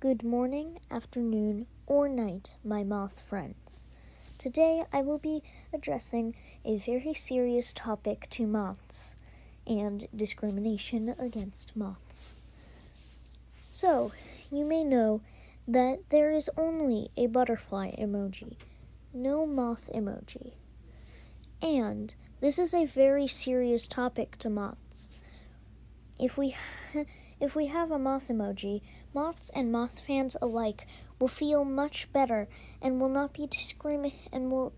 Good morning, afternoon, or night, my moth friends. Today I will be addressing a very serious topic to moths and discrimination against moths. So, you may know that there is only a butterfly emoji, no moth emoji. And this is a very serious topic to moths. If we have a moth emoji, moths and moth fans alike will feel much better and will not be and will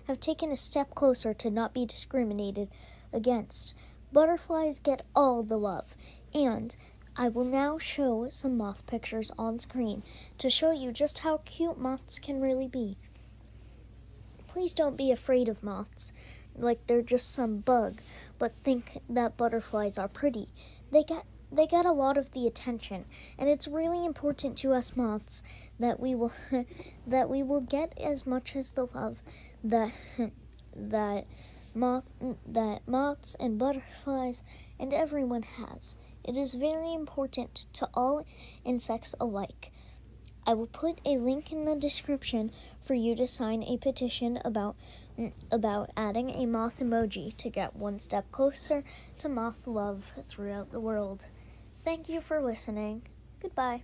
have taken a step closer to not be discriminated against. Butterflies get all the love, and I will now show some moth pictures on screen to show you just how cute moths can really be. Please don't be afraid of moths, like they're just some bug, but think that butterflies are pretty. They get a lot of the attention, and it's really important to us moths that we will get as much as the love that moths and butterflies and everyone has. It is very important to all insects alike. I will put a link in the description for you to sign a petition about adding a moth emoji to get one step closer to moth love throughout the world. Thank you for listening. Goodbye.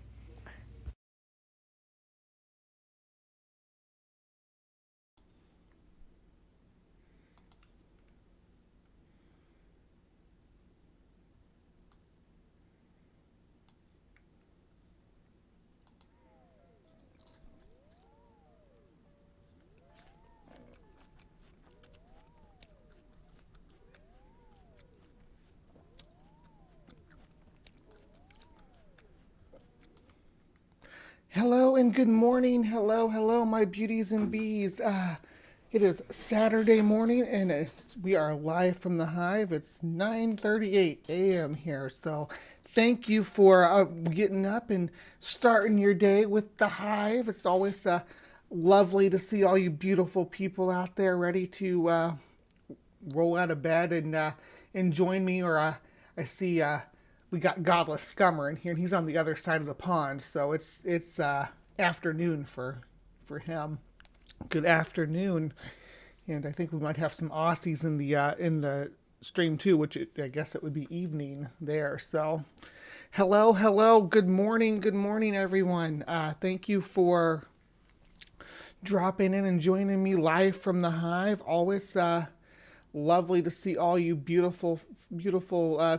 Hello and good morning. Hello, my beauties and bees. It is Saturday morning and we are live from the Hive. It's 9:38 a.m. here. So thank you for getting up and starting your day with the Hive. It's always lovely to see all you beautiful people out there ready to roll out of bed and join me. Or I see we got Godless Scummer in here, and he's on the other side of the pond, so it's afternoon for him. Good afternoon, and I think we might have some Aussies in the stream too, which I guess it would be evening there. So, hello, good morning, everyone. Thank you for dropping in and joining me live from the Hive. Always lovely to see all you beautiful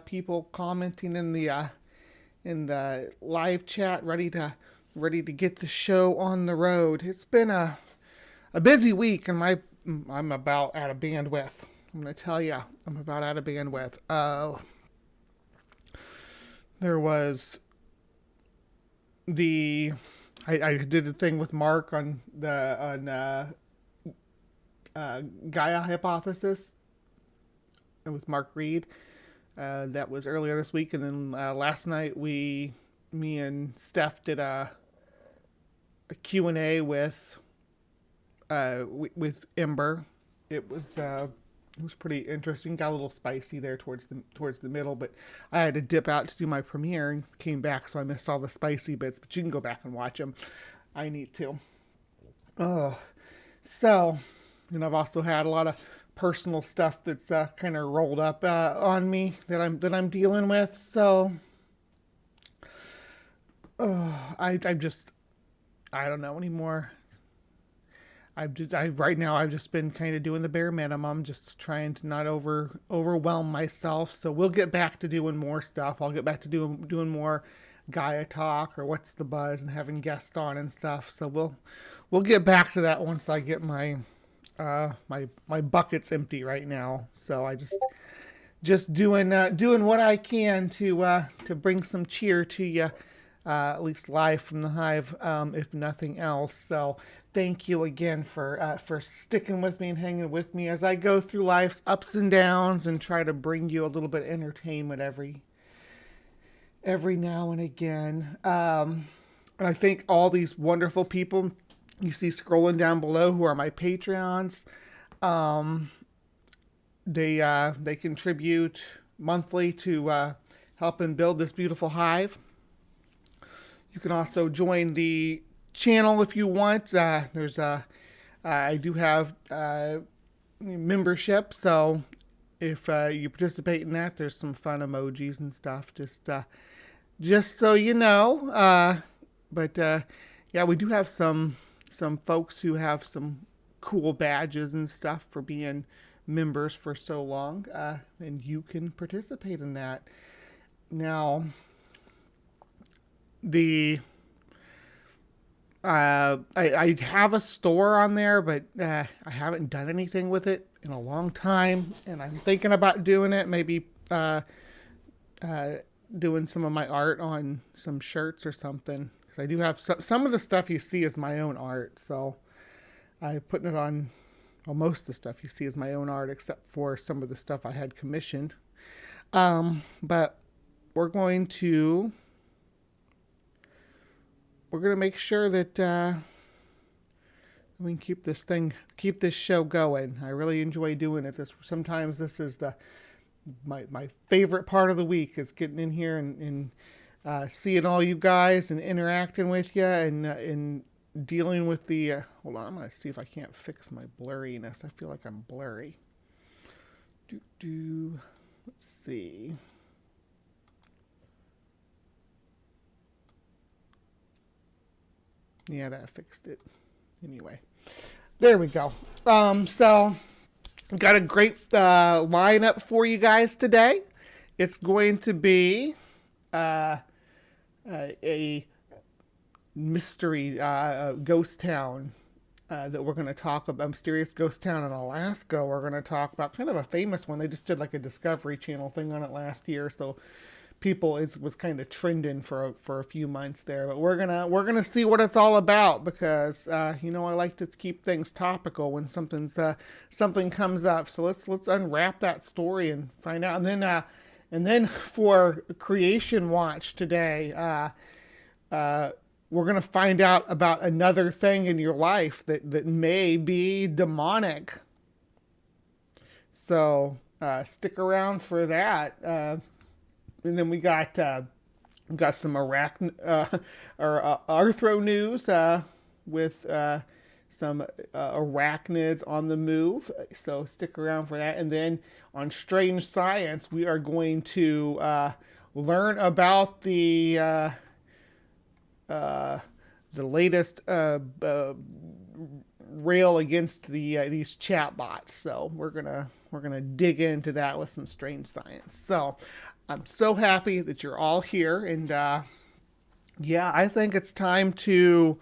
people commenting in the live chat, ready to get the show on the road. It's been a busy week, and I'm about out of bandwidth. I'm gonna tell you, I'm about out of bandwidth. There was I did a thing with Mark on Gaia hypothesis with Mark Reed. That was earlier this week, and then last night me and Steph did a Q&A with Ember. It was pretty interesting. Got a little spicy there towards the middle, but I had to dip out to do my premiere and came back, so I missed all the spicy bits. But you can go back and watch them. I need to. So, I've also had a lot of personal stuff that's kind of rolled up on me that I'm dealing with. So, I don't know anymore. Right now I've just been kind of doing the bare minimum, just trying to not overwhelm myself. So we'll get back to doing more stuff. I'll get back to doing more Gaia talk or what's the buzz and having guests on and stuff. So we'll get back to that once I get my my bucket's empty right now. So I just doing what I can to bring some cheer to you, at least live from the Hive, if nothing else. So thank you again for sticking with me and hanging with me as I go through life's ups and downs and try to bring you a little bit of entertainment every now and again. And I thank all these wonderful people you see scrolling down below who are my Patreons. They contribute monthly to helping build this beautiful Hive. You can also join the channel if you want. I do have membership, so if you participate in that, there's some fun emojis and stuff. Just so you know. Yeah, we do have some folks who have some cool badges and stuff for being members for so long, and you can participate in that. Now, I have a store on there, but I haven't done anything with it in a long time, and I'm thinking about doing it. Maybe doing some of my art on some shirts or something, because I do have some of the stuff you see is my own art. So I'm putting it on. Well, most of the stuff you see is my own art, except for some of the stuff I had commissioned. But we're going to make sure that we can keep this show going. I really enjoy doing it. Sometimes this is my favorite part of the week, is getting in here and seeing all you guys and interacting with you and dealing with the. Hold on, I'm gonna see if I can't fix my blurriness. I feel like I'm blurry. Let's see. Yeah, that fixed it. Anyway, there we go. So got a great lineup for you guys today. It's going to be a mystery ghost town that we're going to talk about. A mysterious ghost town in Alaska. We're going to talk about kind of a famous one. They just did like a Discovery Channel thing on it last year, so it was kind of trending for a few months there. But we're gonna see what it's all about, because I like to keep things topical when something comes up. So let's unwrap that story and find out. And then for Creation Watch today, we're gonna find out about another thing in your life that may be demonic. So stick around for that. And then we got some arthro news with some arachnids on the move. So stick around for that. And then on Strange Science, we are going to learn about the latest rail against these chatbots. So we're gonna dig into that with some Strange Science. So I'm so happy that you're all here, and yeah, I think it's time to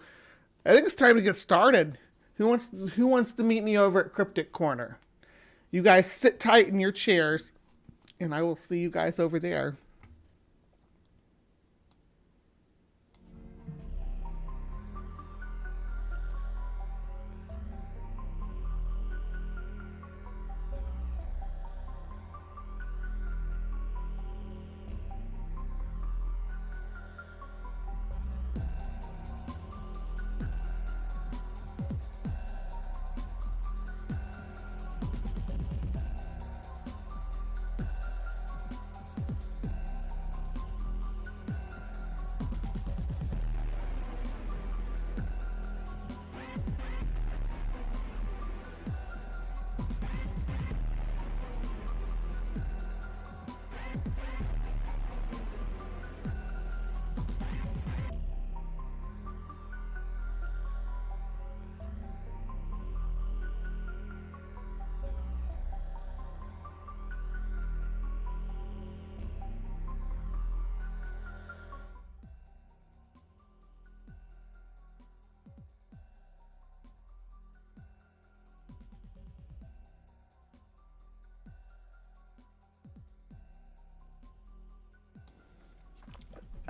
get started. Who wants to meet me over at CryptoCorner? You guys sit tight in your chairs, and I will see you guys over there.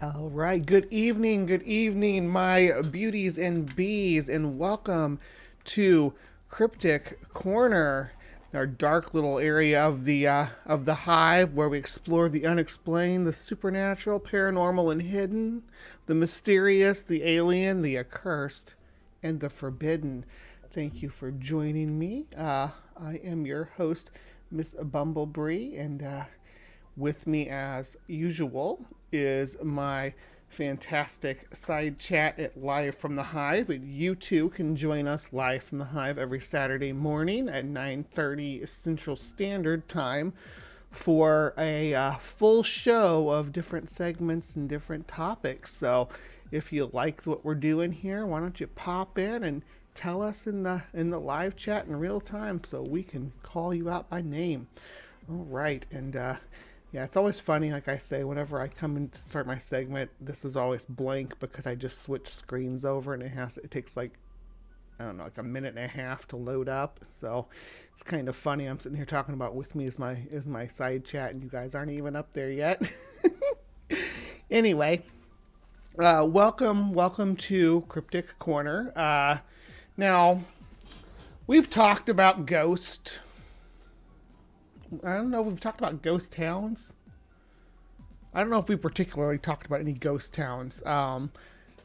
All right, good evening, my beauties and bees, and welcome to Cryptic Corner, our dark little area of the hive, where we explore the unexplained, the supernatural, paranormal, and hidden, the mysterious, the alien, the accursed, and the forbidden. Thank you for joining me. I am your host, Miss Bumblebee, and with me, as usual, is my fantastic side chat at Live from the Hive. But you too can join us live from the Hive every Saturday morning at 9:30 Central Standard Time for a full show of different segments and different topics. So if you like what we're doing here, why don't you pop in and tell us in the live chat in real time so we can call you out by name. All right, and yeah, it's always funny, like I say, whenever I come in to start my segment, this is always blank because I just switch screens over and it takes like, I don't know, like a minute and a half to load up. So it's kind of funny. I'm sitting here talking about with me is my side chat, and you guys aren't even up there yet. Anyway, welcome to CryptoCorner. Now, we've talked about ghost. I don't know if we've talked about ghost towns. I don't know if we particularly talked about any ghost towns.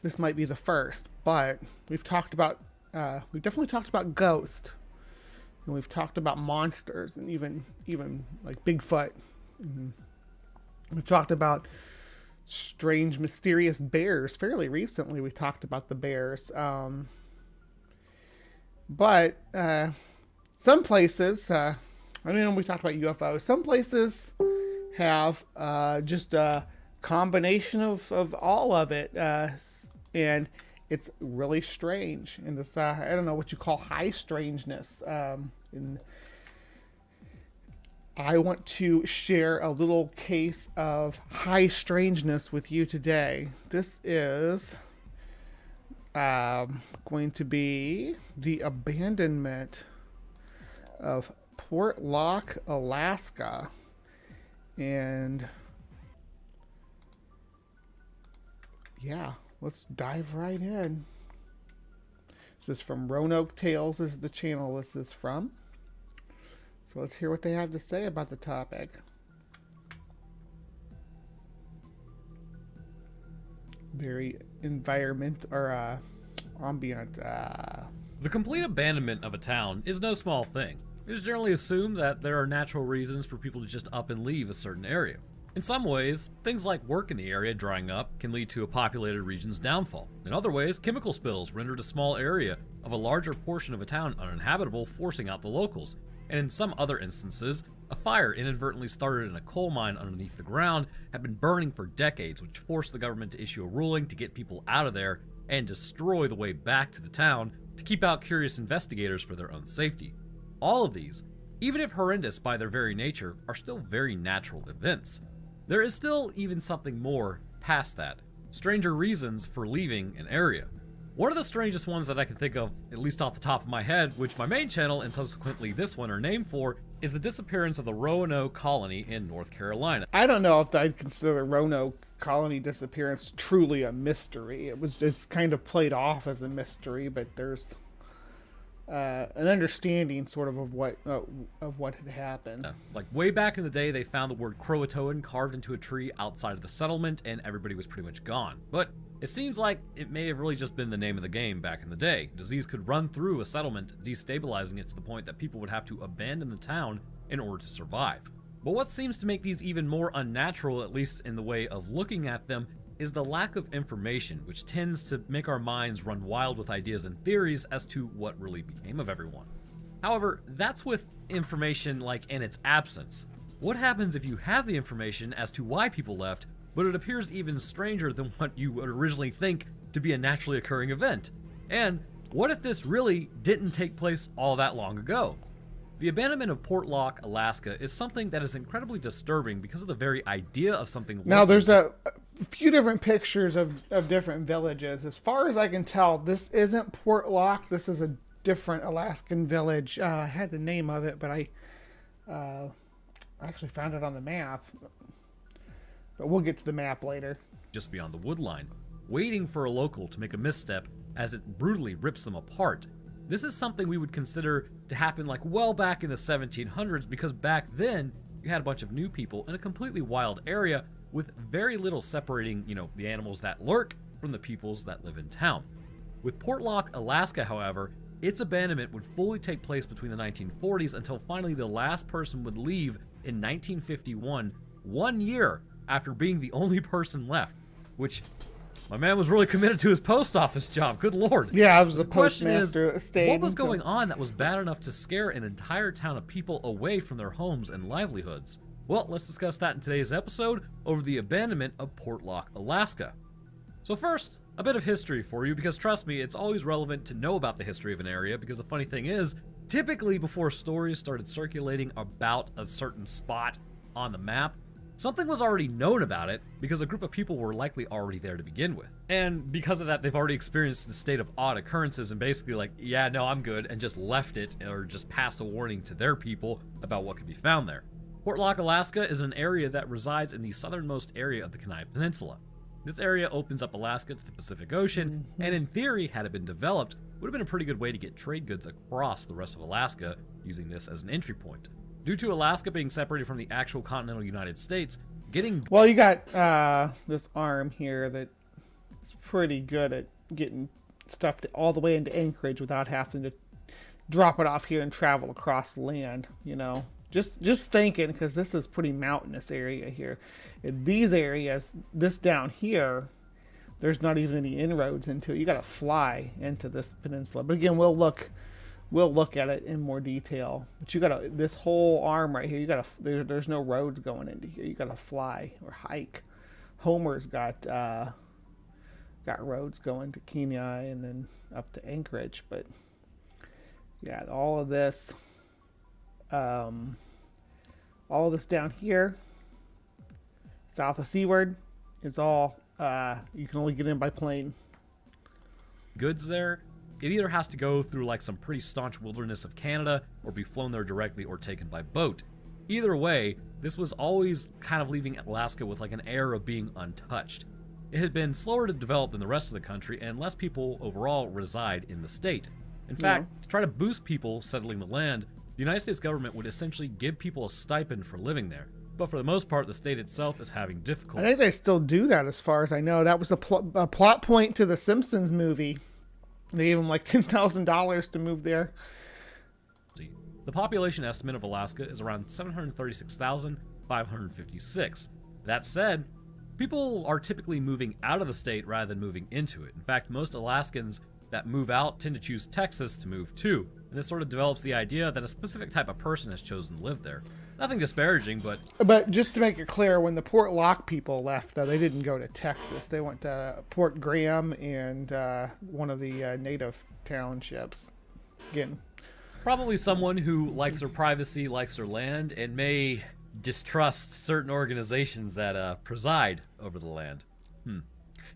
This might be the first, but we've definitely talked about ghost, and we've talked about monsters, and even like Bigfoot. Mm-hmm. We've talked about strange, mysterious bears. Fairly recently, we talked about the bears. But some places, we talked about UFOs. Some places have just a combination of all of it, and it's really strange. And it's I don't know what you call high strangeness. And I want to share a little case of high strangeness with you today. This is going to be the abandonment of Portlock, Alaska. And yeah, let's dive right in. This is from Roanoke Tales, is the channel this is from. So let's hear what they have to say about the topic. Very environment or ambient. The complete abandonment of a town is no small thing. It is generally assumed that there are natural reasons for people to just up and leave a certain area. In some ways, things like work in the area drying up can lead to a populated region's downfall. In other ways, chemical spills rendered a small area of a larger portion of a town uninhabitable, forcing out the locals. And in some other instances, a fire inadvertently started in a coal mine underneath the ground had been burning for decades, which forced the government to issue a ruling to get people out of there and destroy the way back to the town to keep out curious investigators for their own safety. All of these, even if horrendous by their very nature, are still very natural events. There is still even something more past that, stranger reasons for leaving an area. One of the strangest ones that I can think of, at least off the top of my head, which my main channel and subsequently this one are named for, is the disappearance of the Roanoke colony in North Carolina. I don't know if I'd consider the Roanoke colony disappearance truly a mystery. It's kind of played off as a mystery, but there's an understanding sort of what had happened. Like way back in the day, they found the word Croatoan carved into a tree outside of the settlement, and everybody was pretty much gone. But it seems like it may have really just been the name of the game back in the day. Disease could run through a settlement, destabilizing it to the point that people would have to abandon the town in order to survive. But what seems to make these even more unnatural, at least in the way of looking at them, is the lack of information, which tends to make our minds run wild with ideas and theories as to what really became of everyone. However, that's with information like in its absence. What happens if you have the information as to why people left, but it appears even stranger than what you would originally think to be a naturally occurring event? And what if this really didn't take place all that long ago? The abandonment of Portlock, Alaska is something that is incredibly disturbing because of the very idea of something. Now, there's a few different pictures of different villages. As far as I can tell, this isn't Portlock. This is a different Alaskan village. I had the name of it, but I actually found it on the map. But we'll get to the map later. Just beyond the woodline, waiting for a local to make a misstep as it brutally rips them apart. This is something we would consider to happen like well back in the 1700s, because back then you had a bunch of new people in a completely wild area with very little separating, the animals that lurk from the peoples that live in town. With Portlock, Alaska, however, its abandonment would fully take place between the 1940s until finally the last person would leave in 1951, 1 year after being the only person left, which My man was really committed to his post office job. Good lord. Yeah, I was the Question is, postmaster at state. what was going on that was bad enough to scare an entire town of people away from their homes and livelihoods? Well, let's discuss that in today's episode over the abandonment of Portlock, Alaska. So first, a bit of history for you, because trust me, it's always relevant to know about the history of an area, because the funny thing is, typically before stories started circulating about a certain spot on the map, something was already known about it because a group of people were likely already there to begin with. And because of that, they've already experienced the state of odd occurrences and basically like, yeah, no, I'm good, and just left it or just passed a warning to their people about what could be found there. Portlock, Alaska is an area that resides in the southernmost area of the Kenai Peninsula. This area opens up Alaska to the Pacific Ocean, and in theory, had it been developed, would have been a pretty good way to get trade goods across the rest of Alaska, using this as an entry point. Due to Alaska being separated from the actual continental United States, Well, you got this arm here that's pretty good at getting stuff all the way into Anchorage without having to drop it off here and travel across land, you know. Just thinking, because this is pretty mountainous area here. In these areas, this down here, there's not even any inroads into it. You got to fly into this peninsula. But again, we'll look at it in more detail. But you got to, this whole arm right here, you got to, there's no roads going into here. You got to fly or hike. Homer's got roads going to Kenai and then up to Anchorage. But yeah, all of this down here, south of Seaward, is all you can only get in by plane. goods there, it either has to go through like some pretty staunch wilderness of Canada or be flown there directly or taken by boat. Either way, this was always kind of leaving Alaska with like an air of being untouched. It had been slower to develop than the rest of the country, and less people overall reside in the state. In fact, to try to boost people settling the land, the United States government would essentially give people a stipend for living there. But for the most part, the state itself is having difficulty. I think they still do that as far as I know. That was a plot point to the Simpsons movie. They gave them like $10,000 to move there. The population estimate of Alaska is around 736,556. That said, people are typically moving out of the state rather than moving into it. In fact, most Alaskans that move out tend to choose Texas to move to, and this sort of develops the idea that a specific type of person has chosen to live there. Nothing disparaging, but... But just to make it clear, when the Portlock people left, they didn't go to Texas. They went to Port Graham and one of the native townships. Again, probably someone who likes their privacy, likes their land, and may distrust certain organizations that preside over the land.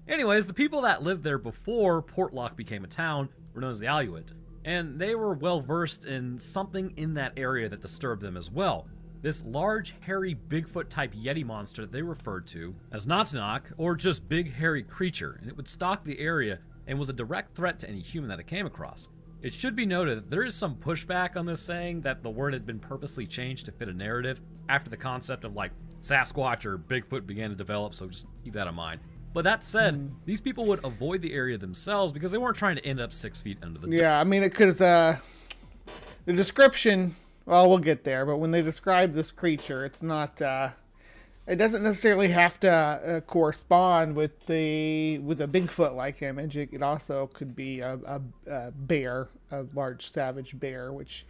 Anyways, the people that lived there before Portlock became a town were known as the Aleut, and they were well versed in something in that area that disturbed them as well. This large, hairy, Bigfoot-type Yeti monster that they referred to as Nantinaq, or just big, hairy creature, and it would stalk the area and was a direct threat to any human that it came across. It should be noted that there is some pushback on this saying that the word had been purposely changed to fit a narrative after the concept of like Sasquatch or Bigfoot began to develop, so just keep that in mind. But that said, these people would avoid the area themselves because they weren't trying to end up 6 feet under the dirt. Yeah, I mean, because the description, well, we'll get there, but when they describe this creature, it's not, it doesn't necessarily have to correspond with a Bigfoot-like image. It also could be a bear, a large savage bear, which,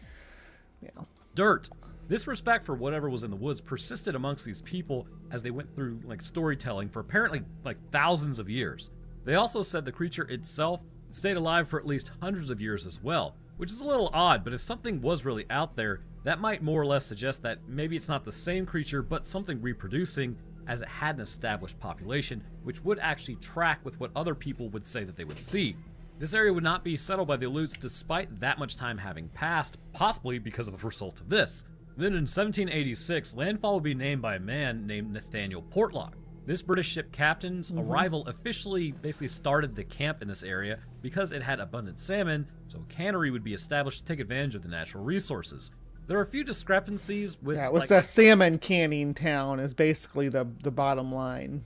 you know. Dirt. This respect for whatever was in the woods persisted amongst these people as they went through like storytelling for apparently like thousands of years. They also said the creature itself stayed alive for at least hundreds of years as well, which is a little odd, but if something was really out there, that might more or less suggest that maybe it's not the same creature, but something reproducing, as it had an established population, which would actually track with what other people would say that they would see. This area would not be settled by the Aleuts despite that much time having passed, possibly because of a result of this. Then in 1786, landfall would be named by a man named Nathaniel Portlock. This British ship captain's arrival officially basically started the camp in this area because it had abundant salmon, so a cannery would be established to take advantage of the natural resources. There are a few discrepancies with... Yeah, it was the salmon canning town is basically the bottom line,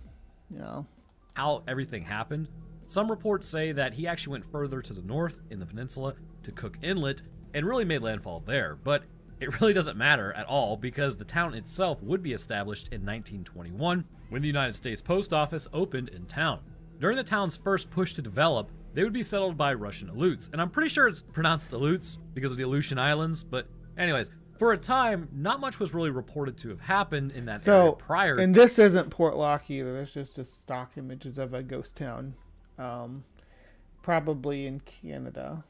you know. How everything happened. Some reports say that he actually went further to the north in the peninsula to Cook Inlet and really made landfall there, but it really doesn't matter at all because the town itself would be established in 1921 when the United States Post Office opened in town. During the town's first push to develop, they would be settled by Russian Aleuts, and I'm pretty sure it's pronounced Aleuts because of the Aleutian Islands, but anyways, for a time, not much was really reported to have happened in that area prior. And this isn't Portlock either. It's just stock images of a ghost town, probably in Canada.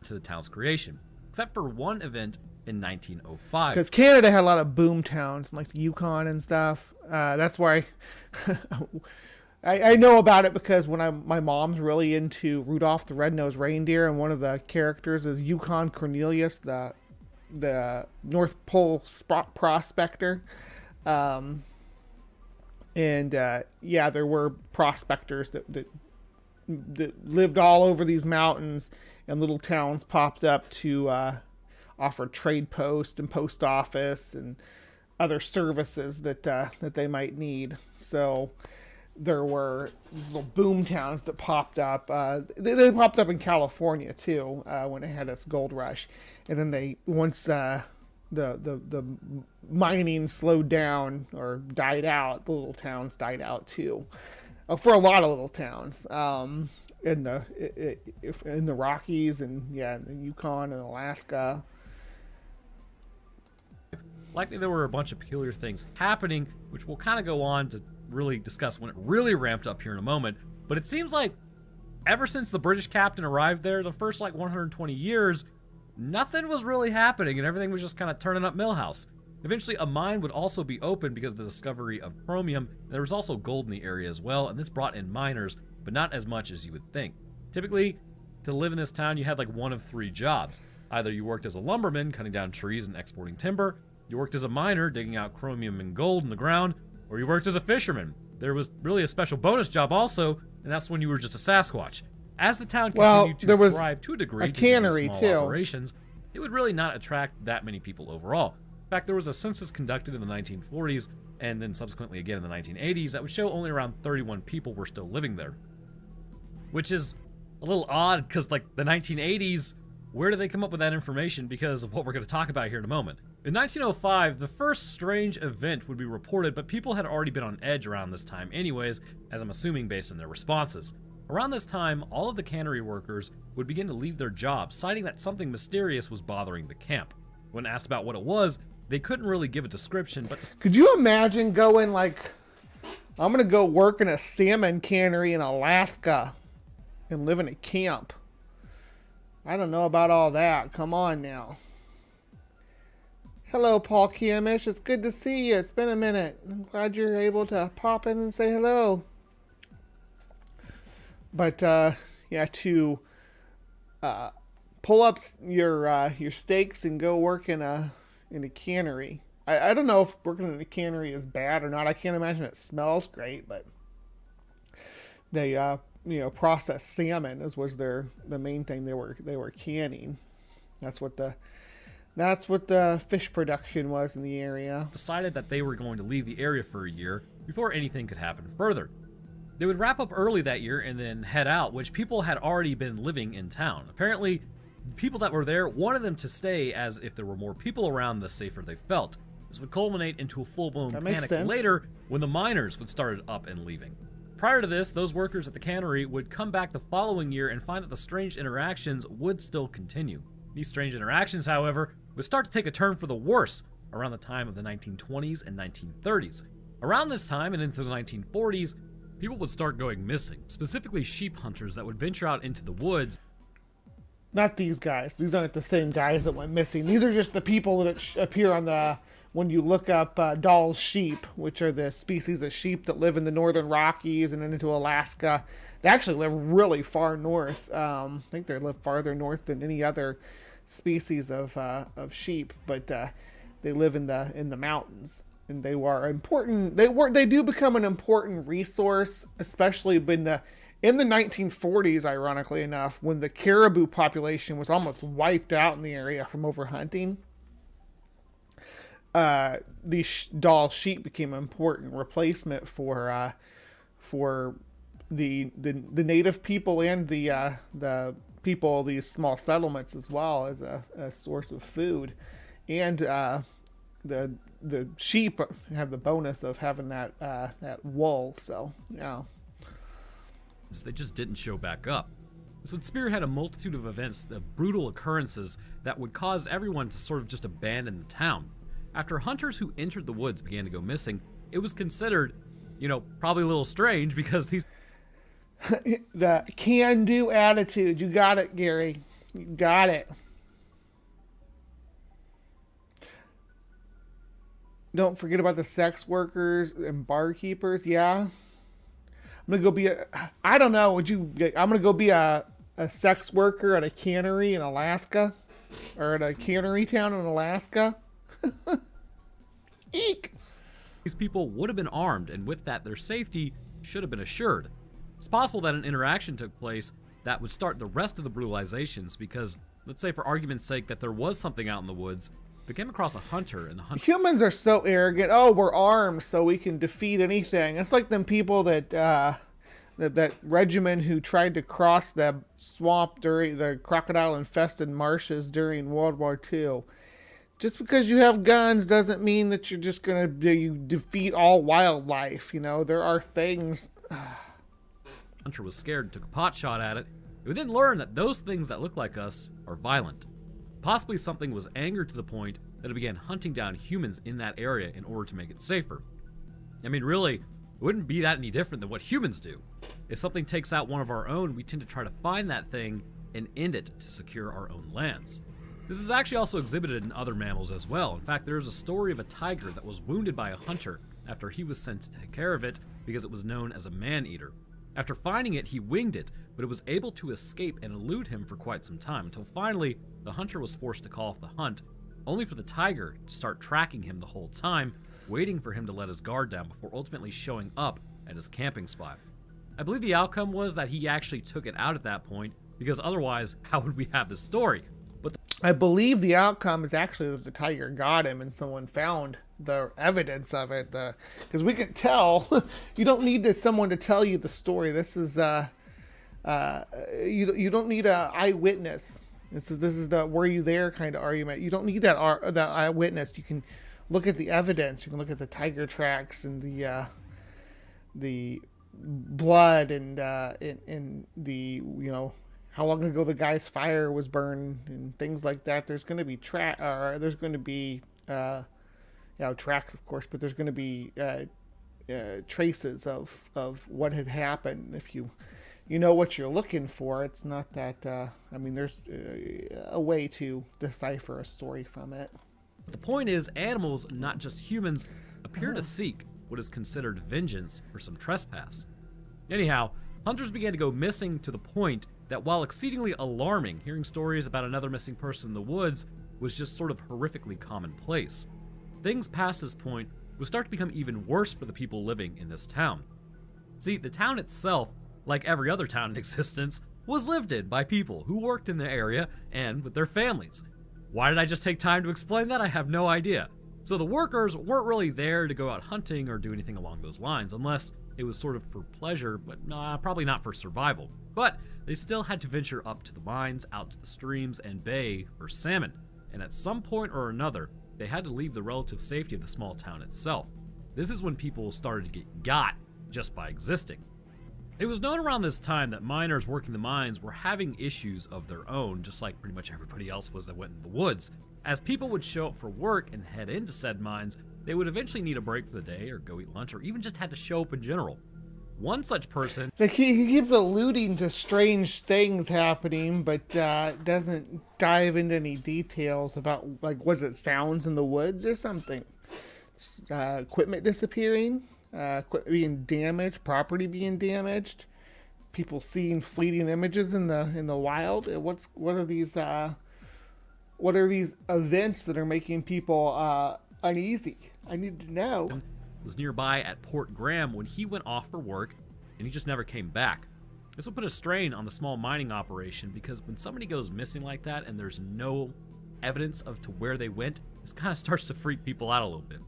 To the town's creation, except for one event in 1905. Because Canada had a lot of boom towns, like the Yukon and stuff. That's why I know about it, because when my mom's really into Rudolph the Red-Nosed Reindeer, and one of the characters is Yukon Cornelius, the North Pole prospector. Yeah, there were prospectors that lived all over these mountains, and little towns popped up to offer trade post and post office and other services that they might need. So there were these little boom towns that popped up. They popped up in California too, when it had its gold rush, and then once the mining slowed down or died out, the little towns died out too, for a lot of little towns. In the Rockies and in the Yukon and Alaska. Likely there were a bunch of peculiar things happening, which we'll kind of go on to really discuss when it really ramped up here in a moment. But it seems like ever since the British captain arrived there, the first 120 years, nothing was really happening, and everything was just kind of turning up Millhouse. Eventually, a mine would also be opened because of the discovery of chromium. There was also gold in the area as well, and this brought in miners, but not as much as you would think. Typically, to live in this town, you had one of three jobs. Either you worked as a lumberman, cutting down trees and exporting timber, you worked as a miner, digging out chromium and gold in the ground, or you worked as a fisherman. There was really a special bonus job also, and that's when you were just a Sasquatch. As the town continued to thrive to a degree, a cannery small too. Operations, it would really not attract that many people overall. In fact, there was a census conducted in the 1940s, and then subsequently again in the 1980s, that would show only around 31 people were still living there. Which is a little odd, because the 1980s, where did they come up with that information? Because of what we're going to talk about here in a moment. In 1905, the first strange event would be reported, but people had already been on edge around this time anyways, as I'm assuming based on their responses. Around this time, all of the cannery workers would begin to leave their jobs, citing that something mysterious was bothering the camp. When asked about what it was, they couldn't really give a description, but... Could you imagine going I'm going to go work in a salmon cannery in Alaska and live in a camp? I don't know about all that. Come on now. Hello, Paul Kiamish. It's good to see you. It's been a minute. I'm glad you're able to pop in and say hello. But, to pull up your stakes and go work in a cannery. I don't know if working in a cannery is bad or not. I can't imagine it smells great, but they process salmon was the main thing they were canning. That's what the fish production was in the area. Decided that they were going to leave the area for a year before anything could happen further. They would wrap up early that year and then head out, which people had already been living in town. Apparently, the people that were there wanted them to stay, as if there were more people around, the safer they felt. This would culminate into a full-blown panic later when the miners would start up and leaving. Prior to this, those workers at the cannery would come back the following year and find that the strange interactions would still continue. These strange interactions, however, would start to take a turn for the worse around the time of the 1920s and 1930s. Around this time and into the 1940s, people would start going missing, specifically sheep hunters that would venture out into the woods. Not these guys. These aren't the same guys that went missing. These are just the people that appear on when you look up Dall's sheep, which are the species of sheep that live in the northern Rockies and into Alaska. They actually live really far north. I think they live farther north than any other species of sheep, but they live in the mountains. And they were important. They do become an important resource, especially in the 1940s, ironically enough, when the caribou population was almost wiped out in the area from overhunting. These Dall sheep became an important replacement for the native people and the people of these small settlements as well, as a source of food, and the the sheep have the bonus of having that that wool. So yeah. They just didn't show back up. This would spearhead a multitude of events, of brutal occurrences that would cause everyone to sort of just abandon the town. After hunters who entered the woods began to go missing, it was considered, probably a little strange because these the can-do attitude. You got it, Gary. You got it. Don't forget about the sex workers and barkeepers. Yeah. I'm gonna go be I don't know. I'm gonna go be a sex worker at a cannery in Alaska, or at a cannery town in Alaska. Eek. These people would have been armed, and with that, their safety should have been assured. It's possible that an interaction took place that would start the rest of the brutalizations because, let's say for argument's sake, that there was something out in the woods. They came across a hunter, and the hunter... Humans are so arrogant. Oh, we're armed so we can defeat anything. It's like them people that that regiment who tried to cross the swamp during the crocodile-infested marshes during World War II. Just because you have guns doesn't mean that you're just going to defeat all wildlife. There are things... Hunter was scared and took a pot shot at it. We then learned that those things that look like us are violent. Possibly something was angered to the point that it began hunting down humans in that area in order to make it safer. I mean, really, it wouldn't be that any different than what humans do. If something takes out one of our own, we tend to try to find that thing and end it to secure our own lands. This is actually also exhibited in other mammals as well. In fact, there's a story of a tiger that was wounded by a hunter after he was sent to take care of it because it was known as a man-eater. After finding it, he winged it, but it was able to escape and elude him for quite some time, until finally the hunter was forced to call off the hunt, only for the tiger to start tracking him the whole time, waiting for him to let his guard down before ultimately showing up at his camping spot. I believe the outcome was that he actually took it out at that point, because otherwise, how would we have this story? I believe the outcome is actually that the tiger got him and someone found the evidence of it. Because we can tell. You don't need someone to tell you the story. This is you don't need a eyewitness. This is the were you there kind of argument. You don't need that eyewitness. You can look at the evidence. You can look at the tiger tracks and the blood and the how long ago the guy's fire was burned and things like that. There's going to be tracks, of course, but there's going to be traces of what had happened. If you know what you're looking for, it's not that. There's a way to decipher a story from it. The point is, animals, not just humans, appear to seek what is considered vengeance for some trespass. Anyhow, hunters began to go missing to the point that while exceedingly alarming, hearing stories about another missing person in the woods was just sort of horrifically commonplace. Things past this point would start to become even worse for the people living in this town. See, the town itself, like every other town in existence, was lived in by people who worked in the area and with their families. Why did I just take time to explain that? I have no idea. So the workers weren't really there to go out hunting or do anything along those lines, unless it was sort of for pleasure, but probably not for survival. But they still had to venture up to the mines, out to the streams and bay for salmon, and at some point or another, they had to leave the relative safety of the small town itself. This is when people started to get got just by existing. It was known around this time that miners working the mines were having issues of their own, just like pretty much everybody else was that went in the woods. As people would show up for work and head into said mines, they would eventually need a break for the day or go eat lunch or even just had to show up in general. One such person... He keeps alluding to strange things happening, but doesn't dive into any details about, like, was it sounds in the woods or something? Equipment disappearing, equipment being damaged, property being damaged, people seeing fleeting images in the wild. What are these events that are making people uneasy? I need to know. Was nearby at Port Graham when he went off for work and he just never came back. This will put a strain on the small mining operation because when somebody goes missing like that and there's no evidence of to where they went, this kind of starts to freak people out a little bit.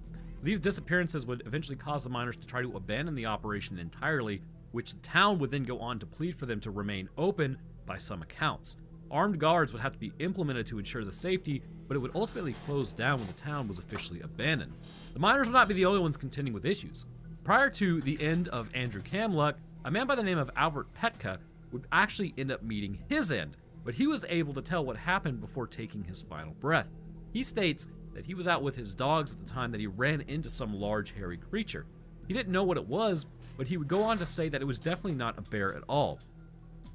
These disappearances would eventually cause the miners to try to abandon the operation entirely, which the town would then go on to plead for them to remain open by some accounts. Armed guards would have to be implemented to ensure the safety, but it would ultimately close down when the town was officially abandoned. The miners would not be the only ones contending with issues. Prior to the end of Andrew Kamluck, a man by the name of Albert Petka would actually end up meeting his end, but he was able to tell what happened before taking his final breath. He states that he was out with his dogs at the time that he ran into some large hairy creature. He didn't know what it was, but he would go on to say that it was definitely not a bear at all.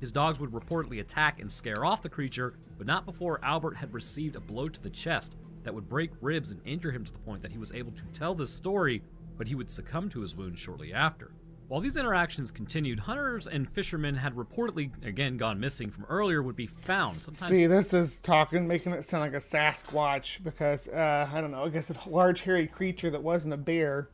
His dogs would reportedly attack and scare off the creature, but not before Albert had received a blow to the chest that would break ribs and injure him to the point that he was able to tell this story, but he would succumb to his wounds shortly after. While these interactions continued, hunters and fishermen had reportedly, again gone missing from earlier, would be found. Sometimes See, this is making it sound like a Sasquatch because, I don't know, I guess a large hairy creature that wasn't a bear.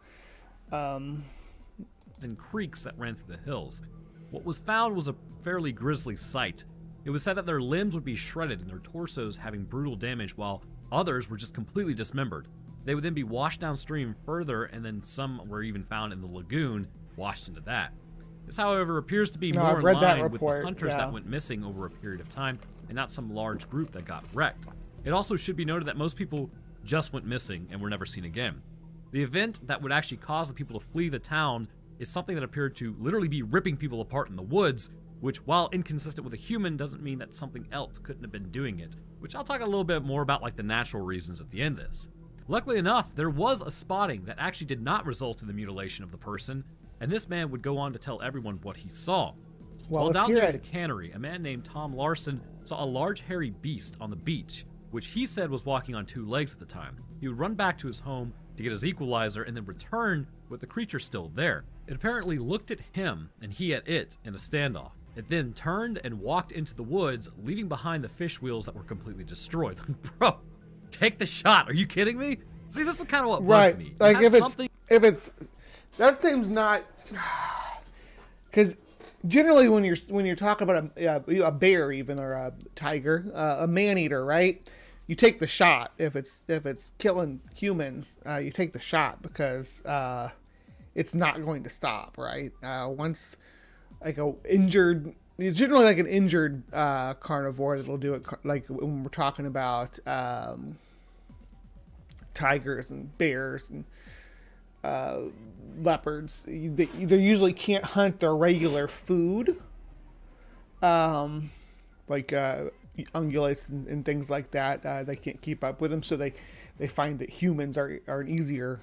in creeks that ran through the hills. What was found was a fairly grisly sight. It was said that their limbs would be shredded and their torsos having brutal damage, while others were just completely dismembered. They would then be washed downstream further, and then some were even found in the lagoon, washed into that. This, however, appears to be more in line with the hunters that went missing over a period of time, and not some large group that got wrecked. It also should be noted that most people just went missing and were never seen again. The event that would actually cause the people to flee the town is something that appeared to literally be ripping people apart in the woods, which, while inconsistent with a human, doesn't mean that something else couldn't have been doing it, which I'll talk a little bit more about, like the natural reasons at the end of this. Luckily enough, there was a spotting that actually did not result in the mutilation of the person, and this man would go on to tell everyone what he saw. While down there at the cannery, a man named Tom Larson saw a large hairy beast on the beach, which he said was walking on two legs at the time. He would run back to his home to get his equalizer and then return with the creature still there. It apparently looked at him and he at it in a standoff. It then turned and walked into the woods, leaving behind the fish wheels that were completely destroyed. Bro, take the shot. Are you kidding me? See, this is kind of what bugs me. Like if it's that seems not, because generally when you're talking about a bear even, or a tiger, a man-eater, right? You take the shot. If it's killing humans, you take the shot because it's not going to stop, right? Once like it's generally like an injured carnivore that'll do it. Like when we're talking about tigers and bears and leopards, they usually can't hunt their regular food, like ungulates and things like that. They can't keep up with them, so they find that humans are an easier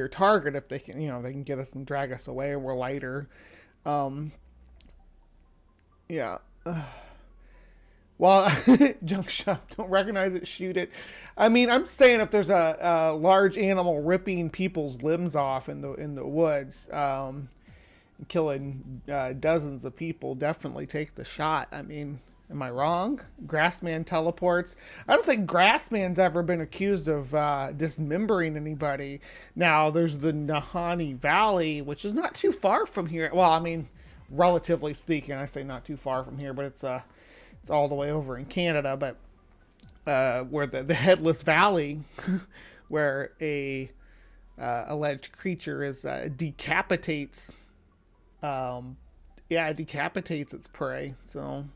target if they can, they can get us and drag us away, and we're lighter. Well, junk shop, don't recognize it, shoot it. I mean, I'm saying if there's a large animal ripping people's limbs off in the woods, killing dozens of people, definitely take the shot. I mean, am I wrong? Grassman teleports. I don't think Grassman's ever been accused of dismembering anybody. Now, there's the Nahanni Valley, which is not too far from here. Well, I mean, relatively speaking, I say not too far from here, but it's all the way over in Canada. But where the Headless Valley, where a alleged creature is decapitates its prey. So,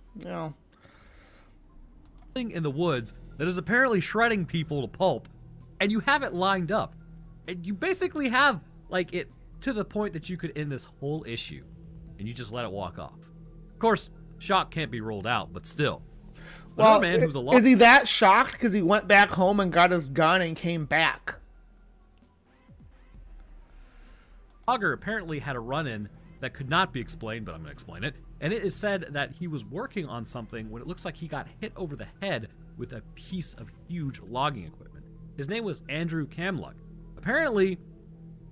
in the woods that is apparently shredding people to pulp, and you have it lined up, and you basically have like it to the point that you could end this whole issue, and you just let it walk off. Of course, shock can't be ruled out, but still. Well, man who's is he that shocked because he went back home and got his gun and came back? Auger apparently had a run-in that could not be explained, but I'm going to explain it. And it is said that he was working on something when it looks like he got hit over the head with a piece of huge logging equipment. His name was Andrew Kamluck. Apparently,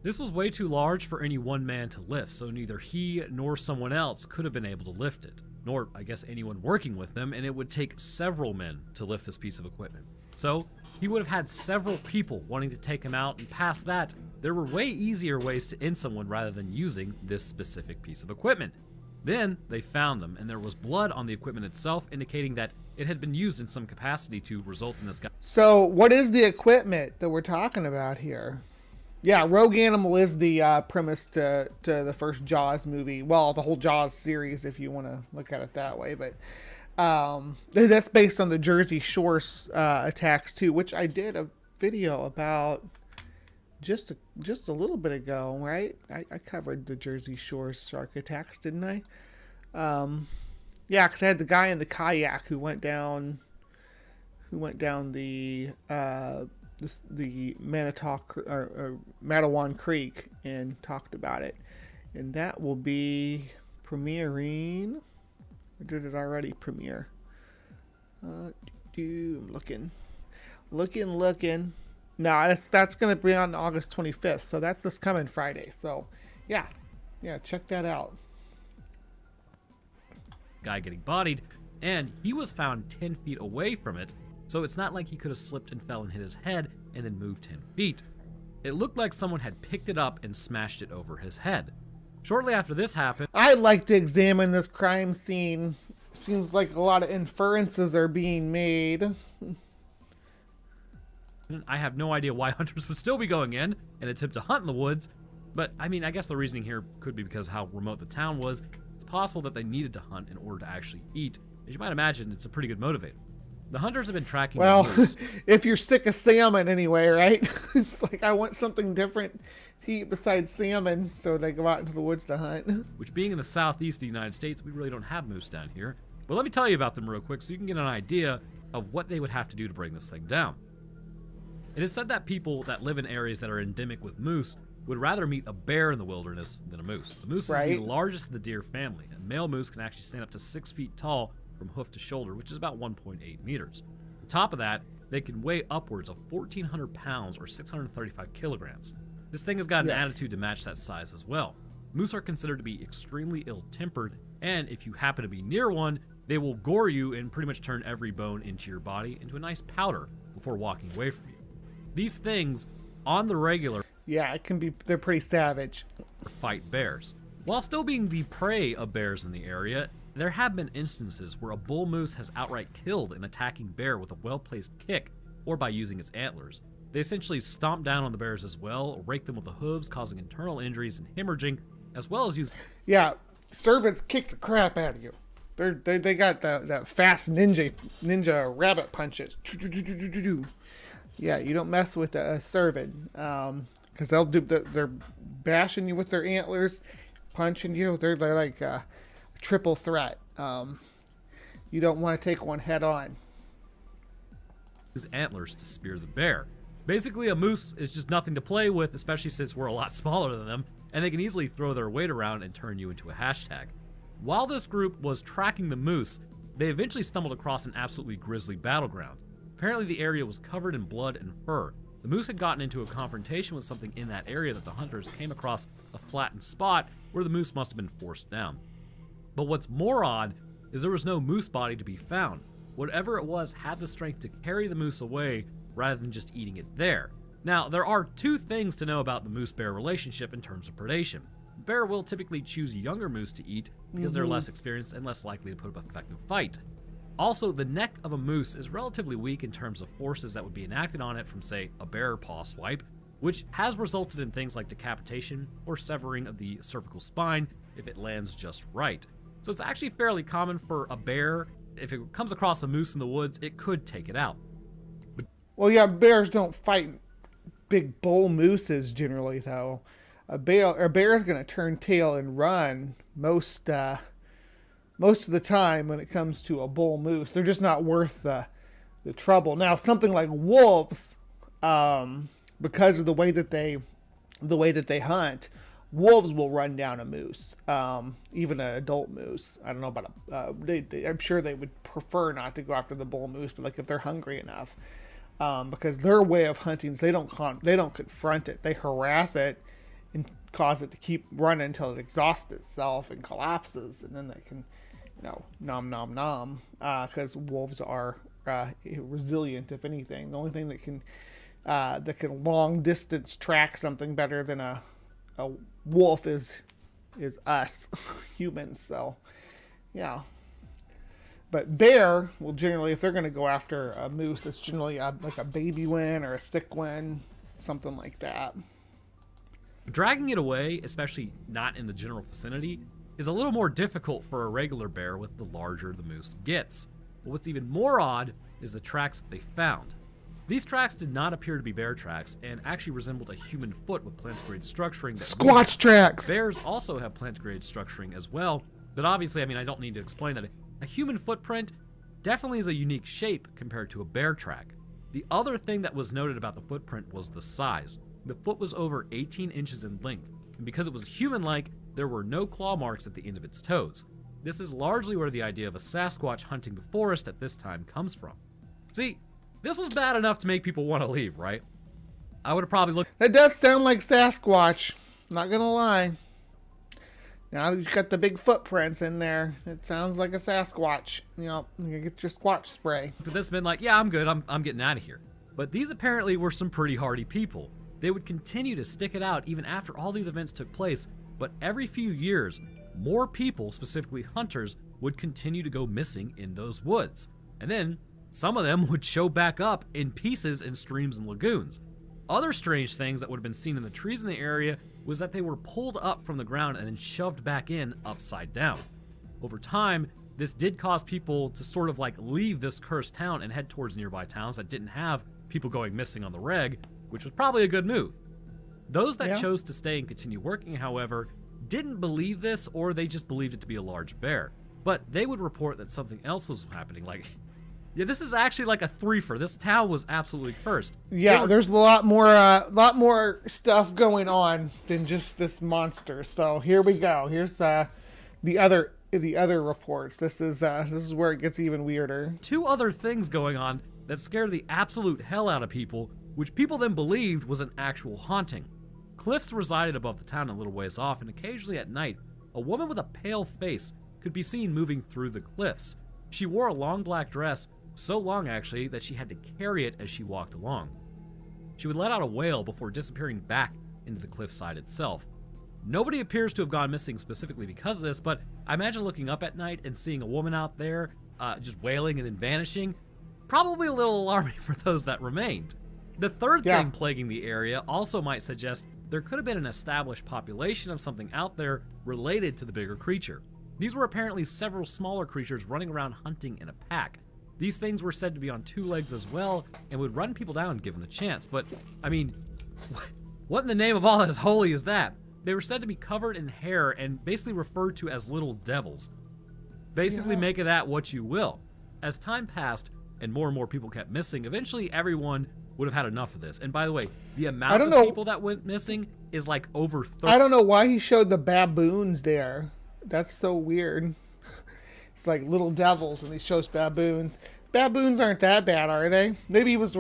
this was way too large for any one man to lift, so neither he nor someone else could have been able to lift it, nor, I guess, anyone working with them, and it would take several men to lift this piece of equipment. So, he would have had several people wanting to take him out, and past that, there were way easier ways to end someone rather than using this specific piece of equipment. Then, they found them, and there was blood on the equipment itself, indicating that it had been used in some capacity to result in this guy. So, what is the equipment that we're talking about here? Yeah, Rogue Animal is the premise to the first Jaws movie. Well, the whole Jaws series, if you want to look at it that way. But That's based on the Jersey Shore attacks too, which I did a video about just a little bit ago, right? I covered the Jersey Shore shark attacks, didn't I? Yeah, because I had the guy in the kayak who went down the Matawan Creek and talked about it, and that will be premiering. Or did it already premiere? I'm looking. No, that's going to be on August 25th, so that's this coming Friday. So, yeah, check that out. Guy getting bodied, and he was found 10 feet away from it, so it's not like he could have slipped and fell and hit his head and then moved 10 feet. It looked like someone had picked it up and smashed it over his head. Shortly after this happened, I'd like to examine this crime scene. Seems like a lot of inferences are being made. I have no idea why hunters would still be going in and attempt to hunt in the woods, but I mean, I guess the reasoning here could be because how remote the town was. It's possible that they needed to hunt in order to actually eat. As you might imagine, it's a pretty good motivator. The hunters have been tracking the moose. If you're sick of salmon anyway, right? It's like, I want something different to eat besides salmon, so they go out into the woods to hunt. Which, being in the southeast of the United States, we really don't have moose down here. But let me tell you about them real quick so you can get an idea of what they would have to do to bring this thing down. It is said that people that live in areas that are endemic with moose would rather meet a bear in the wilderness than a moose. The moose is the largest of the deer family, and male moose can actually stand up to 6 feet tall from hoof to shoulder, which is about 1.8 meters. On top of that, they can weigh upwards of 1,400 pounds or 635 kilograms. This thing has got an attitude to match that size as well. Moose are considered to be extremely ill-tempered, and if you happen to be near one, they will gore you and pretty much turn every bone into your body into a nice powder before walking away from you. These things, on the regular, they're pretty savage. Fight bears. While still being the prey of bears in the area, there have been instances where a bull moose has outright killed an attacking bear with a well-placed kick or by using its antlers. They essentially stomp down on the bears as well, rake them with the hooves, causing internal injuries and hemorrhaging, as well as use... Yeah, servants kick the crap out of you. They got that fast ninja rabbit punches. Yeah, you don't mess with a servant, because they're bashing you with their antlers, punching you. They're like a triple threat. You don't want to take one head on. Use antlers to spear the bear. Basically, a moose is just nothing to play with, especially since we're a lot smaller than them, and they can easily throw their weight around and turn you into a hashtag. While this group was tracking the moose, they eventually stumbled across an absolutely grisly battleground. Apparently, the area was covered in blood and fur. The moose had gotten into a confrontation with something in that area that the hunters came across a flattened spot where the moose must have been forced down. But what's more odd is there was no moose body to be found. Whatever it was had the strength to carry the moose away rather than just eating it there. Now, there are two things to know about the moose-bear relationship in terms of predation. The bear will typically choose younger moose to eat because they're less experienced and less likely to put up an effective fight. Also, the neck of a moose is relatively weak in terms of forces that would be enacted on it from, say, a bear paw swipe, which has resulted in things like decapitation or severing of the cervical spine if it lands just right. So it's actually fairly common for a bear, if it comes across a moose in the woods, it could take it out. Well, yeah, bears don't fight big bull mooses generally, though. A bear is going to turn tail and run most of the time when it comes to a bull moose. They're just not worth the trouble. Now, something like wolves, because of the way that they hunt, wolves will run down a moose, even an adult moose. I don't know about I'm sure they would prefer not to go after the bull moose, but like if they're hungry enough, because their way of hunting is they don't confront it, they harass it and cause it to keep running until it exhausts itself and collapses, and then they can, nom, because wolves are resilient. If anything, the only thing that can long distance track something better than a wolf is us humans. So yeah, but bear will generally, if they're going to go after a moose, it's generally like a baby one or a sick one, something like that. Dragging it away, especially not in the general vicinity, is a little more difficult for a regular bear with the larger the moose gets. But what's even more odd is the tracks that they found. These tracks did not appear to be bear tracks and actually resembled a human foot with plantigrade structuring. Squatch tracks! Bears also have plantigrade structuring as well, but obviously, I don't need to explain that. A human footprint definitely is a unique shape compared to a bear track. The other thing that was noted about the footprint was the size. The foot was over 18 inches in length, and because it was human-like, there were no claw marks at the end of its toes. This is largely where the idea of a Sasquatch hunting the forest at this time comes from. See, this was bad enough to make people want to leave, right? I would have probably looked... That does sound like Sasquatch. Not gonna lie. Now that you've got the big footprints in there, it sounds like a Sasquatch. You get your Squatch spray. To this been like, yeah, I'm good, I'm getting out of here. But these apparently were some pretty hardy people. They would continue to stick it out even after all these events took place, but every few years, more people, specifically hunters, would continue to go missing in those woods. And then, some of them would show back up in pieces in streams and lagoons. Other strange things that would have been seen in the trees in the area was that they were pulled up from the ground and then shoved back in upside down. Over time, this did cause people to sort of like leave this cursed town and head towards nearby towns that didn't have people going missing on the reg, which was probably a good move. Those that chose to stay and continue working, however, didn't believe this, or they just believed it to be a large bear. But they would report that something else was happening, like, yeah, this is actually like a threefer. This town was absolutely cursed. Yeah, there's a lot more stuff going on than just this monster. So here we go. Here's the other reports. This is where it gets even weirder. Two other things going on that scared the absolute hell out of people, which people then believed was an actual haunting. Cliffs resided above the town a little ways off, and occasionally at night, a woman with a pale face could be seen moving through the cliffs. She wore a long black dress, so long actually that she had to carry it as she walked along. She would let out a wail before disappearing back into the cliffside itself. Nobody appears to have gone missing specifically because of this, but I imagine looking up at night and seeing a woman out there just wailing and then vanishing, probably a little alarming for those that remained. The third thing plaguing the area also might suggest there could have been an established population of something out there related to the bigger creature. These were apparently several smaller creatures running around hunting in a pack. These things were said to be on two legs as well and would run people down given the chance. But, I mean, what in the name of all that is holy is that? They were said to be covered in hair and basically referred to as little devils. Basically make of that what you will. As time passed and more people kept missing, eventually everyone would have had enough of this. And by the way, the amount of people that went missing is like over 30. I don't know why he showed the baboons there. That's so weird. It's like little devils, and he shows baboons. Baboons aren't that bad, are they? Maybe he was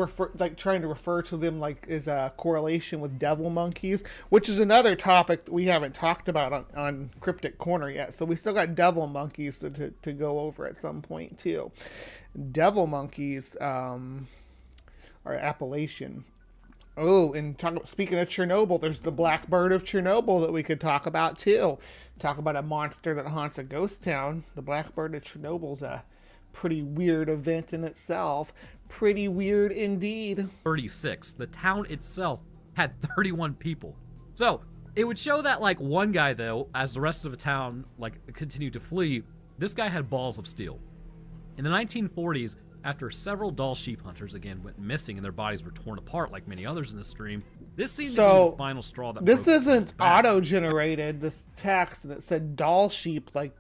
trying to refer to them like as a correlation with devil monkeys, which is another topic we haven't talked about on Cryptic Corner yet. So we still got devil monkeys to go over at some point too. Devil monkeys are Appalachian. Oh, and speaking of Chernobyl, there's the black bird of Chernobyl that we could talk about too. Talk about a monster that haunts a ghost town. The black bird of Chernobyl's a pretty weird event in itself. Pretty weird indeed. 36. The town itself had 31 people. So it would show that like one guy though, as the rest of the town like continued to flee, this guy had balls of steel. In the 1940s, after several Dall sheep hunters again went missing and their bodies were torn apart like many others in the stream, this seemed to be the final straw that this isn't auto-generated, this text that said Dall sheep, like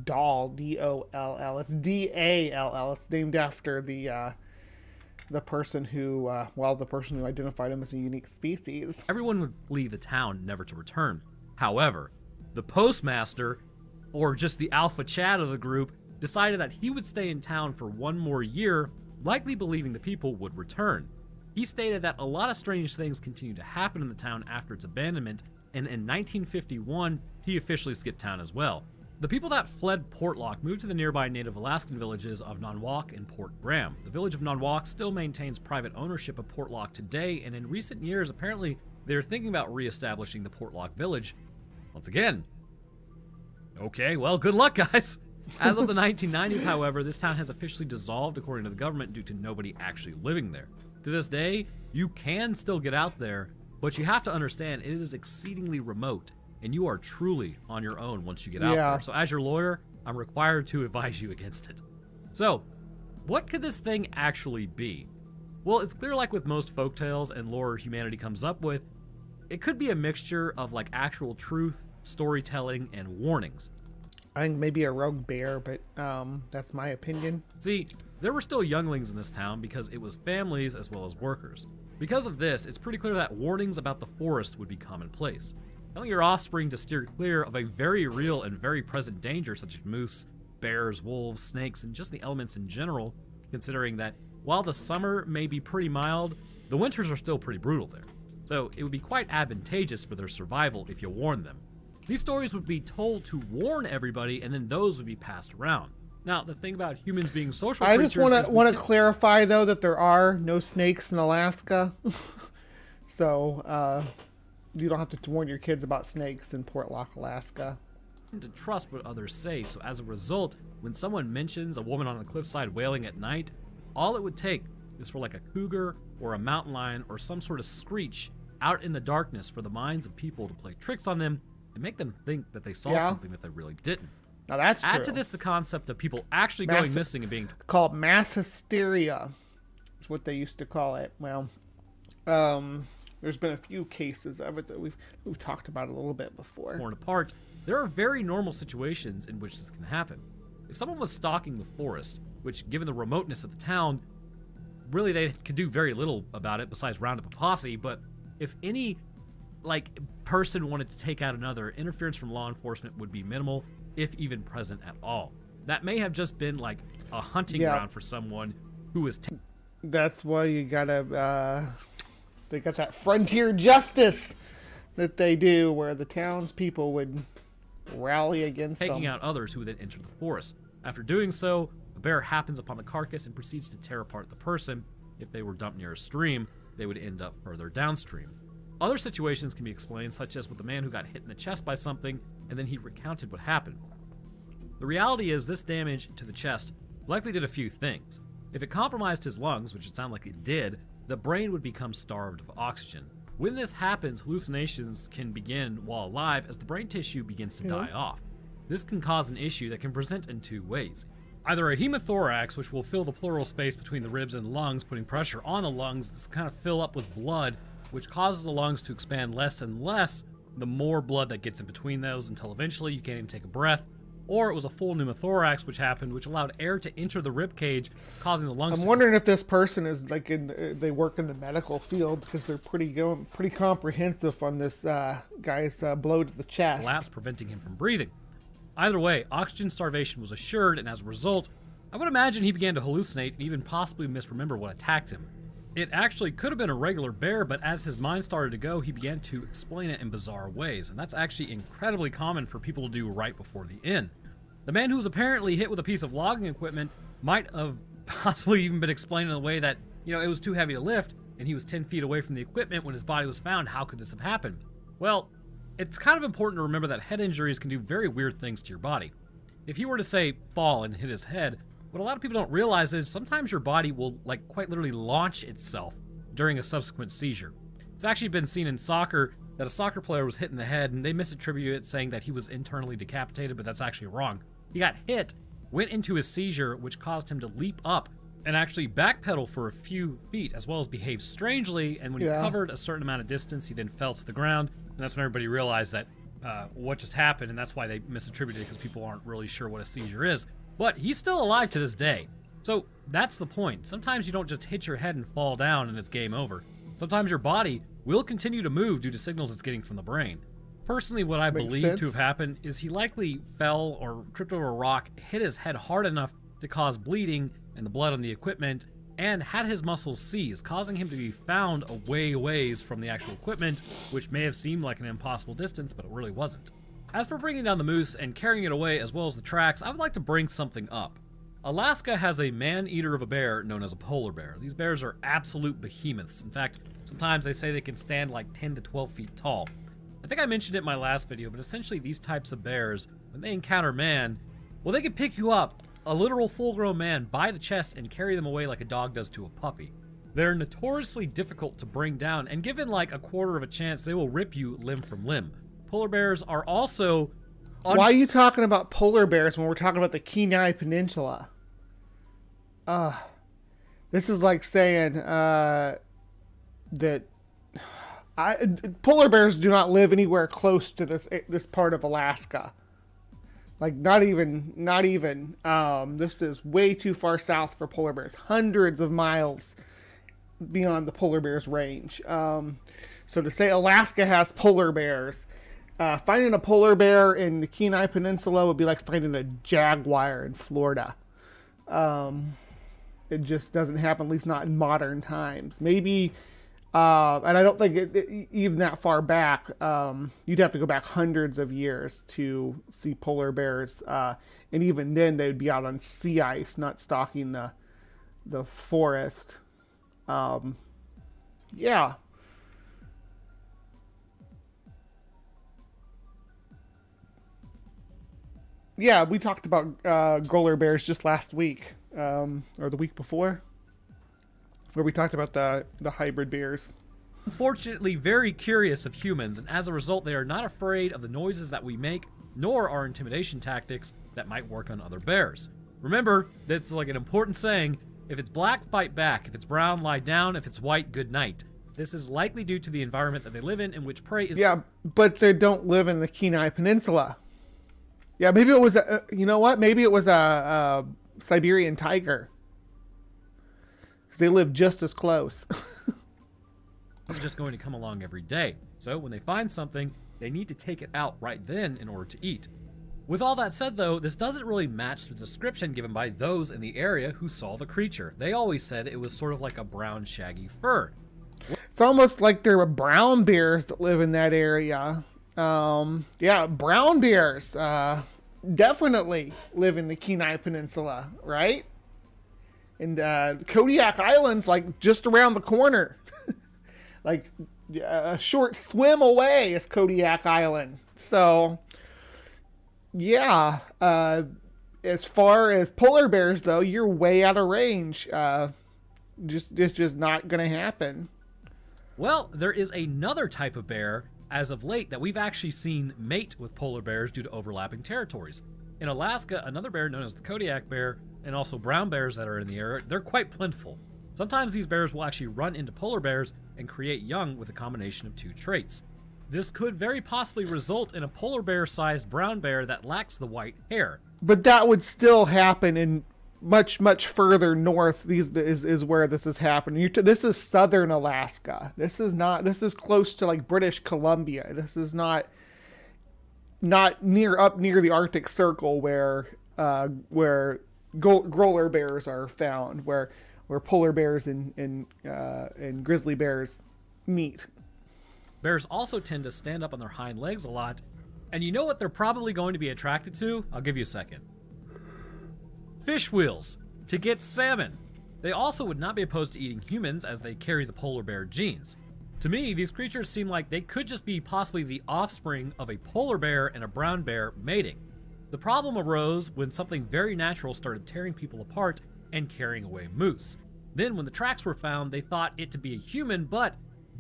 Dall, D-O-L-L. It's D-A-L-L. It's named after the person who identified him as a unique species. Everyone would leave the town never to return. However, the postmaster, or just the alpha Chad of the group, decided that he would stay in town for one more year, likely believing the people would return. He stated that a lot of strange things continued to happen in the town after its abandonment, and in 1951, he officially skipped town as well. The people that fled Portlock moved to the nearby native Alaskan villages of Nonwalk and Port Graham. The village of Nonwalk still maintains private ownership of Portlock today, and in recent years, apparently, they're thinking about reestablishing the Portlock village once again. Okay, well, good luck, guys. As of the 1990s, however, this town has officially dissolved according to the government due to nobody actually living there. To this day, you can still get out there, but you have to understand it is exceedingly remote, and you are truly on your own once you get out there. So as your lawyer, I'm required to advise you against it. So, what could this thing actually be? Well, it's clear, like with most folktales and lore humanity comes up with, it could be a mixture of like actual truth, storytelling, and warnings. I think maybe a rogue bear, but that's my opinion. See, there were still younglings in this town because it was families as well as workers. Because of this, it's pretty clear that warnings about the forest would be commonplace. Telling your offspring to steer clear of a very real and very present danger such as moose, bears, wolves, snakes, and just the elements in general, considering that while the summer may be pretty mild, the winters are still pretty brutal there. So it would be quite advantageous for their survival if you warned them. These stories would be told to warn everybody, and then those would be passed around. Now, the thing about humans being social I creatures just want to clarify, though, that there are no snakes in Alaska. So you don't have to warn your kids about snakes in Portlock, Alaska. To trust what others say, so as a result, when someone mentions a woman on a cliffside wailing at night, all it would take is for like a cougar or a mountain lion or some sort of screech out in the darkness for the minds of people to play tricks on them and make them think that they saw something that they really didn't. Now that's true. Add to this the concept of people actually going missing and being called mass hysteria. Is what they used to call it. Well, there's been a few cases of it that we've talked about a little bit before. Torn apart. There are very normal situations in which this can happen. If someone was stalking the forest, which given the remoteness of the town, really they could do very little about it besides round up a posse, but if any person wanted to take out another, interference from law enforcement would be minimal, if even present at all. That may have just been like a hunting ground for someone who was that's why you gotta they got that frontier justice that they do where the townspeople would rally against taking out others who would then enter the forest. After doing so, a bear happens upon the carcass and proceeds to tear apart the person. If they were dumped near a stream, they would end up further downstream. Other situations can be explained, such as with the man who got hit in the chest by something, and then he recounted what happened. The reality is this damage to the chest likely did a few things. If it compromised his lungs, which it sounded like it did, the brain would become starved of oxygen. When this happens, hallucinations can begin while alive as the brain tissue begins to die off. This can cause an issue that can present in two ways. Either a hemothorax, which will fill the pleural space between the ribs and lungs, putting pressure on the lungs to kind of fill up with blood, which causes the lungs to expand less and less the more blood that gets in between those until eventually you can't even take a breath. Or it was a full pneumothorax, which happened, which allowed air to enter the rib cage, causing the lungs. I'm wondering if this person is like they work in the medical field because they're pretty comprehensive on this guy's blow to the chest. Collapse, preventing him from breathing. Either way, oxygen starvation was assured, and as a result, I would imagine he began to hallucinate and even possibly misremember what attacked him. It actually could have been a regular bear, but as his mind started to go, he began to explain it in bizarre ways, and that's actually incredibly common for people to do right before the end. The man who was apparently hit with a piece of logging equipment might have possibly even been explained in a way that, it was too heavy to lift, and he was 10 feet away from the equipment when his body was found. How could this have happened? Well, it's kind of important to remember that head injuries can do very weird things to your body. If he were to, say, fall and hit his head, what a lot of people don't realize is sometimes your body will quite literally launch itself during a subsequent seizure. It's actually been seen in soccer that a soccer player was hit in the head and they misattribute it saying that he was internally decapitated, but that's actually wrong. He got hit, went into a seizure, which caused him to leap up and actually backpedal for a few feet, as well as behave strangely, and when he covered a certain amount of distance, he then fell to the ground, and that's when everybody realized that what just happened, and that's why they misattributed it, because people aren't really sure what a seizure is. But he's still alive to this day. So that's the point. Sometimes you don't just hit your head and fall down and it's game over. Sometimes your body will continue to move due to signals it's getting from the brain. Personally, what I believe to have happened is he likely fell or tripped over a rock, hit his head hard enough to cause bleeding and the blood on the equipment, and had his muscles seized, causing him to be found a ways from the actual equipment, which may have seemed like an impossible distance, but it really wasn't. As for bringing down the moose and carrying it away as well as the tracks, I would like to bring something up. Alaska has a man-eater of a bear known as a polar bear. These bears are absolute behemoths. In fact, sometimes they say they can stand like 10 to 12 feet tall. I think I mentioned it in my last video, but essentially these types of bears, when they encounter man, well, they can pick you up, a literal full-grown man, by the chest and carry them away like a dog does to a puppy. They're notoriously difficult to bring down, and given like a quarter of a chance, they will rip you limb from limb. polar bears are also... Why are you talking about polar bears when we're talking about the Kenai Peninsula? This is like saying that polar bears do not live anywhere close to this part of Alaska. Like not even. This is way too far south for polar bears. Hundreds of miles beyond the polar bear's range. So to say Alaska has polar bears, finding a polar bear in the Kenai Peninsula would be like finding a jaguar in Florida. It just doesn't happen, at least not in modern times. Maybe, and I don't think it even that far back, you'd have to go back hundreds of years to see polar bears. And even then, they'd be out on sea ice, not stalking the forest. Yeah. Yeah, we talked about polar bears just last week, or the week before, where we talked about the hybrid bears. Unfortunately, very curious of humans, and as a result, they are not afraid of the noises that we make, nor our intimidation tactics that might work on other bears. Remember, that's like an important saying: if it's black, fight back; if it's brown, lie down; if it's white, good night. This is likely due to the environment that they live in which prey is... Yeah, but they don't live in the Kenai Peninsula. Yeah, maybe it was you know what? Maybe it was a Siberian tiger. Because they live just as close. It's just going to come along every day. So when they find something, they need to take it out right then in order to eat. With all that said, though, this doesn't really match the description given by those in the area who saw the creature. They always said it was sort of like a brown, shaggy fur. It's almost like there were brown bears that live in that area. Yeah, brown bears definitely live in the Kenai Peninsula, right? And Kodiak Island's like just around the corner. Like a short swim away is Kodiak Island. So, yeah, as far as polar bears, though, you're way out of range. Just not going to happen. Well, there is another type of bear as of late that we've actually seen mate with polar bears due to overlapping territories. In Alaska, another bear known as the Kodiak bear, and also brown bears that are in the area, they're quite plentiful. Sometimes these bears will actually run into polar bears and create young with a combination of two traits. This could very possibly result in a polar bear-sized brown bear that lacks the white hair. But that would still happen in much further north. Is where this is happening. This is southern Alaska. This is close to like British Columbia. This is not up near the Arctic Circle where growler bears are found, where polar bears and grizzly bears meet. Bears also tend to stand up on their hind legs a lot, and you know what they're probably going to be attracted to? I'll give you a second. Fish wheels, to get salmon. They also would not be opposed to eating humans as they carry the polar bear genes. To me, these creatures seem like they could just be possibly the offspring of a polar bear and a brown bear mating. The problem arose when something very natural started tearing people apart and carrying away moose. Then when the tracks were found, they thought it to be a human, but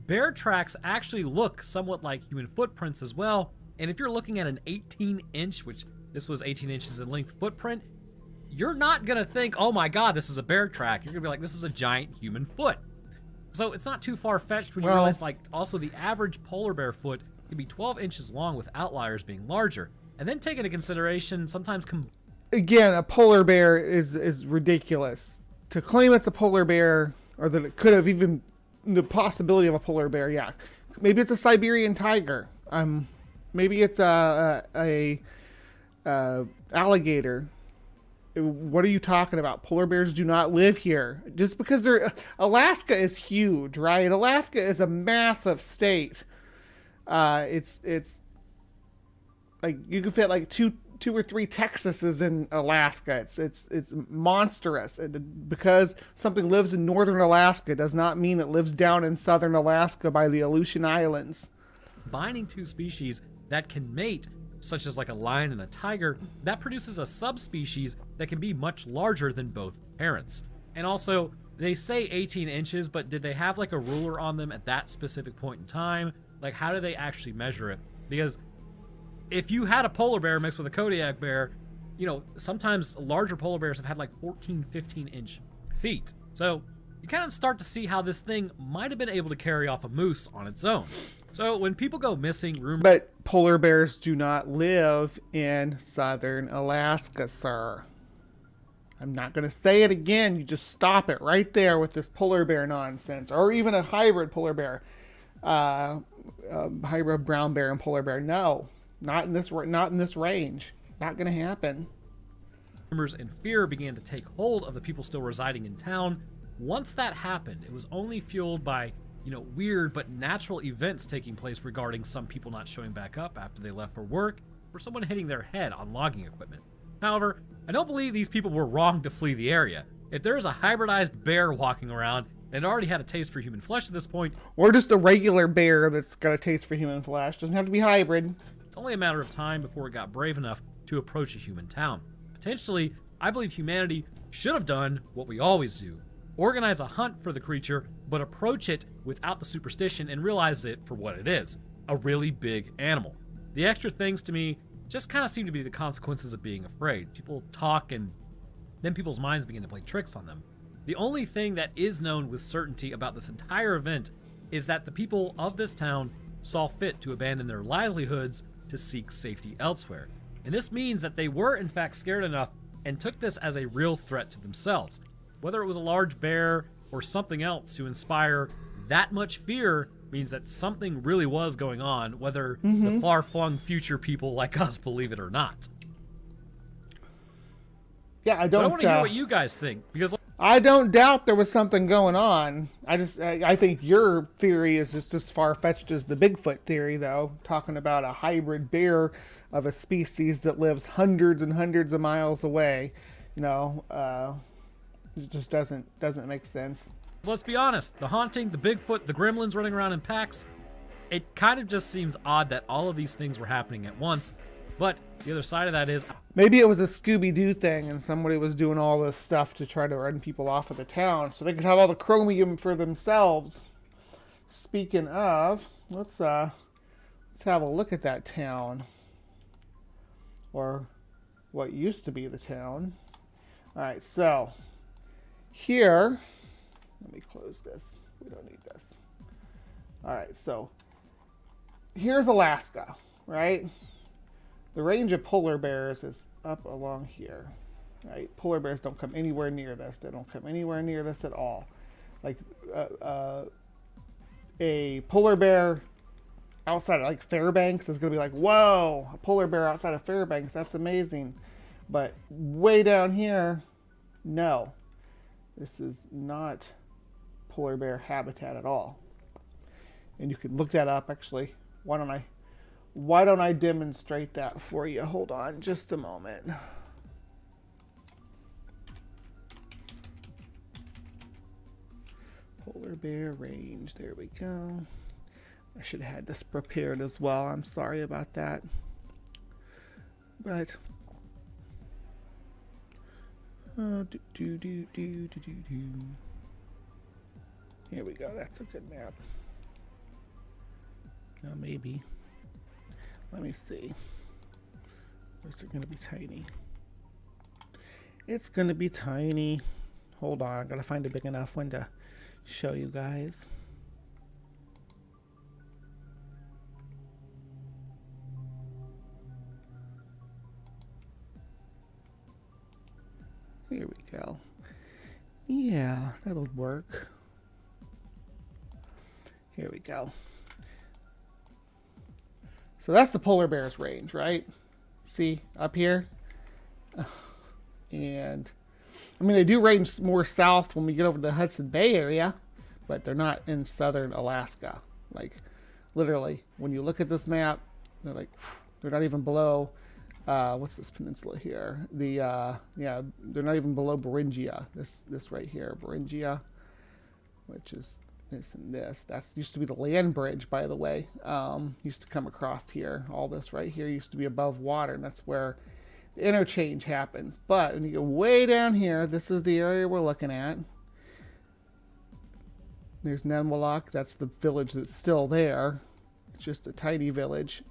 bear tracks actually look somewhat like human footprints as well. And if you're looking at an 18-inch, which this was 18 inches in length footprint, you're not going to think, oh my god, this is a bear track. You're going to be like, this is a giant human foot. So it's not too far-fetched when you realize, like, also the average polar bear foot can be 12 inches long with outliers being larger. And then take into consideration sometimes... Again, a polar bear is ridiculous. To claim it's a polar bear, or that it could have even the possibility of a polar bear, yeah. Maybe it's a Siberian tiger. Maybe it's a alligator. What are you talking about? Polar bears do not live here. Just because Alaska is huge, right? Alaska is a massive state. It's like you can fit like two or three Texases in Alaska. It's monstrous. Because something lives in northern Alaska does not mean it lives down in southern Alaska by the Aleutian Islands. Combining two species that can mate, such as like a lion and a tiger, that produces a subspecies that can be much larger than both parents. And also, they say 18 inches, but did they have like a ruler on them at that specific point in time? Like, how do they actually measure it? Because if you had a polar bear mixed with a Kodiak bear, sometimes larger polar bears have had like 14, 15-inch feet. So you kind of start to see how this thing might have been able to carry off a moose on its own. So when people go missing, But polar bears do not live in southern Alaska, sir. I'm not going to say it again. You just stop it right there with this polar bear nonsense. Or even a hybrid polar bear. Hybrid brown bear and polar bear. No, not in this range. Not going to happen. rumors and fear began to take hold of the people still residing in town. Once that happened, it was only fueled by weird but natural events taking place regarding some people not showing back up after they left for work, or someone hitting their head on logging equipment. However, I don't believe these people were wrong to flee the area. If there's a hybridized bear walking around and already had a taste for human flesh at this point, or just a regular bear that's got a taste for human flesh, doesn't have to be hybrid. It's only a matter of time before it got brave enough to approach a human town. Potentially, I believe humanity should have done what we always do. Organize a hunt for the creature, but approach it without the superstition and realize it for what it is, a really big animal. The extra things to me just kind of seem to be the consequences of being afraid. People talk and then people's minds begin to play tricks on them. The only thing that is known with certainty about this entire event is that the people of this town saw fit to abandon their livelihoods to seek safety elsewhere. And this means that they were in fact scared enough and took this as a real threat to themselves. Whether it was a large bear or something else to inspire that much fear means that something really was going on, whether the far-flung future people like us believe it or not. Yeah, I want to hear what you guys think, because I don't doubt there was something going on. I think your theory is just as far-fetched as the Bigfoot theory, though, talking about a hybrid bear of a species that lives hundreds and hundreds of miles away. It just doesn't make sense. Let's be honest, the haunting, the Bigfoot, the gremlins running around in packs, it kind of just seems odd that all of these things were happening at once. But the other side of that is, maybe it was a Scooby-Doo thing and somebody was doing all this stuff to try to run people off of the town so they could have all the chromium for themselves. Speaking of, let's have a look at that town, or what used to be the town. All right, so here, let me close this. We don't need this. All right, so here's Alaska, right? The range of polar bears is up along here, right? Polar bears don't come anywhere near this. They don't come anywhere near this at all. Like a polar bear outside of like Fairbanks is going to be like, whoa, a polar bear outside of Fairbanks, that's amazing. But way down here, no. This is not polar bear habitat at all. And you can look that up, actually. Why don't I demonstrate that for you? Hold on just a moment. Polar bear range. There we go. I should have had this prepared as well. I'm sorry about that. But here we go. That's a good map. Now maybe. Let me see. Or is it going to be tiny? It's going to be tiny. Hold on. I got to find a big enough one to show you guys. Here we go. Yeah, that'll work. Here we go. So that's the polar bear's range, right? See, up here? And, I mean, they do range more south when we get over to the Hudson Bay area, but they're not in southern Alaska. Like, literally, when you look at this map, they're like, they're not even below, what's this peninsula here? Yeah, they're not even below Beringia. This right here, Beringia, which is this and this. That used to be the land bridge, by the way. Used to come across here. All this right here used to be above water, and that's where the interchange happens. But when you go way down here, this is the area we're looking at. There's Nenwalak. That's the village that's still there. It's just a tiny village.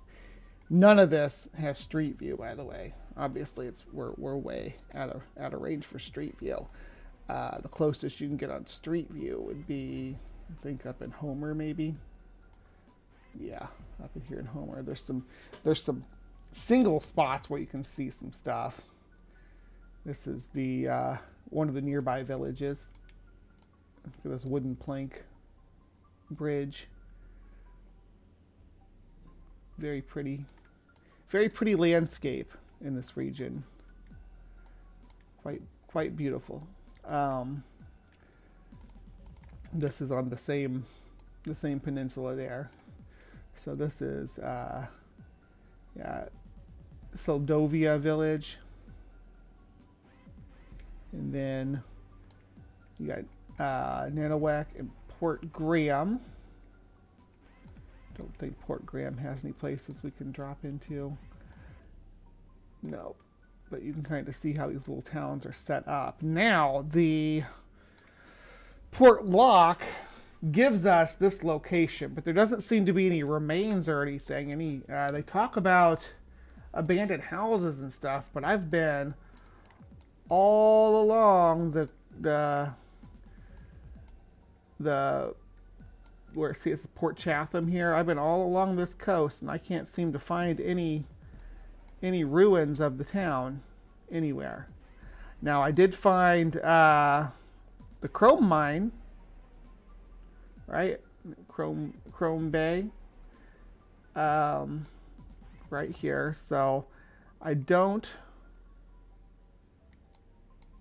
None of this has street view, by the way. Obviously, we're way out of range for street view. The closest you can get on street view would be, I think, up in Homer, maybe. Yeah, up in here in Homer. There's some single spots where you can see some stuff. This is the one of the nearby villages. Look at this wooden plank bridge. Very pretty landscape in this region. Quite beautiful. This is on the same peninsula there. So this is Soldovia village, and then you got Nanawac and Port Graham. Don't think Port Graham has any places we can drop into. No, but you can kind of see how these little towns are set up. Now, the Port Lock gives us this location, but there doesn't seem to be any remains or anything. They talk about abandoned houses and stuff, but I've been all along the where, see, it's Port Chatham here. I've been all along this coast, and I can't seem to find any ruins of the town anywhere. Now, I did find the chrome mine, right? Chrome Bay, right here. So I don't,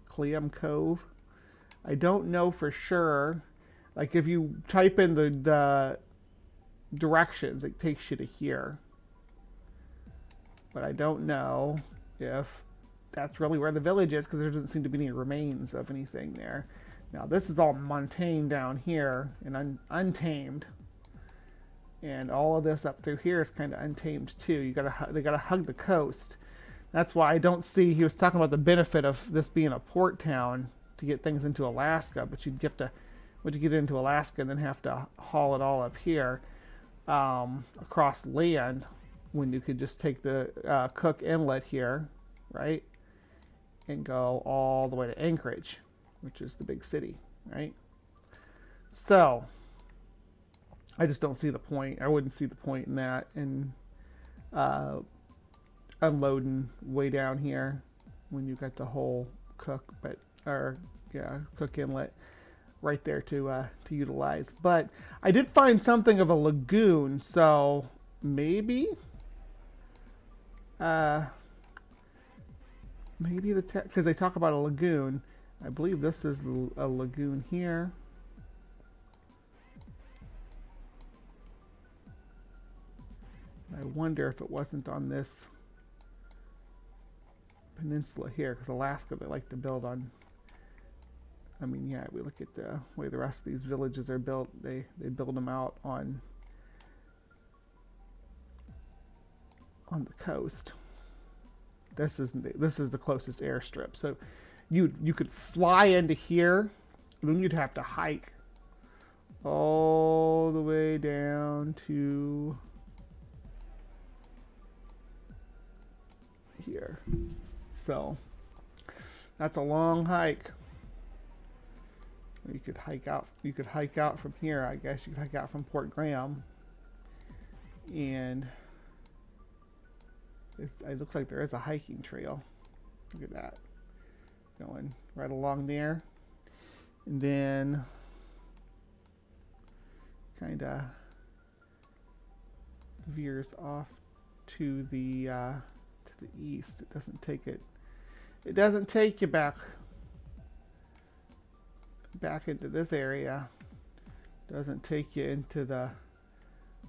Clam Cove. I don't know for sure. Like if you type in the directions, it takes you to here. But I don't know if that's really where the village is, because there doesn't seem to be any remains of anything there. Now this is all montane down here and untamed, and all of this up through here is kind of untamed too. They gotta hug the coast. That's why I don't see. He was talking about the benefit of this being a port town to get things into Alaska, but you'd get into Alaska and then have to haul it all up here across land, when you could just take the Cook Inlet here, right, and go all the way to Anchorage, which is the big city, right? So I just don't see the point. I wouldn't see the point in that, and unloading way down here when you got the whole Cook Inlet right there to utilize. But I did find something of a lagoon, so maybe because they talk about a lagoon. I believe this is a lagoon here. I wonder if it wasn't on this peninsula here, because Alaska, they like to build on. I mean, yeah, we look at the way the rest of these villages are built. They build them out on the coast. This is the closest airstrip. So you could fly into here, and then you'd have to hike all the way down to here. So that's a long hike. You could hike out from here. I guess you could hike out from Port Graham, and it looks like there is a hiking trail. Look at that, going right along there, and then kind of veers off to the east. It doesn't take you back into this area. Doesn't take you into the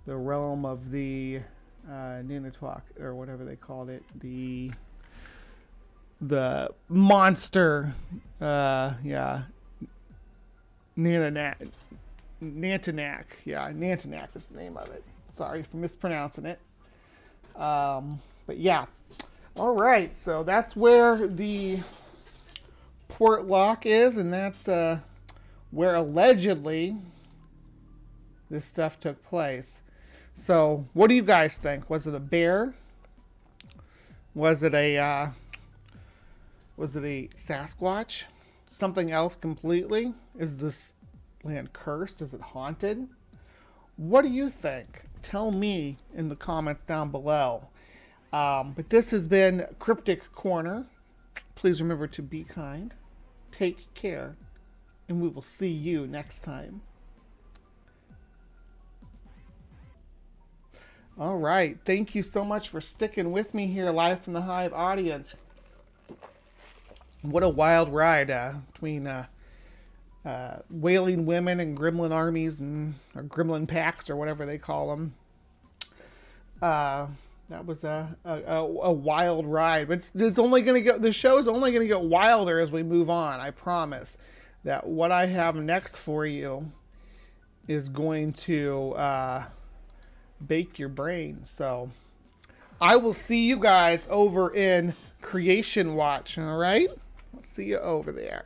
realm of the Nanatuak, or whatever they called it, the monster, Nantanak, Nantanak is the name of it. Sorry for mispronouncing it. But yeah, all right, so that's where the Port Lock is, and that's where allegedly this stuff took place. So what do you guys think? Was it a bear? Was it a Sasquatch? Something else completely? Is this land cursed? Is it haunted? What do you think? Tell me in the comments down below. But this has been Cryptic Corner. Please remember to be kind, take care, and we will see you next time. All right. Thank you so much for sticking with me here live from the Hive audience. What a wild ride between wailing women and gremlin armies or gremlin packs or whatever they call them. That was a wild ride. But it's only going to go. The show's only going to get wilder as we move on. I promise that what I have next for you is going to bake your brain. So I will see you guys over in Creation Watch. All right. I'll see you over there.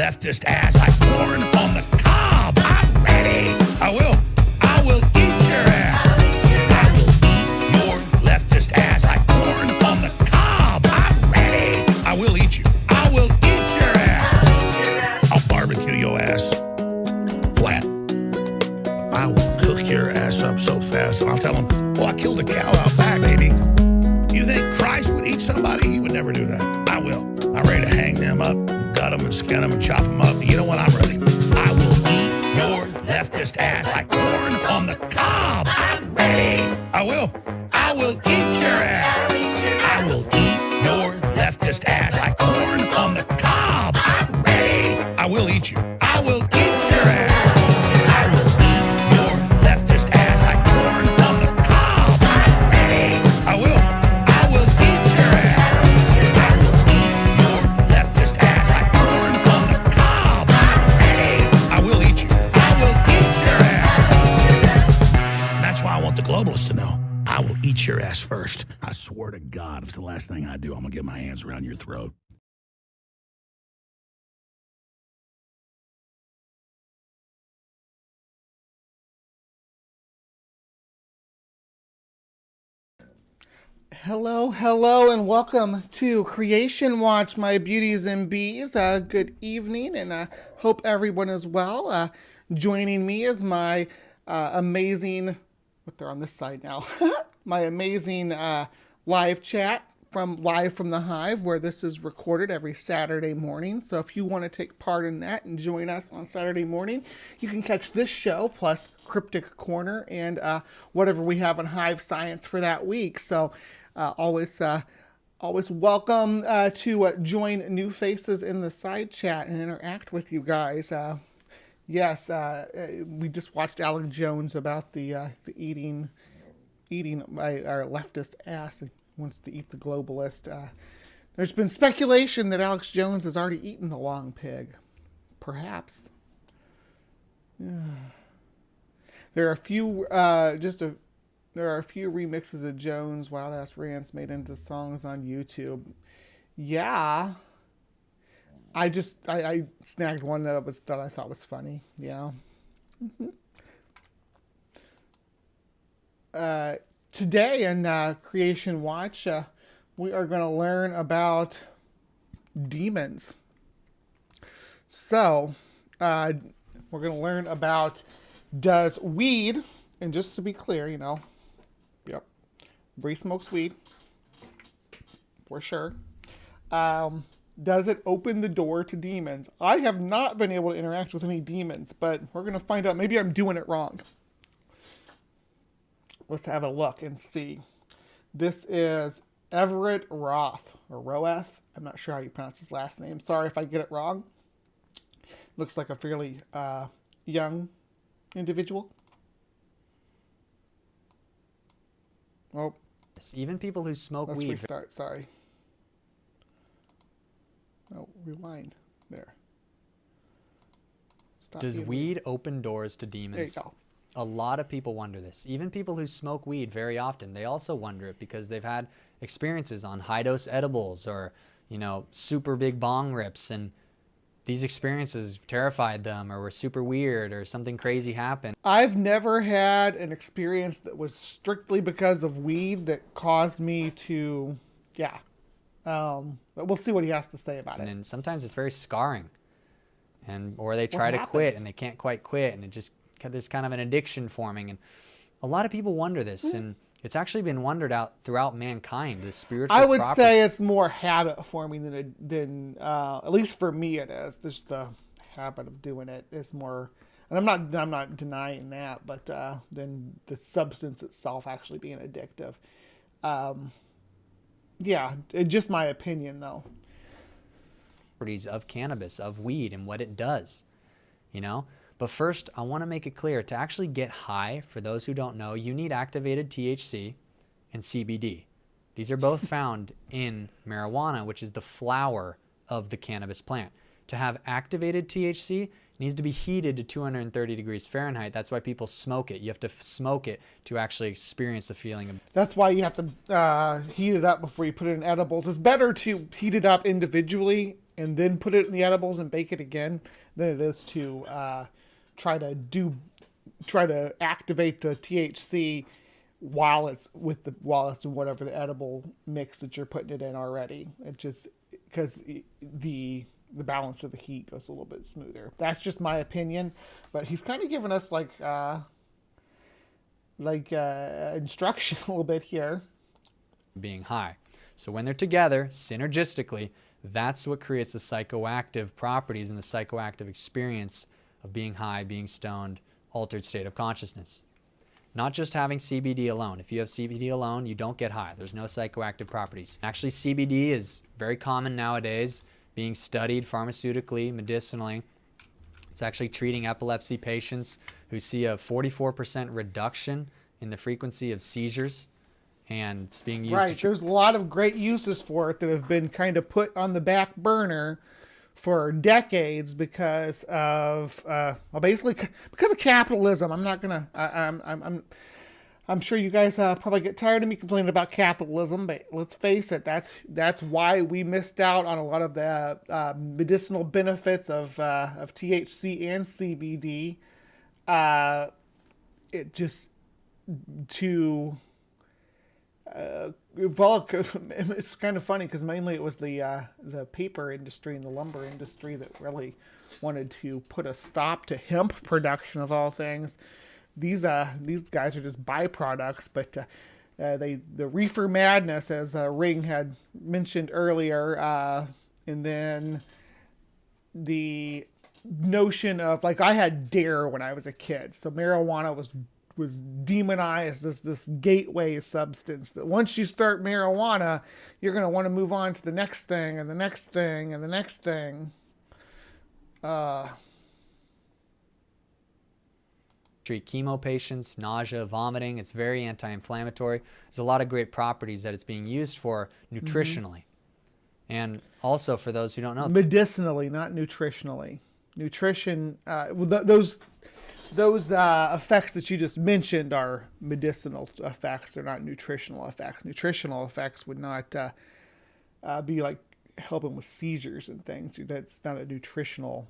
leftist ass like corn on the cob. I'm ready. I will eat your ass. I will eat your leftist ass like corn on the cob. I'm ready. I will eat you. I will eat your ass. I'll barbecue your ass flat. I will cook your ass up so fast, and I'll tell them, "Oh, I killed a cow out back, baby." You think Christ would eat somebody? He would never do that. I will. I'm ready to hang them up, gut them and skin them and chop them up. You know what? I'm ready. I will eat your leftist ass like corn on the cob. I'm ready. I will eat your ass. I will eat your leftist ass like corn on the cob. I'm ready. I will eat you. I will eat your ass. I will eat your leftist ass like corn on the cob. I'm ready. I will eat your ass. I will eat your leftist ass like corn on the cob. I'm ready. I will eat you. I will eat your ass. That's why I want the globalists to know. I will eat your ass first. I swear to God, if it's the last thing I do, I'm going to get my hands around your throat. Hello, and welcome to Creation Watch, my beauties and bees. Good evening, and I hope everyone is well. Joining me is my amazing, they're on this side now, my amazing live chat live from the Hive, where this is recorded every Saturday morning. So if you want to take part in that and join us on Saturday morning, you can catch this show plus CryptoCorner and whatever we have on HiveScience for that week. So always welcome to join new faces in the side chat and interact with you guys. Yes, we just watched Alex Jones about the eating our leftist ass and wants to eat the globalist. There's been speculation that Alex Jones has already eaten the long pig. Perhaps. There are a few remixes of Jones' wild ass rants made into songs on YouTube. Yeah. I snagged one that I thought was funny. Yeah. Today in Creation Watch, we are going to learn about demons. So, we're going to learn about, does weed, and just to be clear, yep, Bree smokes weed, for sure. Does it open the door to demons? I have not been able to interact with any demons, but we're going to find out. Maybe I'm doing it wrong. Let's have a look and see. This is Everett Roth, or Roeth. I'm not sure how you pronounce his last name. Sorry if I get it wrong. Looks like a fairly young individual. Oh. Even people who smoke weed. Let's restart, sorry. Oh, rewind. There. Stop. Does weed open doors to demons? There you go. A lot of people wonder this. Even people who smoke weed very often, they also wonder it because they've had experiences on high-dose edibles or, super big bong rips, and these experiences terrified them or were super weird or something crazy happened. I've never had an experience that was strictly because of weed that caused me to, but we'll see what he has to say about it. And sometimes it's very scarring, or they try to quit and they can't quite quit, and there's kind of an addiction forming. And a lot of people wonder this, and it's actually been wondered out throughout mankind, the spiritual I would property. say it's more habit forming than at least for me it is. Just the habit of doing it is more, and I'm not denying that, but than the substance itself actually being addictive. It's just my opinion though. Properties of cannabis, of weed, and what it does, But first, I want to make it clear, to actually get high, for those who don't know, you need activated THC and CBD. These are both found in marijuana, which is the flower of the cannabis plant. To have activated THC, it needs to be heated to 230 degrees Fahrenheit. That's why people smoke it. You have to smoke it to actually experience the feeling of. That's why you have to heat it up before you put it in edibles. It's better to heat it up individually and then put it in the edibles and bake it again than it is to try to activate the THC while it's in whatever the edible mix that you're putting it in already. It just, because the balance of the heat goes a little bit smoother. That's just my opinion, but he's kind of giving us instruction a little bit here. Being high. So when they're together synergistically, that's what creates the psychoactive properties and the psychoactive experience of being high, being stoned, altered state of consciousness. Not just having CBD alone. If you have CBD alone, you don't get high. There's no psychoactive properties. Actually, CBD is very common nowadays, being studied pharmaceutically, medicinally. It's actually treating epilepsy patients who see a 44% reduction in the frequency of seizures, and it's being used right. There's a lot of great uses for it that have been kind of put on the back burner for decades because of basically because of capitalism. I'm sure you guys probably get tired of me complaining about capitalism, but let's face it, that's why we missed out on a lot of the medicinal benefits of THC and CBD. It just to it's kind of funny because mainly it was the paper industry and the lumber industry that really wanted to put a stop to hemp production of all things. These guys are just byproducts, but the reefer madness, as Ring had mentioned earlier, and then the notion of, like, I had dare when I was a kid, so marijuana was demonized as this gateway substance that once you start marijuana, you're going to want to move on to the next thing and the next thing and the next thing. Treat chemo patients, nausea, vomiting. It's very anti-inflammatory. There's a lot of great properties that it's being used for nutritionally. And also, for those who don't know, medicinally, not nutritionally. Nutrition, those effects that you just mentioned are medicinal effects. They're not nutritional effects. Nutritional effects would not be like helping with seizures and things. That's not a nutritional.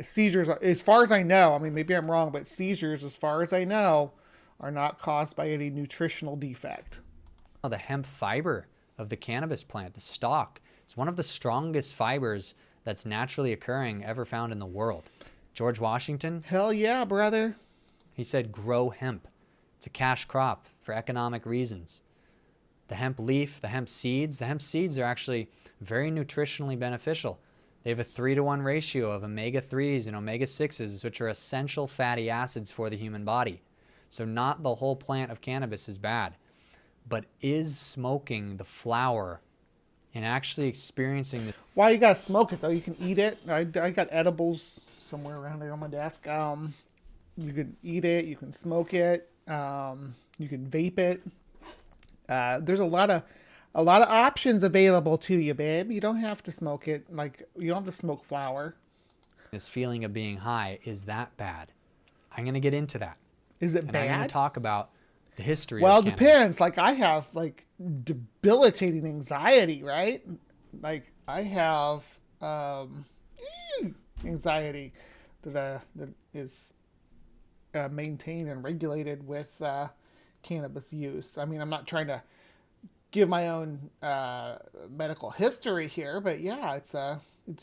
Seizures, as far as I know, I mean, maybe I'm wrong, but seizures, as far as I know, are not caused by any nutritional defect. The hemp fiber of the cannabis plant, the stalk, it's one of the strongest fibers that's naturally occurring ever found in the world. George Washington, hell yeah, brother. He said, grow hemp. It's a cash crop for economic reasons. The hemp leaf, the hemp seeds are actually very nutritionally beneficial. They have a 3-to-1 ratio of omega-3s and omega-6s, which are essential fatty acids for the human body. So not the whole plant of cannabis is bad, but is smoking the flower and actually experiencing the... Why you gotta smoke it, though? You can eat it. I got edibles somewhere around here on my desk. You can eat it, you can smoke it, you can vape it. There's a lot of options available to you, babe. You don't have to smoke it. Like, you don't have to smoke flower. This feeling of being high, is that bad? I'm going to get into that. Is it bad? I'm going to talk about the history of cannabis. Well, it depends. Like, I have, like, debilitating anxiety, right? Like, I have anxiety that is maintained and regulated with cannabis use. I mean, I'm not trying to give my own medical history here, but yeah, it's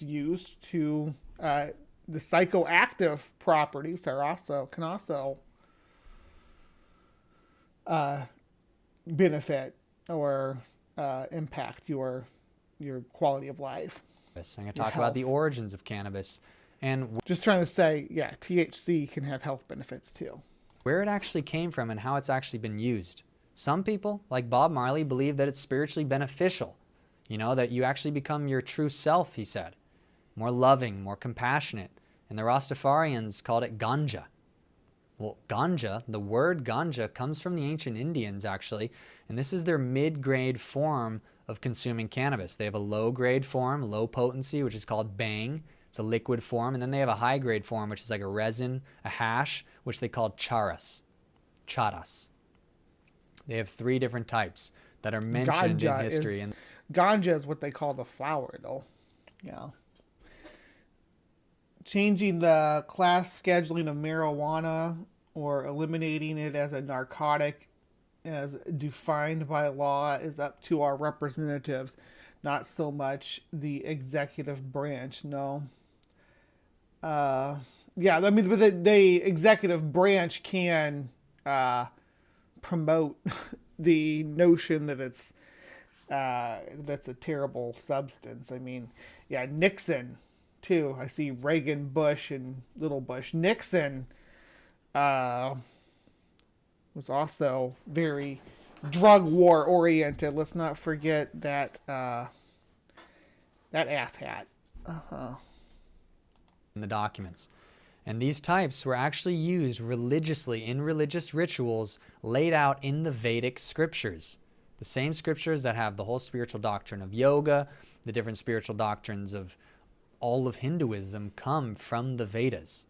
used to the psychoactive properties can also benefit or impact your quality of life. I'm going to talk about the origins of cannabis, and just trying to say, yeah, THC can have health benefits too. Where it actually came from and how it's actually been used. Some people, like Bob Marley, believe that it's spiritually beneficial. You know, that you actually become your true self, he said. More loving, more compassionate. And the Rastafarians called it ganja. Well, ganja, the word ganja comes from the ancient Indians, actually. And this is their mid-grade form of consuming cannabis. They have a low-grade form, low potency, which is called bang. It's a liquid form. And then they have a high-grade form, which is like a resin, a hash, which they call charas. They have 3 different types that are mentioned in history. Ganja is what they call the flower, though. Yeah. changing the class scheduling of marijuana or eliminating it as a narcotic as defined by law is up to our representatives, not so much the executive branch. No. Yeah, I mean, but the executive branch can promote the notion that it's that's a terrible substance. I mean, yeah, Nixon too. I see Reagan, Bush, and little Bush. Nixon was also very drug war oriented. Let's not forget that that asshat. In the documents. And these types were actually used religiously in religious rituals laid out in the Vedic scriptures. The same scriptures that have the whole spiritual doctrine of yoga, the different spiritual doctrines of all of Hinduism come from the Vedas.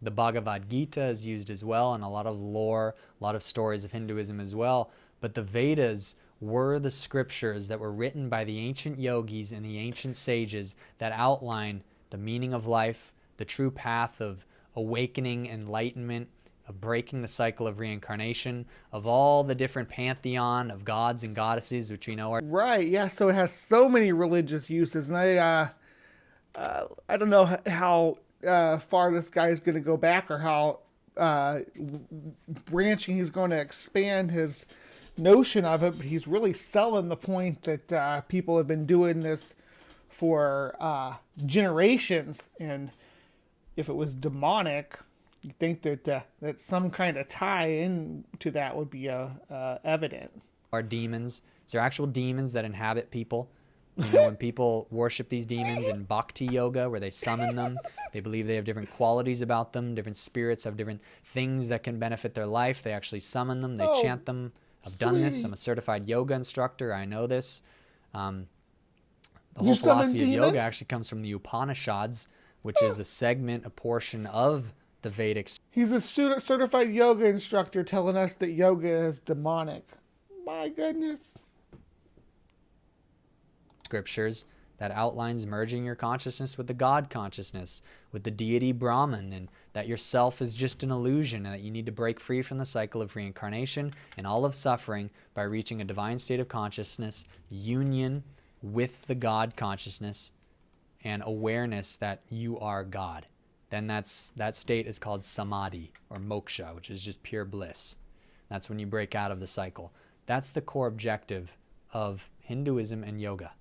The Bhagavad Gita is used as well, and a lot of lore, a lot of stories of Hinduism as well. But the Vedas were the scriptures that were written by the ancient yogis and the ancient sages that outline the meaning of life, the true path of awakening, enlightenment, of breaking the cycle of reincarnation, of all the different pantheon of gods and goddesses, which we know are... Right, yeah, so it has so many religious uses, and I don't know how far this guy's going to go back or how branching he's going to expand his notion of it, but he's really selling the point that people have been doing this for generations, and if it was demonic, you'd think that that some kind of tie in to that would be evident. Are demons. They're actual demons that inhabit people. You know, when people worship these demons in bhakti yoga, where they summon them, they believe they have different qualities about them, different spirits have different things that can benefit their life. They actually summon them, they chant them. I've done this. I'm a certified yoga instructor. I know this. The whole philosophy of yoga actually comes from the Upanishads, which is a segment, a portion of the Vedic. He's a certified yoga instructor telling us that yoga is demonic. My goodness. Scriptures that outlines merging your consciousness with the God consciousness, with the deity Brahman, and that yourself is just an illusion, and that you need to break free from the cycle of reincarnation and all of suffering by reaching a divine state of consciousness, union with the God consciousness, and awareness that you are God. Then that state is called samadhi or moksha, which is just pure bliss. That's when you break out of the cycle. That's the core objective of Hinduism and yoga.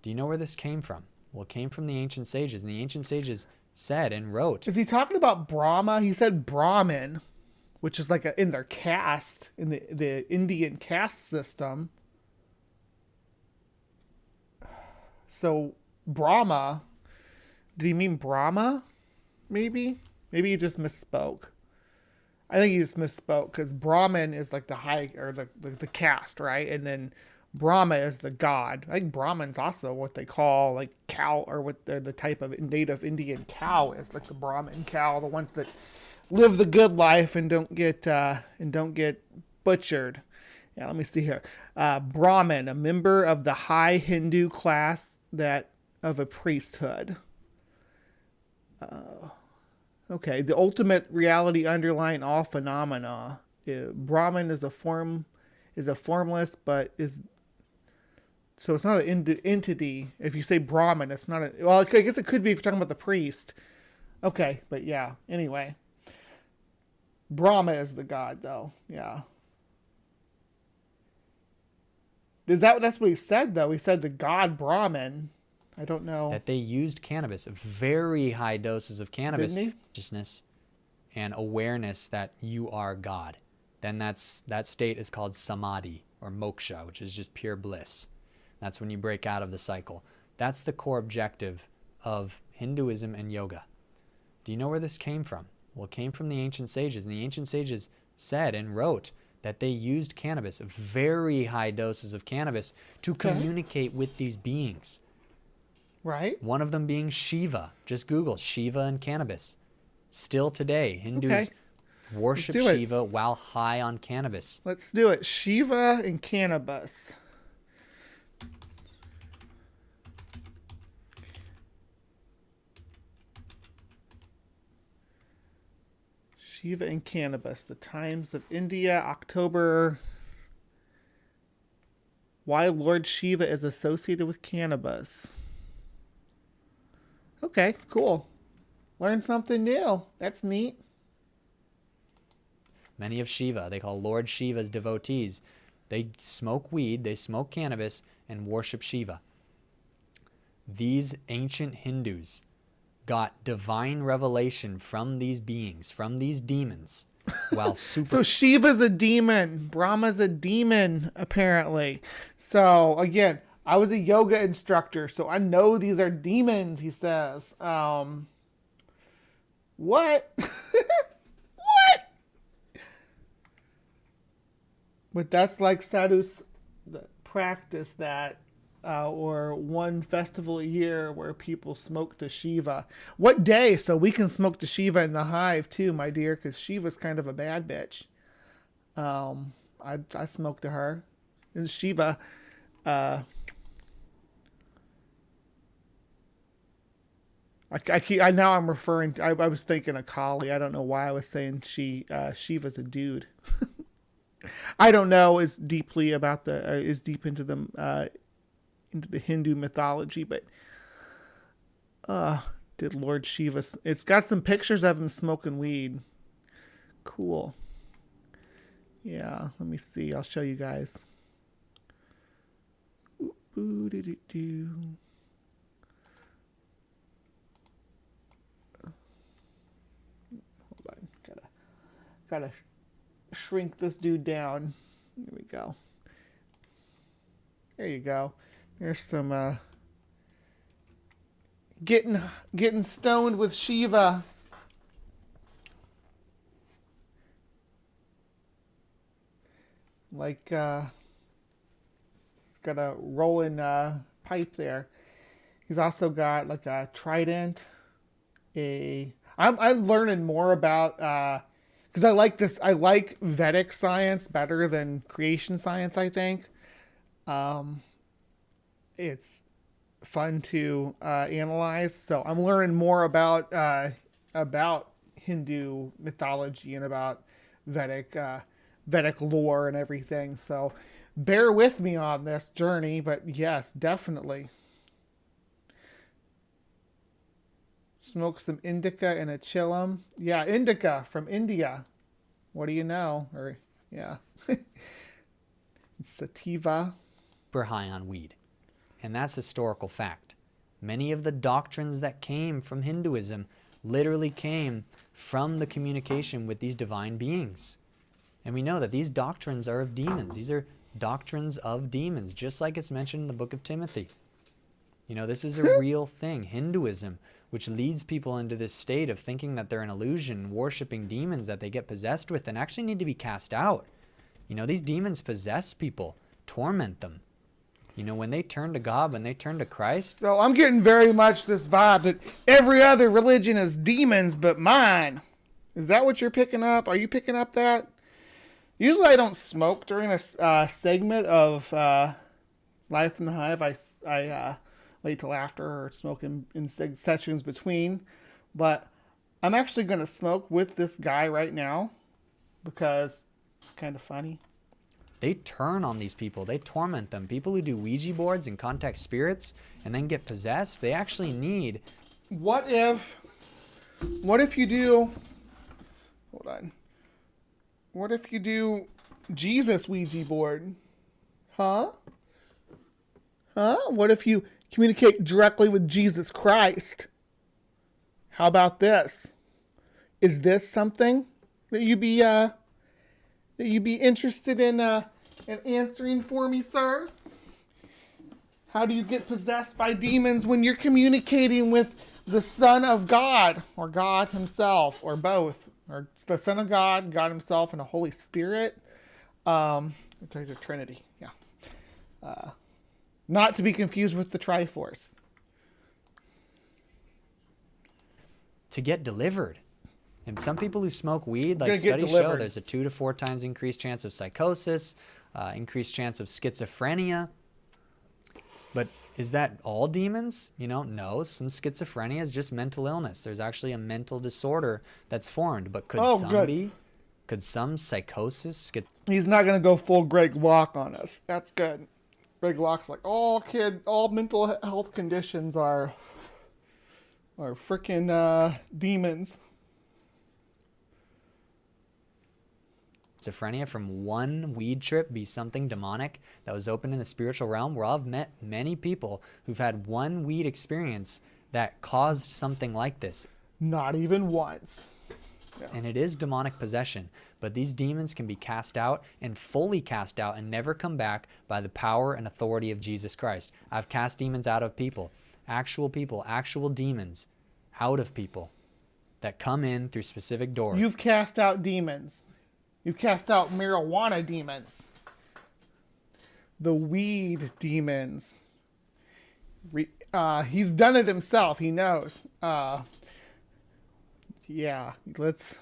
Do you know where this came from? Well, it came from the ancient sages, and the ancient sages said and wrote. Is he talking about Brahma? He said Brahmin, which is like in their caste, in the Indian caste system. So Brahma, did he mean Brahma? Maybe he just misspoke. I think he just misspoke because Brahmin is like the high or the caste, right? And then Brahma is the god. I think Brahmin's also what they call like cow, or what the type of native Indian cow is, like the Brahmin cow, the ones that live the good life and don't get butchered. Yeah, let me see here. Brahmin, a member of the high Hindu class that of a priesthood. Okay, the ultimate reality underlying all phenomena. Brahman is a formless, but is so it's not an entity. If you say Brahman, it's not a. Well, I guess it could be if you're talking about the priest. Okay, but yeah. Anyway, Brahma is the god, though. Yeah. That's what he said, though. He said the god Brahman. I don't know. That they used cannabis, very high doses of cannabis, consciousness and awareness that you are God. Then that state is called samadhi or moksha, which is just pure bliss. That's when you break out of the cycle. That's the core objective of Hinduism and yoga. Do you know where this came from? Well, it came from the ancient sages, and the ancient sages said and wrote that they used cannabis, very high doses of cannabis, to communicate with these beings. Right. One of them being Shiva. Just Google Shiva and cannabis. Still today, Hindus worship Shiva while high on cannabis. Let's do it. Shiva and cannabis. Shiva and cannabis. The Times of India, October. Why Lord Shiva is associated with cannabis. Okay, cool. Learn something new. That's neat. Many of Shiva, they call Lord Shiva's devotees, they smoke weed, they smoke cannabis, and worship Shiva. These ancient Hindus got divine revelation from these beings, from these demons, while So Shiva's a demon. Brahma's a demon, apparently. So, again, I was a yoga instructor, so I know these are demons, he says. What? What? But that's like sadhus practice that, or one festival a year where people smoke to Shiva. What day? So we can smoke to Shiva in the hive too, my dear, because Shiva's kind of a bad bitch. I smoke to her. And Shiva, I now I'm referring to, I was thinking of Kali. I don't know why I was saying Shiva's a dude. I don't know as deeply about as deep into the Hindu mythology, but did Lord Shiva? It's got some pictures of him smoking weed. Cool. Yeah, let me see. I'll show you guys. Hold on, gotta shrink this dude down. Here we go. There you go. There's some getting stoned with Shiva. Like got a rolling pipe there. He's also got like a trident. I'm learning more about because I like this. I like Vedic science better than creation science, I think. It's fun to analyze. So I'm learning more about Hindu mythology and about Vedic lore and everything. So bear with me on this journey, but yes, definitely. Smoke some indica and a chillum. Yeah, indica from India. What do you know? Or yeah. It's sativa. super high on weed. And that's historical fact. Many of the doctrines that came from Hinduism literally came from the communication with these divine beings. And we know that these doctrines are of demons. These are doctrines of demons, just like it's mentioned in the book of Timothy. You know, this is a real thing. Hinduism, which leads people into this state of thinking that they're an illusion, worshiping demons that they get possessed with and actually need to be cast out. You know, these demons possess people, torment them. You know, when they turn to God, when they turn to Christ. So I'm getting very much this vibe that every other religion is demons but mine. Is that what you're picking up? Are you picking up that? Usually I don't smoke during a segment of Life in the Hive. I wait till after or smoke in sessions between. But I'm actually going to smoke with this guy right now because it's kind of funny. They turn on these people. They torment them. People who do Ouija boards and contact spirits and then get possessed, they actually need... What if you do... Hold on. What if you do Jesus Ouija board? Huh? What if you communicate directly with Jesus Christ? How about this? Is this something that you'd be interested in answering for me, sir? How do you get possessed by demons when you're communicating with the Son of God, or God himself, or both, or the Son of God, God himself, and the Holy Spirit? The Trinity, yeah. Not to be confused with the Triforce. To get delivered. And some people who smoke weed, like studies show, there's a 2 to 4 times increased chance of psychosis, increased chance of schizophrenia. But is that all demons? No, some schizophrenia is just mental illness. There's actually a mental disorder that's formed, but could Oh, some good. be? Could some psychosis? He's not going to go full Greg Locke on us. That's good. Greg Locke's like, all mental health conditions are freaking demons. Schizophrenia from one weed trip be something demonic that was open in the spiritual realm? Where I've met many people who've had one weed experience that caused something like this. Not even once. And it is demonic possession, but these demons can be cast out and fully cast out and never come back by the power and authority of Jesus Christ. I've cast demons out of people, actual demons out of people that come in through specific doors. You've cast out demons. You've cast out marijuana demons. The weed demons. He's done it himself. He knows. Yeah, let's...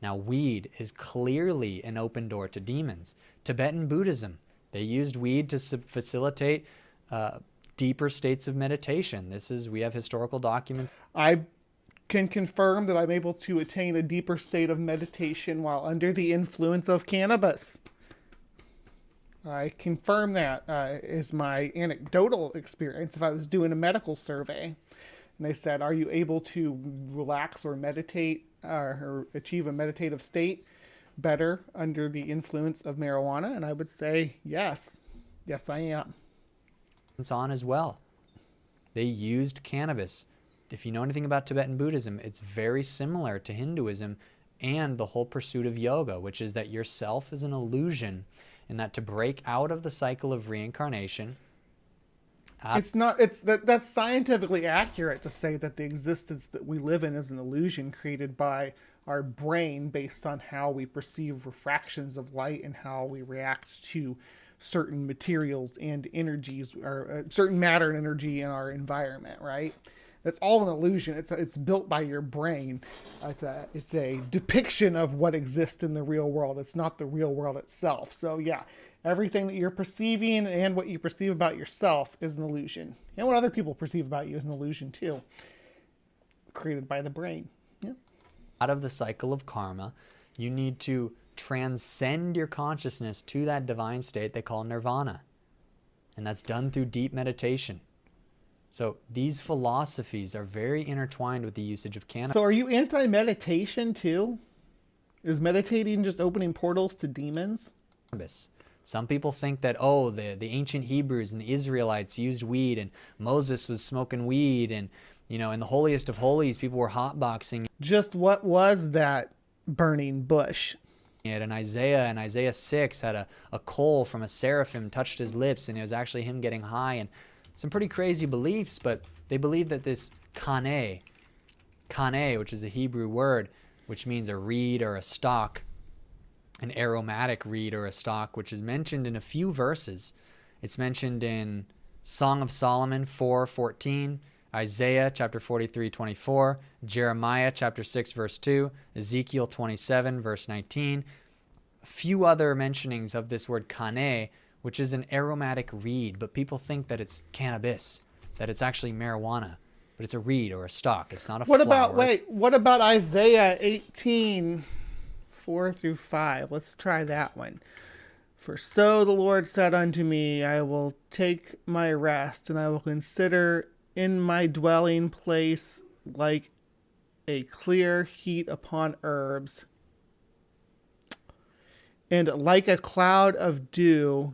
Now, weed is clearly an open door to demons. Tibetan Buddhism, they used weed to facilitate deeper states of meditation. We have historical documents. I can confirm that I'm able to attain a deeper state of meditation while under the influence of cannabis. I confirm that is my anecdotal experience. If I was doing a medical survey and they said, are you able to relax or meditate or achieve a meditative state better under the influence of marijuana? And I would say, yes. Yes, I am. It's on as well. They used cannabis. If you know anything about Tibetan Buddhism, it's very similar to Hinduism and the whole pursuit of yoga, which is that yourself is an illusion, and that to break out of the cycle of reincarnation, that's scientifically accurate to say that the existence that we live in is an illusion created by our brain based on how we perceive refractions of light and how we react to certain materials and energies, or certain matter and energy in our environment, right? That's all an illusion. It's built by your brain. It's a depiction of what exists in the real world. It's not the real world itself. So yeah, everything that you're perceiving and what you perceive about yourself is an illusion. And what other people perceive about you is an illusion too, created by the brain. Yeah. Out of the cycle of karma, you need to transcend your consciousness to that divine state they call nirvana. And that's done through deep meditation. So these philosophies are very intertwined with the usage of cannabis. So are you anti-meditation too? Is meditating just opening portals to demons? Some people think that, the ancient Hebrews and the Israelites used weed, and Moses was smoking weed, and in the holiest of holies, people were hotboxing. Just what was that burning bush? And in Isaiah 6 had a coal from a seraphim touched his lips, and it was actually him getting high. And some pretty crazy beliefs, but they believe that this kane, which is a Hebrew word, which means a reed or a stalk, an aromatic reed or a stalk, which is mentioned in a few verses. It's mentioned in Song of Solomon 4:14, Isaiah chapter 43:24, Jeremiah chapter 6 verse 2, Ezekiel 27 verse 19. A few other mentionings of this word kane, which is an aromatic reed, but people think that it's cannabis, that it's actually marijuana, but it's a reed or a stalk. It's not a flower. What about Isaiah 18:4-5? Let's try that one. For so the Lord said unto me, I will take my rest, and I will consider in my dwelling place like a clear heat upon herbs, and like a cloud of dew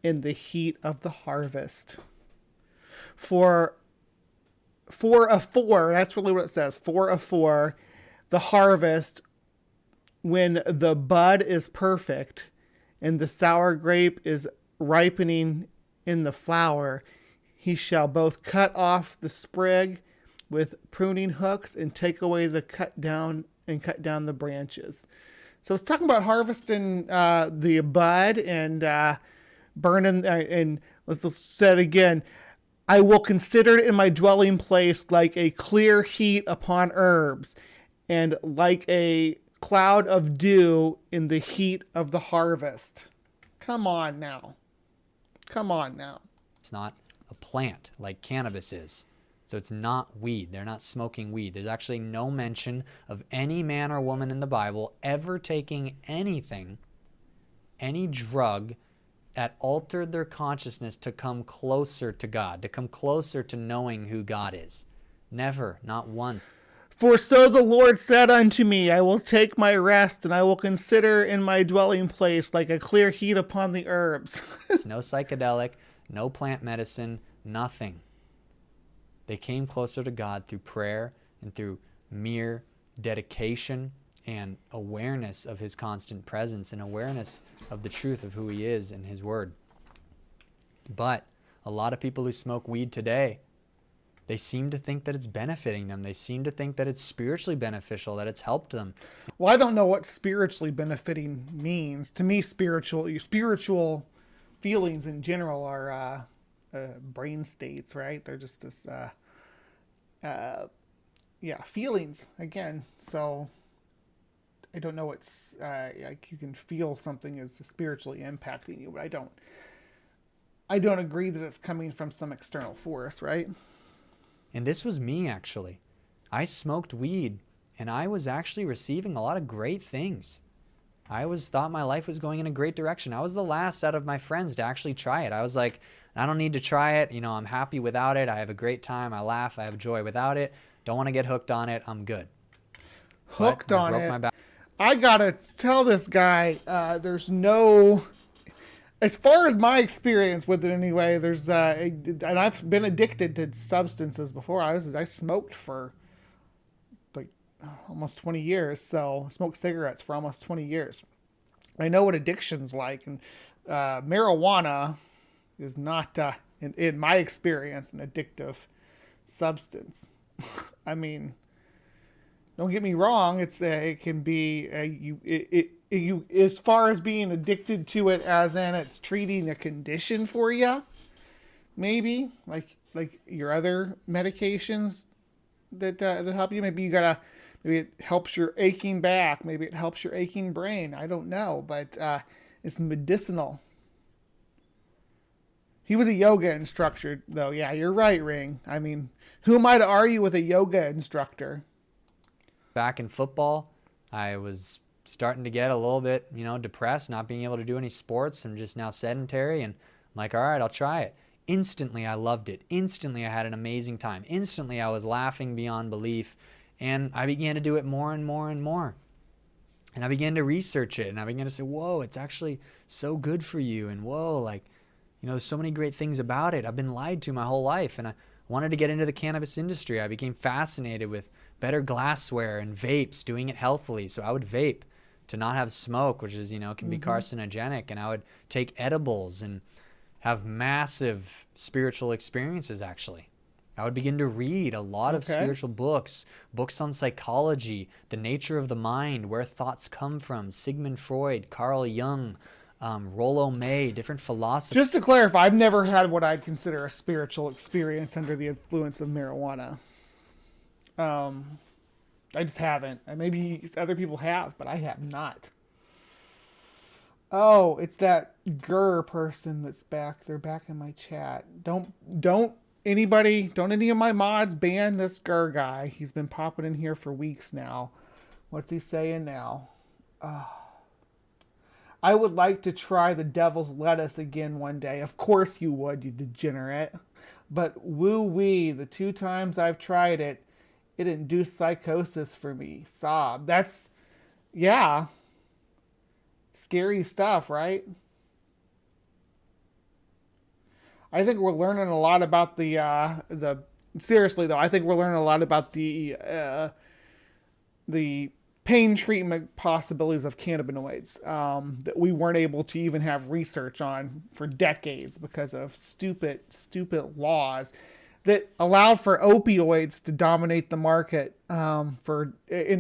in the heat of the harvest. For that's really what it says. For the harvest, when the bud is perfect and the sour grape is ripening in the flower, he shall both cut off the sprig with pruning hooks and take away the cut down the branches. So it's talking about harvesting the bud and burning, and let's say it again. I will consider it in my dwelling place like a clear heat upon herbs, and like a cloud of dew in the heat of the harvest. Come on now. It's not a plant like cannabis is. So it's not weed. They're not smoking weed. There's actually no mention of any man or woman in the Bible ever taking anything, any drug that altered their consciousness to come closer to God, to come closer to knowing who God is. Never, not once. For so the Lord said unto me, I will take my rest, and I will consider in my dwelling place like a clear heat upon the herbs. No psychedelic, no plant medicine, nothing. They came closer to God through prayer and through mere dedication and awareness of his constant presence and awareness of the truth of who he is and his word. But a lot of people who smoke weed today, they seem to think that it's benefiting them. They seem to think that it's spiritually beneficial, that it's helped them. Well, I don't know what spiritually benefiting means. To me, spiritual feelings in general are brain states, right? They're just this, feelings again. So I don't know what's like you can feel something is spiritually impacting you, but I don't agree that it's coming from some external force, right? And this was me, actually. I smoked weed, and I was actually receiving a lot of great things. I thought my life was going in a great direction. I was the last out of my friends to actually try it. I was like, I don't need to try it. You know, I'm happy without it. I have a great time. I laugh. I have joy without it. Don't want to get hooked on it. I'm good. Hooked on it. I gotta tell this guy, there's no... As far as my experience with it anyway, there's and I've been addicted to substances before. I smoked for like almost 20 years. So I smoked cigarettes for almost 20 years. I know what addiction's like, and marijuana is not, in my experience, an addictive substance. I mean, don't get me wrong. It can be you as far as being addicted to it, as in it's treating a condition for you. Maybe like your other medications that help you. Maybe it helps your aching back. Maybe it helps your aching brain. I don't know, but it's medicinal. He was a yoga instructor, though. Yeah, you're right, Ring. I mean, who am I to argue with a yoga instructor? Back in football, I was starting to get a little bit, depressed, not being able to do any sports. I'm just now sedentary, and I'm like, all right, I'll try it. Instantly, I loved it. Instantly, I had an amazing time. Instantly, I was laughing beyond belief, and I began to do it more and more and more. And I began to research it, and I began to say, whoa, it's actually so good for you, and whoa, there's so many great things about it. I've been lied to my whole life, and I wanted to get into the cannabis industry. I became fascinated with better glassware and vapes, doing it healthily. So I would vape to not have smoke, which is, can be carcinogenic. And I would take edibles and have massive spiritual experiences, actually. I would begin to read a lot of spiritual books on psychology, the nature of the mind, where thoughts come from, Sigmund Freud, Carl Jung, Rollo May, different philosophers. Just to clarify, I've never had what I'd consider a spiritual experience under the influence of marijuana. I just haven't. Maybe other people have, but I have not. Oh, it's that Gurr person that's back. They're back in my chat. Don't any of my mods ban this Gurr guy. He's been popping in here for weeks now. What's he saying now? I would like to try the devil's lettuce again one day. Of course you would, you degenerate. But woo-wee, the 2 times I've tried it, it induced psychosis for me. Sob. That's, yeah. Scary stuff, right? I think we're learning a lot about seriously though, I think we're learning a lot about the pain treatment possibilities of cannabinoids that we weren't able to even have research on for decades because of stupid laws that allowed for opioids to dominate the market. In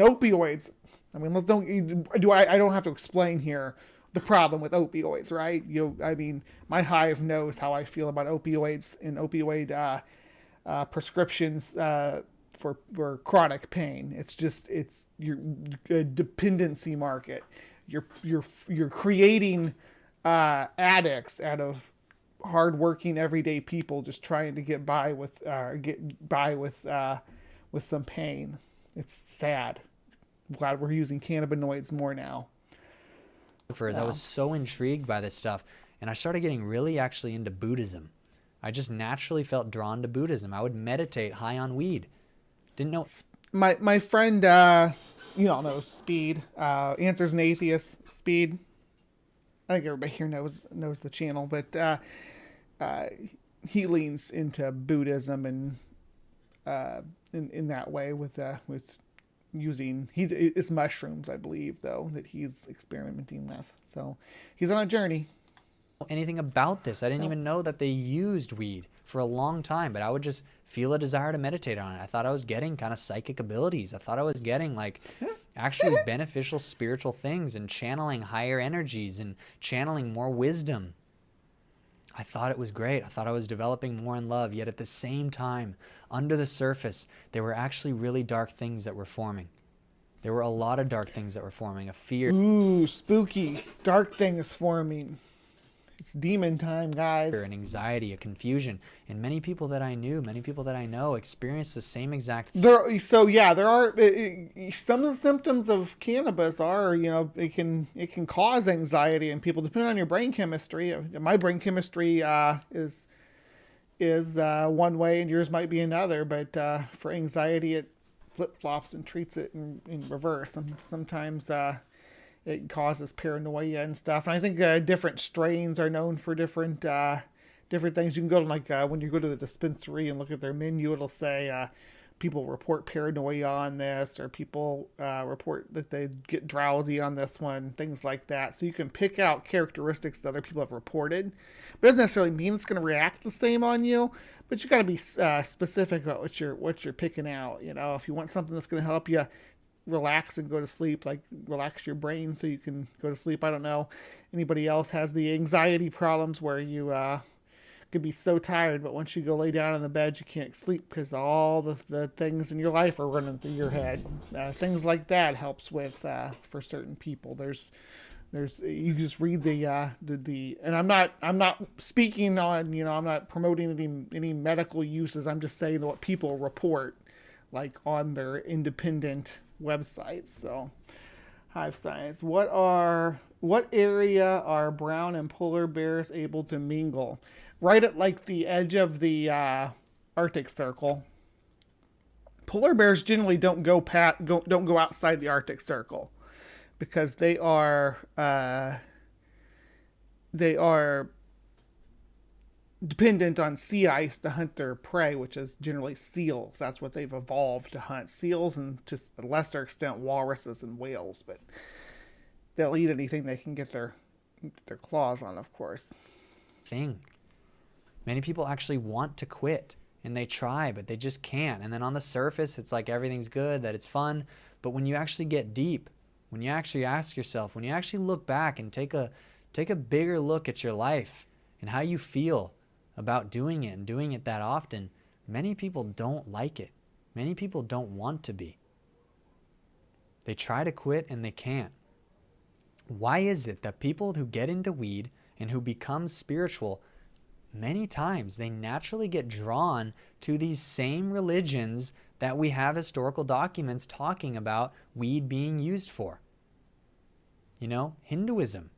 opioids, I mean, I don't have to explain here the problem with opioids, right? My Hive knows how I feel about opioids and opioid prescriptions for chronic pain. It's your dependency market. You're creating addicts out of hardworking everyday people just trying to get by with some pain. It's sad. I'm glad we're using cannabinoids more now. I was so intrigued by this stuff, and I started getting really actually into Buddhism. I just naturally felt drawn to Buddhism. I would meditate high on weed. Didn't know. My friend, you all know Speed, Answers an Atheist, Speed. I think everybody here knows the channel, but he leans into Buddhism and in that way with using it's mushrooms, I believe, though, that he's experimenting with. So he's on a journey. Anything about this. I didn't even know that they used weed for a long time, but I would just feel a desire to meditate on it. I thought I was getting kind of psychic abilities. I thought I was getting like actually beneficial spiritual things and channeling higher energies and channeling more wisdom. I thought it was great. I thought I was developing more in love, yet at the same time, under the surface, there were actually really dark things that were forming. There were a lot of dark things that were forming, a fear. Ooh, spooky. Dark things forming. It's demon time, guys. An anxiety, a confusion. And many people that I knew, many people that I know experienced the same exact thing. There are some of the symptoms of cannabis are, it can cause anxiety in people depending on your brain chemistry. My brain chemistry is one way and yours might be another, but for anxiety it flip-flops and treats it in reverse. Sometimes it causes paranoia and stuff. And I think different strains are known for different things. You can go to when you go to the dispensary and look at their menu, it'll say people report paranoia on this, or people report that they get drowsy on this one, things like that. So you can pick out characteristics that other people have reported. But it doesn't necessarily mean it's going to react the same on you, but you got to be specific about what you're picking out. If you want something that's going to help you relax and go to sleep, like relax your brain so you can go to sleep. I don't know anybody else has the anxiety problems where you could be so tired, but once you go lay down in the bed you can't sleep because all the things in your life are running through your head. Things like that helps with for certain people. There's you just read the and I'm not speaking on, I'm not promoting any medical uses. I'm just saying what people report like on their independent websites. So HiveScience, what area are brown and polar bears able to mingle? Right at like the edge of the Arctic Circle. Polar bears generally don't go outside the Arctic Circle because they are dependent on sea ice to hunt their prey, which is generally seals. That's what they've evolved to hunt. Seals and to a lesser extent walruses and whales, but they'll eat anything they can get their claws on, of course. Many people actually want to quit and they try, but they just can't. And then on the surface, it's like everything's good, that it's fun. But when you actually get deep, when you actually ask yourself, when you actually look back and take a bigger look at your life and how you feel about doing it and doing it that often, many people don't like it. Many people don't want to be. They try to quit and they can't. Why is it that people who get into weed and who become spiritual, many times they naturally get drawn to these same religions that we have historical documents talking about weed being used for? Hinduism,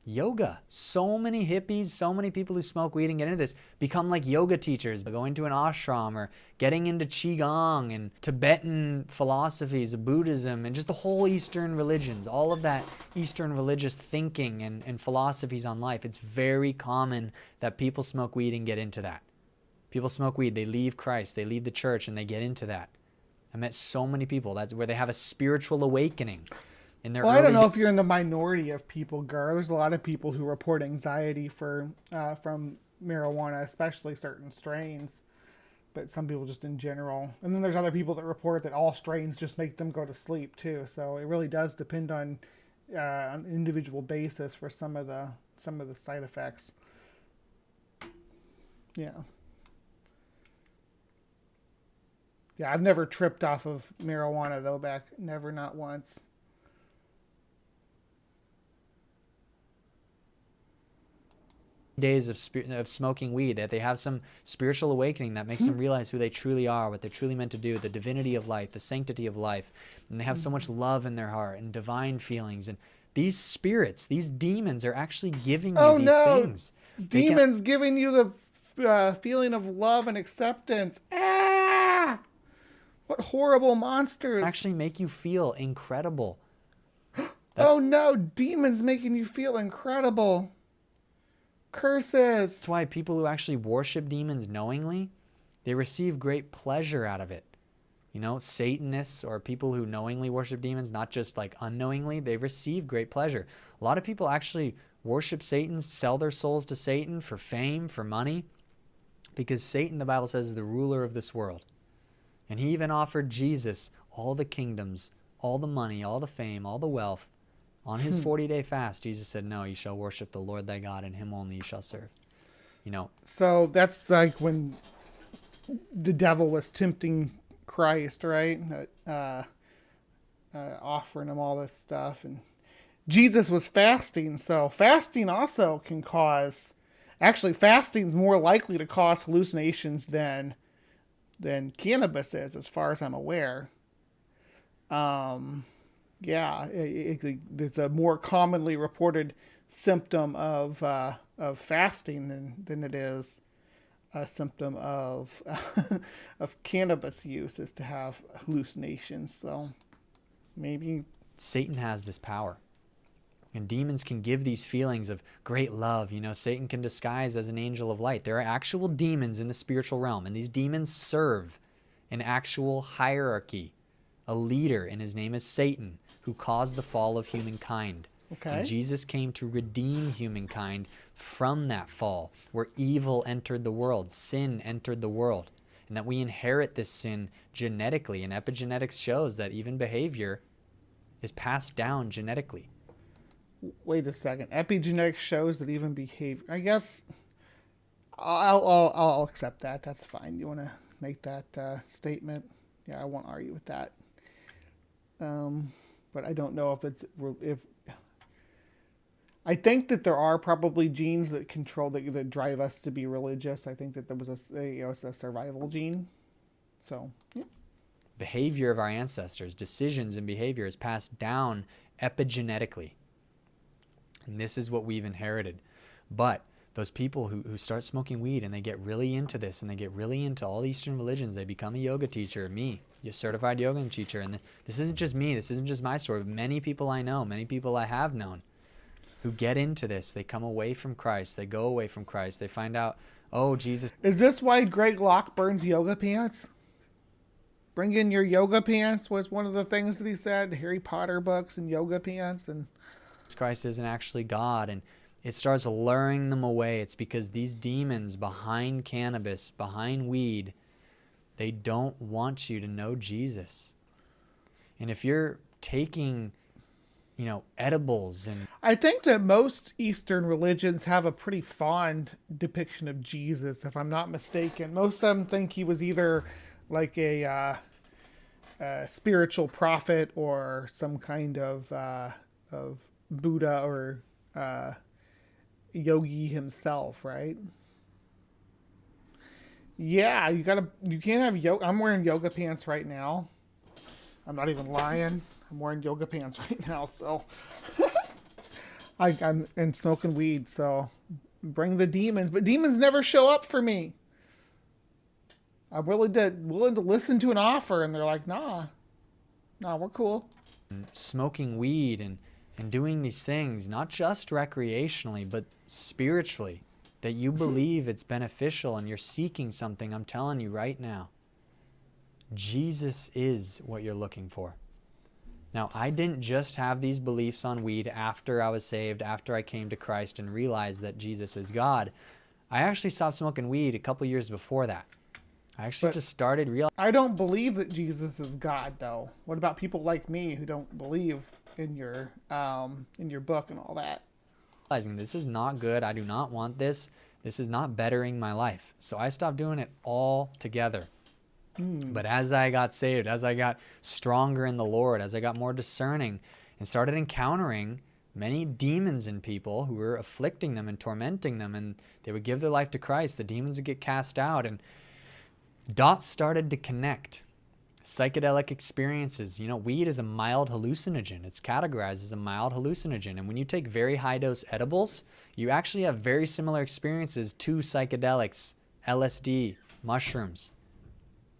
yoga. So many hippies, so many people who smoke weed and get into this become like yoga teachers, going to an ashram or getting into Qigong and Tibetan philosophies of Buddhism and just the whole Eastern religions, all of that Eastern religious thinking and philosophies on life. It's very common that people smoke weed and get into that. People smoke weed, they leave Christ, they leave the church, and they get into that. I met so many people. That's where they have a spiritual awakening. I don't know if you're in the minority of people, Gar. There's a lot of people who report anxiety from marijuana, especially certain strains, but some people just in general. And then there's other people that report that all strains just make them go to sleep too. So it really does depend on an individual basis for some of the side effects. Yeah. Yeah, I've never tripped off of marijuana though, never, not once. days of smoking weed, that they have some spiritual awakening that makes them realize who they truly are, what they're truly meant to do, the divinity of life, the sanctity of life. And they have so much love in their heart and divine feelings. And these spirits, these demons are actually giving you these things. Demons giving you the feeling of love and acceptance. Ah! What horrible monsters. Actually make you feel incredible. Oh no, demons making you feel incredible. Curses. That's why people who actually worship demons knowingly, they receive great pleasure out of it. You know, Satanists or people who knowingly worship demons, not just like unknowingly, they receive great pleasure. A lot of people actually worship Satan, sell their souls to Satan for fame, for money, because Satan, the Bible says, is the ruler of this world. And he even offered Jesus all the kingdoms, all the money, all the fame, all the wealth. On his 40-day fast, Jesus said, no, you shall worship the Lord thy God, and him only you shall serve. You know. So that's like when the devil was tempting Christ, right? Offering him all this stuff. And Jesus was fasting. So fasting also can cause... Actually, fasting is more likely to cause hallucinations than cannabis is, as far as I'm aware. Yeah, it's a more commonly reported symptom of fasting than it is a symptom of of cannabis use, is to have hallucinations. So maybe Satan has this power, and demons can give these feelings of great love. You know, Satan can disguise as an angel of light. There are actual demons in the spiritual realm, and these demons serve an actual hierarchy, a leader, and his name is Satan, who caused the fall of humankind. Okay. And Jesus came to redeem humankind from that fall, where evil entered the world, sin entered the world, and that we inherit this sin genetically. And epigenetics shows that even behavior is passed down genetically. Wait a second. Epigenetics shows that even behavior... I guess I'll accept that. That's fine. You want to make that statement? Yeah, I won't argue with that. But I don't know if I think that there are probably genes that control that drive us to be religious. I think that there was it's a survival gene. So yeah. Behavior of our ancestors, decisions and behavior is passed down epigenetically. And this is what we've inherited. But those people who start smoking weed and they get really into this and they get really into all Eastern religions, they become a yoga teacher, me, a certified yoga teacher. And this isn't just me, this isn't just my story. Many people I know, many people I have known who get into this, they come away from Christ, they go away from Christ, they find out, oh, Jesus. Is this why Greg Locke burns yoga pants? Bring in your yoga pants was one of the things that he said. Harry Potter books and yoga pants. And Christ isn't actually God. And it starts luring them away. It's because these demons behind cannabis, behind weed, they don't want you to know Jesus. And if you're taking, you know, edibles and... I think that most Eastern religions have a pretty fond depiction of Jesus, if I'm not mistaken. Most of them think he was either like a spiritual prophet or some kind of Buddha or yogi himself, right? Yeah, you can't have yoga. I'm wearing yoga pants right now. I'm not even lying. I'm wearing yoga pants right now, so I'm and smoking weed. So bring the demons, but demons never show up for me. I'm willing to listen to an offer, and they're like, nah, we're cool. Smoking weed and doing these things, not just recreationally, but spiritually, that you believe it's beneficial and you're seeking something. I'm telling you right now, Jesus is what you're looking for. Now, I didn't just have these beliefs on weed after I was saved, after I came to Christ and realized that Jesus is God. I actually stopped smoking weed a couple years before that. I actually just started realizing... I don't believe that Jesus is God, though. What about people like me who don't believe in your book and all that? This is not good. I do not want this. This is not bettering my life. So I stopped doing it all together. But as I got saved, as I got stronger in the Lord, as I got more discerning and started encountering many demons in people who were afflicting them and tormenting them, and they would give their life to Christ. The demons would get cast out, and dots started to connect. Psychedelic experiences. You know, weed is a mild hallucinogen. It's categorized as a mild hallucinogen. And when you take very high dose edibles, you actually have very similar experiences to psychedelics, LSD, mushrooms.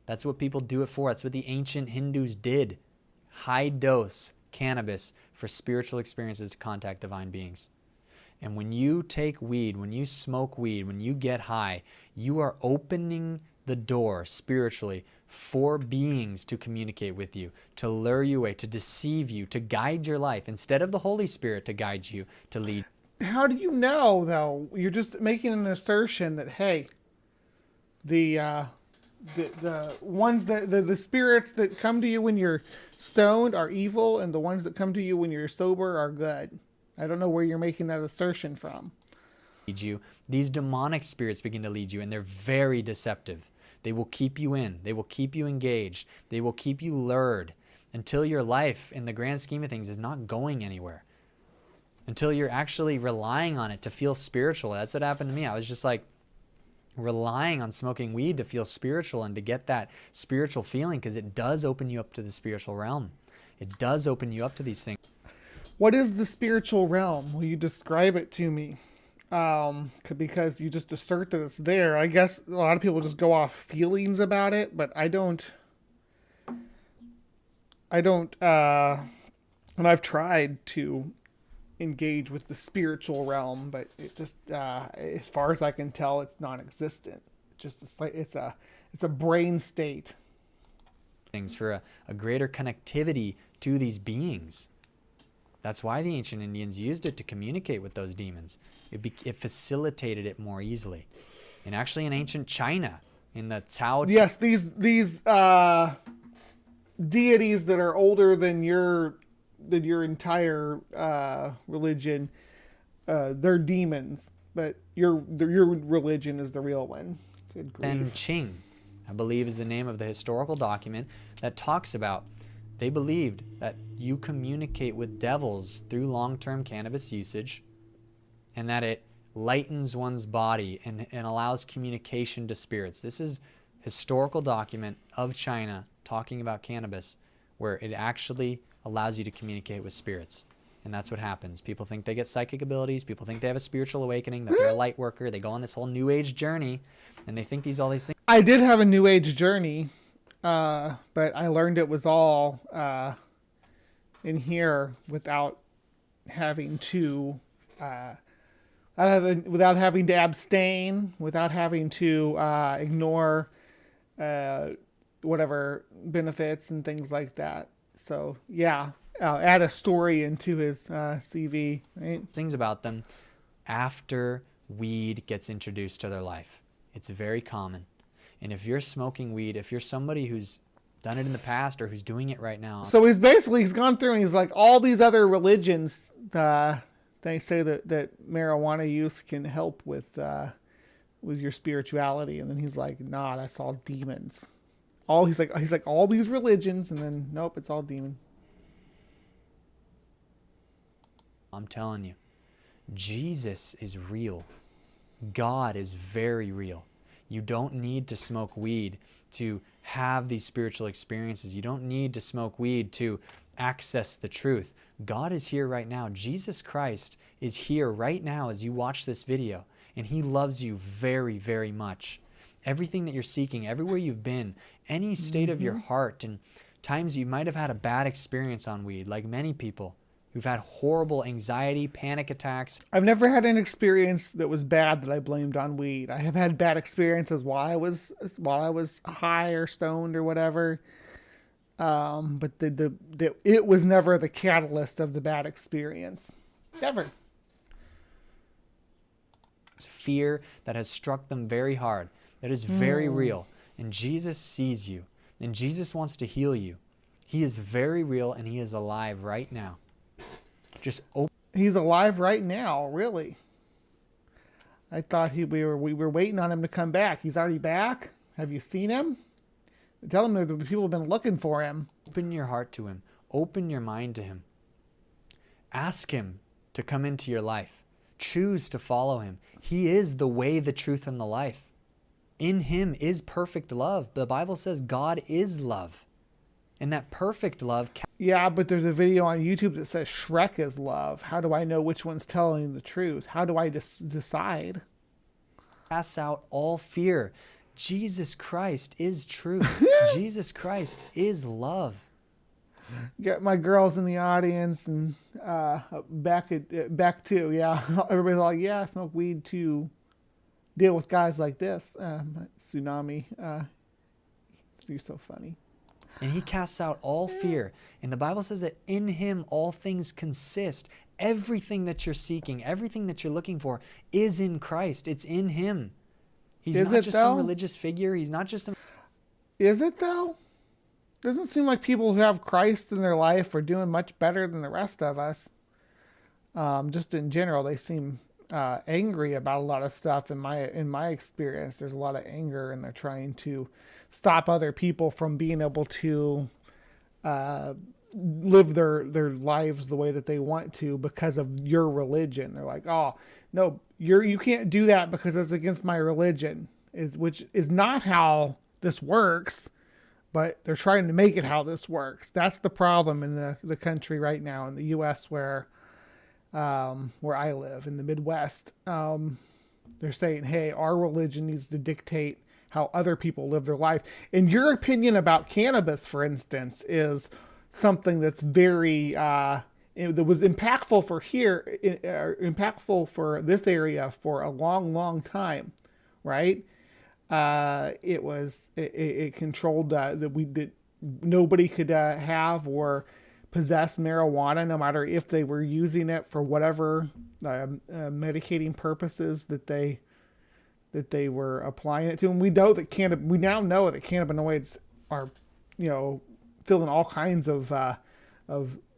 That's what people do it for. That's what the ancient Hindus did. High dose cannabis for spiritual experiences to contact divine beings. And when you take weed, when you smoke weed, when you get high, you are opening the door spiritually for beings to communicate with you, to lure you away, to deceive you, to guide your life, instead of the Holy Spirit to guide you, to lead. How do you know, though? You're just making an assertion that, hey, the ones that the spirits that come to you when you're stoned are evil, and the ones that come to you when you're sober are good. I don't know where you're making that assertion from. Lead you. These demonic spirits begin to lead you, and they're very deceptive. They will keep you in. They will keep you engaged. They will keep you lured until your life, in the grand scheme of things, is not going anywhere. Until you're actually relying on it to feel spiritual. That's what happened to me. I was just like relying on smoking weed to feel spiritual and to get that spiritual feeling, because it does open you up to the spiritual realm. It does open you up to these things. What is the spiritual realm? Will you describe it to me? Because you just assert that it's there. I guess a lot of people just go off feelings about it, but I don't, and I've tried to engage with the spiritual realm, but it just, as far as I can tell, it's non-existent. It's a brain state. Things for a greater connectivity to these beings. That's why the ancient Indians used it to communicate with those demons. It facilitated it more easily. And actually in ancient China, in the Tao... Yes, these deities that are older than your entire religion, they're demons. But your religion is the real one. Good grief. And Qing, I believe, is the name of the historical document that talks about, they believed that you communicate with devils through long-term cannabis usage, and that it lightens one's body and allows communication to spirits. This is historical document of China talking about cannabis, where it actually allows you to communicate with spirits. And that's what happens. People think they get psychic abilities. People think they have a spiritual awakening, that they're a light worker. They go on this whole new age journey, and they think all these things. I did have a new age journey, but I learned it was all in here without having to without having to abstain, without having to ignore whatever benefits and things like that. So yeah, add a story into his CV. Right? Things about them after weed gets introduced to their life. It's very common. And if you're smoking weed, if you're somebody who's done it in the past or who's doing it right now. So he's gone through and he's like, all these other religions, they say that marijuana use can help with your spirituality. And then he's like, nah, that's all demons. He's like all these religions, and then nope, it's all demon. I'm telling you, Jesus is real. God is very real. You don't need to smoke weed to have these spiritual experiences. You don't need to smoke weed to access the truth. God is here right now. Jesus Christ is here right now as you watch this video, and he loves you very, very much. Everything that you're seeking, everywhere you've been, any state of your heart, and times you might have had a bad experience on weed, like many people who've had horrible anxiety, panic attacks. I've never had an experience that was bad that I blamed on weed. I have had bad experiences while I was high or stoned or whatever. But it was never the catalyst of the bad experience. Never. It's fear that has struck them very hard. That is very real. And Jesus sees you. And Jesus wants to heal you. He is very real, and he is alive right now. Just open. He's alive right now, really. I thought we were waiting on him to come back. He's already back. Have you seen him? Tell him that the people have been looking for him. Open your heart to him. Open your mind to him. Ask him to come into your life. Choose to follow him. He is the way, the truth, and the life. In him is perfect love. The Bible says God is love. And that perfect love... Yeah, but there's a video on YouTube that says Shrek is love. How do I know which one's telling the truth? How do I decide? casts out all fear. Jesus Christ is truth. Jesus Christ is love. Get my girls in the audience and back too. Yeah, everybody's like, yeah, smoke weed to deal with guys like this. Tsunami. You're so funny. And he casts out all fear. And the Bible says that in him all things consist. Everything that you're seeking, everything that you're looking for is in Christ. It's in him. He's not just some religious figure. He's not just some... Is it though? Doesn't seem like people who have Christ in their life are doing much better than the rest of us. Just in general, they seem angry about a lot of stuff. In my experience, there's a lot of anger, and they're trying to stop other people from being able to live their lives the way that they want to because of your religion. They're like, oh no, you can't do that because it's against my religion, which is not how this works. But they're trying to make it how this works. That's the problem in the country right now, in the U.S. where I live, in the Midwest. They're saying, hey, our religion needs to dictate how other people live their life. And your opinion about cannabis, for instance, is something that's very, that was impactful for here, impactful for this area for a long, long time, right? It controlled that nobody could have or possess marijuana, no matter if they were using it for whatever medicating purposes that they were applying it to. And we now know that cannabinoids are, filling all kinds of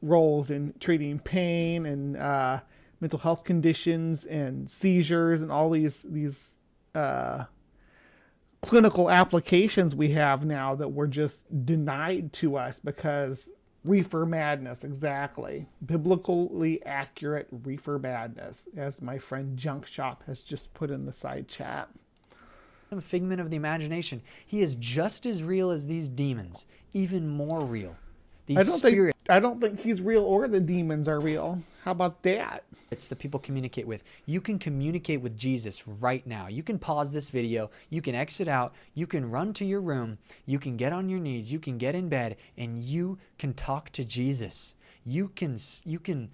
roles in treating pain and mental health conditions and seizures and all these clinical applications we have now that were just denied to us because reefer madness, exactly. Biblically accurate reefer madness, as my friend Junk Shop has just put in the side chat. A figment of the imagination. He is just as real as these demons, even more real. I don't think he's real or the demons are real. How about that? It's the people communicate with. You can communicate with Jesus right now. You can pause this video. You can exit out. You can run to your room. You can get on your knees. You can get in bed and you can talk to Jesus. You can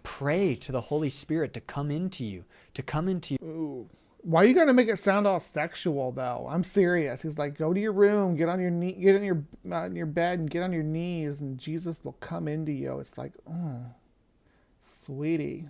pray to the Holy Spirit to come into you. Ooh. Why you gotta make it sound all sexual though? I'm serious. He's like, go to your room, get in your bed and get on your knees, and Jesus will come into you. It's like, oh, sweetie,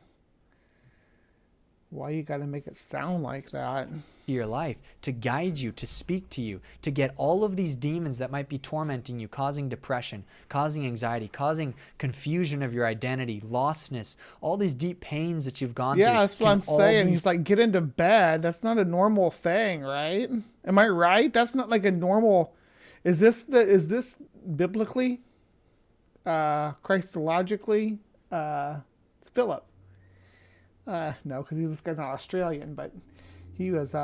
why you gotta make it sound like that? Your life, to guide you, to speak to you, to get all of these demons that might be tormenting you, causing depression, causing anxiety, causing confusion of your identity, lostness, all these deep pains that you've gone through. Yeah, that's what I'm saying. He's like, get into bed. That's not a normal thing, right? Am I right? That's not like a normal. Is this biblically, Christologically, Philip? No, because this guy's not Australian, but he's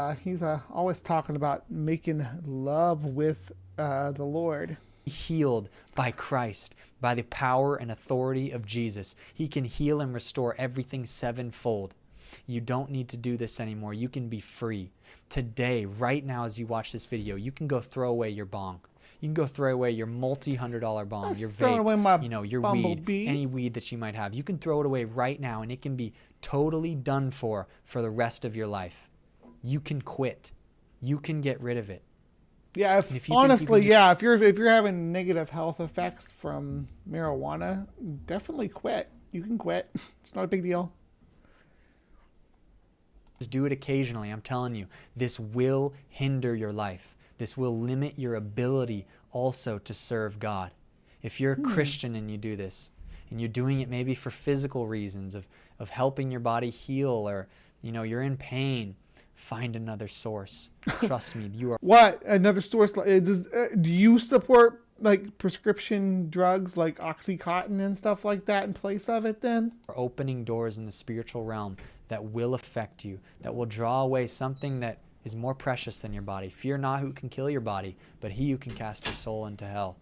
always talking about making love with the Lord. Healed by Christ, by the power and authority of Jesus. He can heal and restore everything sevenfold. You don't need to do this anymore. You can be free. Today, right now, as you watch this video, you can go throw away your bong. You can go throw away your multi-$100 bong, your vape, your weed, any weed that you might have. You can throw it away right now, and it can be totally done for the rest of your life. You can quit. You can get rid of it. Yeah, if you're having negative health effects from marijuana, definitely quit. You can quit. It's not a big deal. Just do it occasionally. I'm telling you, this will hinder your life. This will limit your ability also to serve God. If you're a Christian and you do this, and you're doing it maybe for physical reasons of helping your body heal, or you're in pain, find another source. Trust me, you are. What? Another source? Do you support like prescription drugs like Oxycontin and stuff like that in place of it then? Are opening doors in the spiritual realm that will affect you, that will draw away something that is more precious than your body. Fear not who can kill your body, but he who can cast your soul into hell.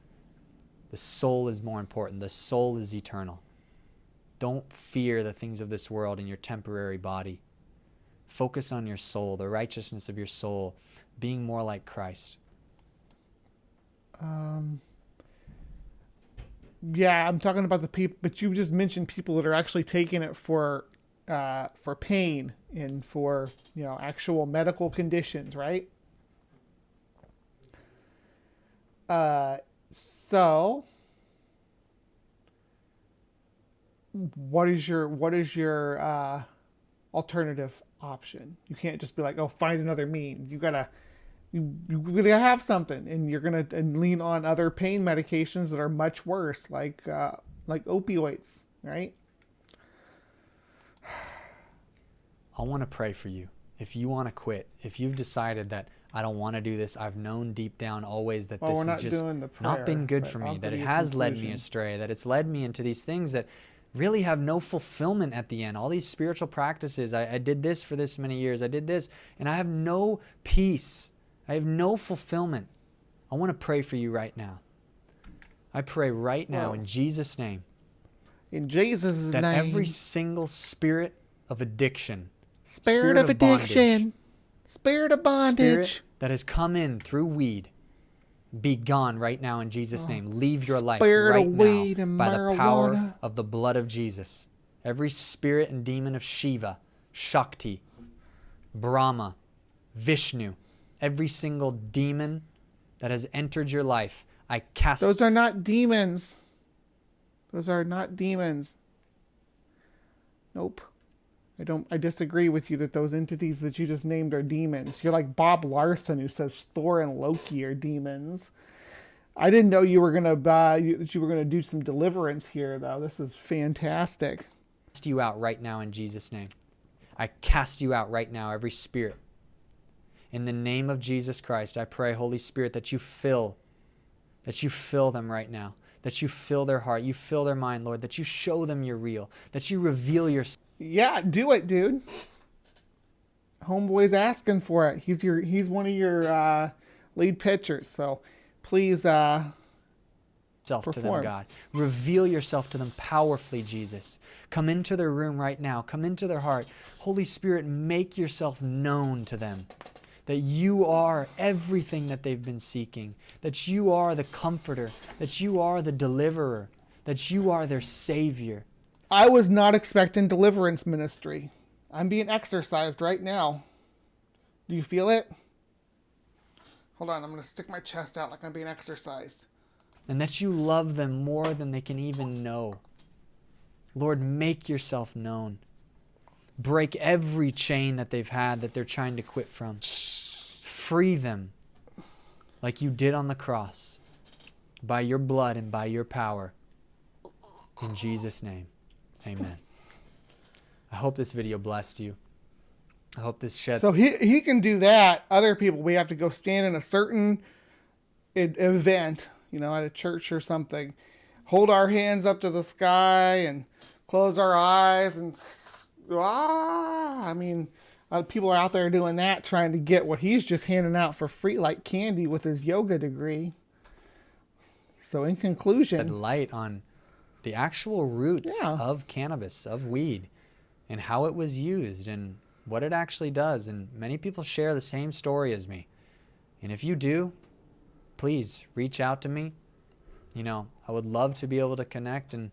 The soul is more important. The soul is eternal. Don't fear the things of this world in your temporary body. Focus on your soul, the righteousness of your soul, being more like Christ. Yeah, I'm talking about the people, but you just mentioned people that are actually taking it for pain and for, you know, actual medical conditions, right? So what is your alternative option? You can't just be like, oh, find another mean. You really have something, and you're gonna lean on other pain medications that are much worse, like opioids, right? I want to pray for you. If you want to quit, if you've decided that I don't want to do this, I've known deep down always that this has just not been good for me, that it has led me astray, that it's led me into these things that really have no fulfillment at the end. All these spiritual practices, I did this for this many years, I did this, and I have no peace. I have no fulfillment. I want to pray for you right now. I pray right now in Jesus' name. In Jesus' name. That every single spirit of addiction, spirit of addiction, spirit of bondage, spirit that has come in through weed, be gone right now in Jesus' name. Leave your life right now by the power of the blood of Jesus. Every spirit and demon of Shiva, Shakti, Brahma, Vishnu, every single demon that has entered your life, I cast. Those are not demons. Those are not demons. Nope. I disagree with you that those entities that you just named are demons. You're like Bob Larson, who says Thor and Loki are demons. I didn't know you were gonna do some deliverance here, though. This is fantastic. Cast you out right now in Jesus' name. I cast you out right now, every spirit. In the name of Jesus Christ, I pray, Holy Spirit, that you fill them right now, that you fill their heart, you fill their mind, Lord, that you show them you're real, that you reveal yourself. Yeah, do it, dude. Homeboy's asking for it. He's one of your lead pitchers, so please To perform. them, God. Reveal yourself to them powerfully, Jesus. Come into their room right now. Come into their heart. Holy Spirit, make yourself known to them. That you are everything that they've been seeking. That you are the comforter. That you are the deliverer. That you are their savior. I was not expecting deliverance ministry. I'm being exercised right now. Do you feel it? Hold on, I'm going to stick my chest out like I'm being exercised. And that you love them more than they can even know. Lord, make yourself known. Break every chain that they've had that they're trying to quit from. Free them like you did on the cross by your blood and by your power. In Jesus' name, amen. I hope this video blessed you. I hope this shed... So he can do that. Other people, we have to go stand in a certain event, you know, at a church or something, hold our hands up to the sky and close our eyes and... I mean, people are out there doing that, trying to get what he's just handing out for free like candy with his yoga degree. So in conclusion... Shed light on the actual roots of cannabis, of weed, and how it was used and what it actually does. And many people share the same story as me. And if you do, please reach out to me. You know, I would love to be able to connect and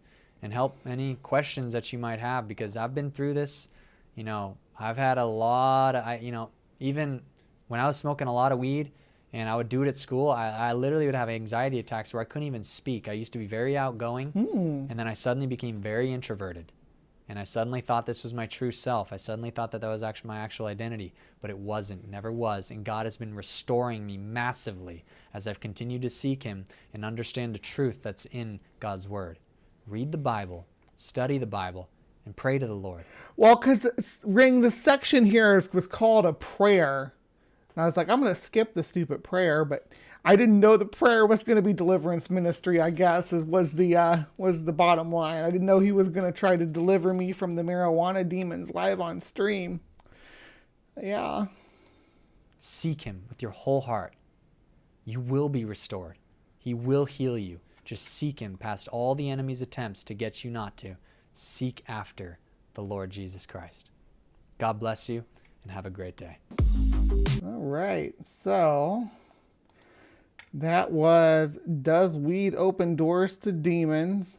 help any questions that you might have, because I've been through this. You know, I've had a lot of, even when I was smoking a lot of weed and I would do it at school, I literally would have anxiety attacks where I couldn't even speak. I used to be very outgoing, and then I suddenly became very introverted. And I suddenly thought this was my true self. I suddenly thought that was actually my actual identity, but it wasn't, never was. And God has been restoring me massively as I've continued to seek Him and understand the truth that's in God's Word. Read the Bible, study the Bible, and pray to the Lord. Well, because the section here was called a prayer. And I was like, I'm going to skip the stupid prayer, but I didn't know the prayer was going to be deliverance ministry, I guess, was the bottom line. I didn't know he was going to try to deliver me from the marijuana demons live on stream. Yeah. Seek him with your whole heart. You will be restored. He will heal you. Just seek him past all the enemy's attempts to get you not to. Seek after the Lord Jesus Christ. God bless you and have a great day. All right. So that was Does Weed Open Doors to Demons?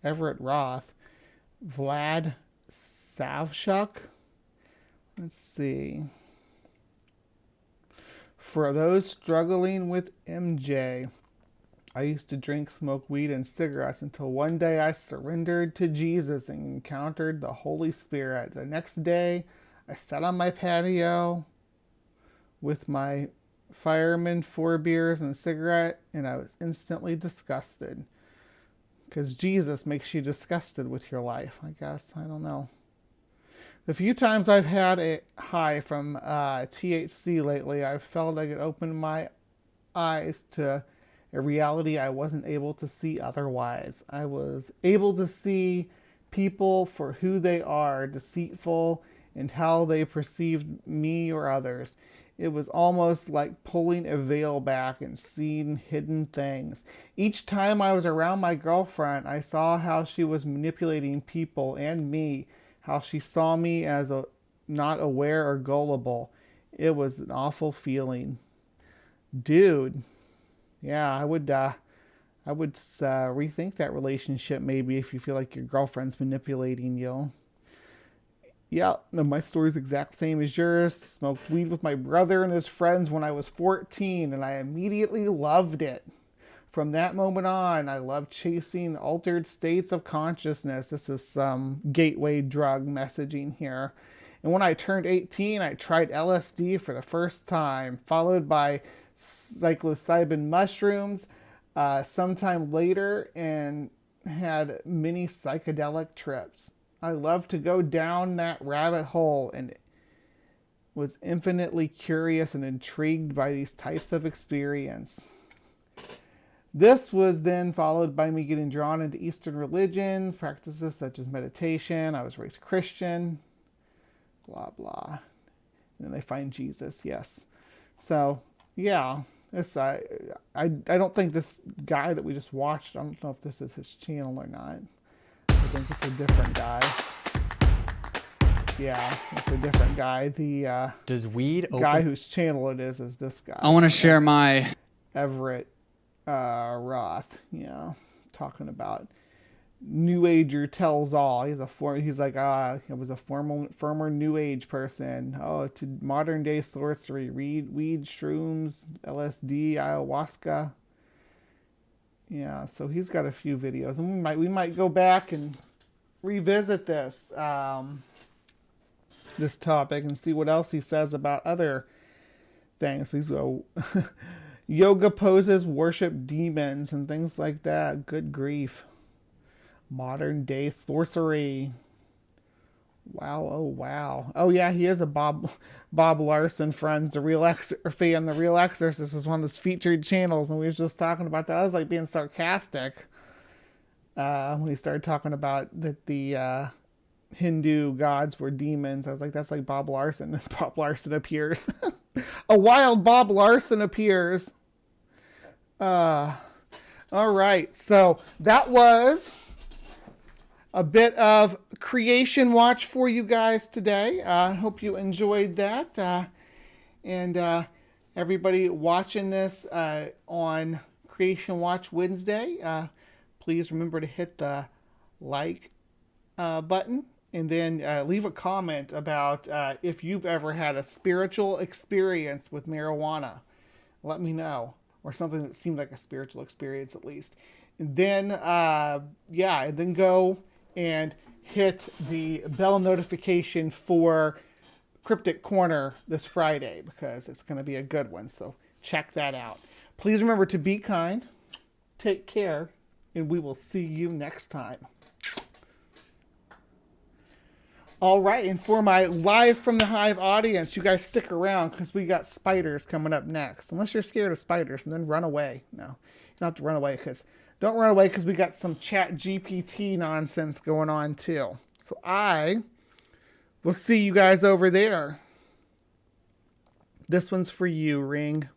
Everett Roth. Vlad Savchuk. Let's see. For those struggling with MJ, I used to drink, smoke weed, and cigarettes until one day I surrendered to Jesus and encountered the Holy Spirit. The next day, I sat on my patio with my fireman, 4 beers, and a cigarette, and I was instantly disgusted. Because Jesus makes you disgusted with your life, I guess. I don't know. The few times I've had a high from THC lately, I've felt like it opened my eyes to a reality I wasn't able to see otherwise. I was able to see people for who they are, deceitful, and how they perceived me or others. It was almost like pulling a veil back and seeing hidden things. Each time I was around my girlfriend, I saw how she was manipulating people and me, how she saw me as not aware or gullible. It was an awful feeling. Dude, yeah, I would rethink that relationship maybe if you feel like your girlfriend's manipulating you. Yeah, no, my story's the exact same as yours. Smoked weed with my brother and his friends when I was 14, and I immediately loved it. From that moment on, I loved chasing altered states of consciousness. This is some gateway drug messaging here. And when I turned 18, I tried LSD for the first time, followed by psilocybin mushrooms sometime later, and had many psychedelic trips. I loved to go down that rabbit hole and was infinitely curious and intrigued by these types of experience. This was then followed by me getting drawn into Eastern religions, practices such as meditation. I was raised Christian, blah, blah. And then they find Jesus, yes. So, yeah, this I don't think this guy that we just watched, I don't know if this is his channel or not. I think it's a different guy. Yeah, it's a different guy. The Does weed guy open? whose channel it is this guy. I want to share my Everett Roth, talking about New Ager tells all. He's like I was a former New Age person. Oh, to modern day sorcery, weed, shrooms, LSD, ayahuasca. Yeah, so he's got a few videos, and we might go back and revisit this this topic and see what else he says about other things. These yoga poses, worship demons, and things like that. Good grief. Modern day sorcery. Wow, oh wow. Oh yeah, he is a Bob Larson friend, the Real Exorcist is one of his featured channels, and we was just talking about that. I was like being sarcastic when he started talking about that the Hindu gods were demons. I was like, that's like Bob Larson. Bob Larson appears. A wild Bob Larson appears. All right, so that was a bit of Creation Watch for you guys today. I hope you enjoyed that. And everybody watching this on Creation Watch Wednesday, please remember to hit the like button, and then leave a comment about if you've ever had a spiritual experience with marijuana. Let me know. Or something that seemed like a spiritual experience at least. And then, then go and hit the bell notification for CryptoCorner this Friday, because it's going to be a good one. So check that out. Please remember to be kind, take care, and we will see you next time. All right, and for my live from the Hive audience, you guys stick around because we got spiders coming up next. Unless you're scared of spiders, and then run away. No, you don't have to run away don't run away because we got some Chat GPT nonsense going on too. So I will see you guys over there. This one's for you, Ring.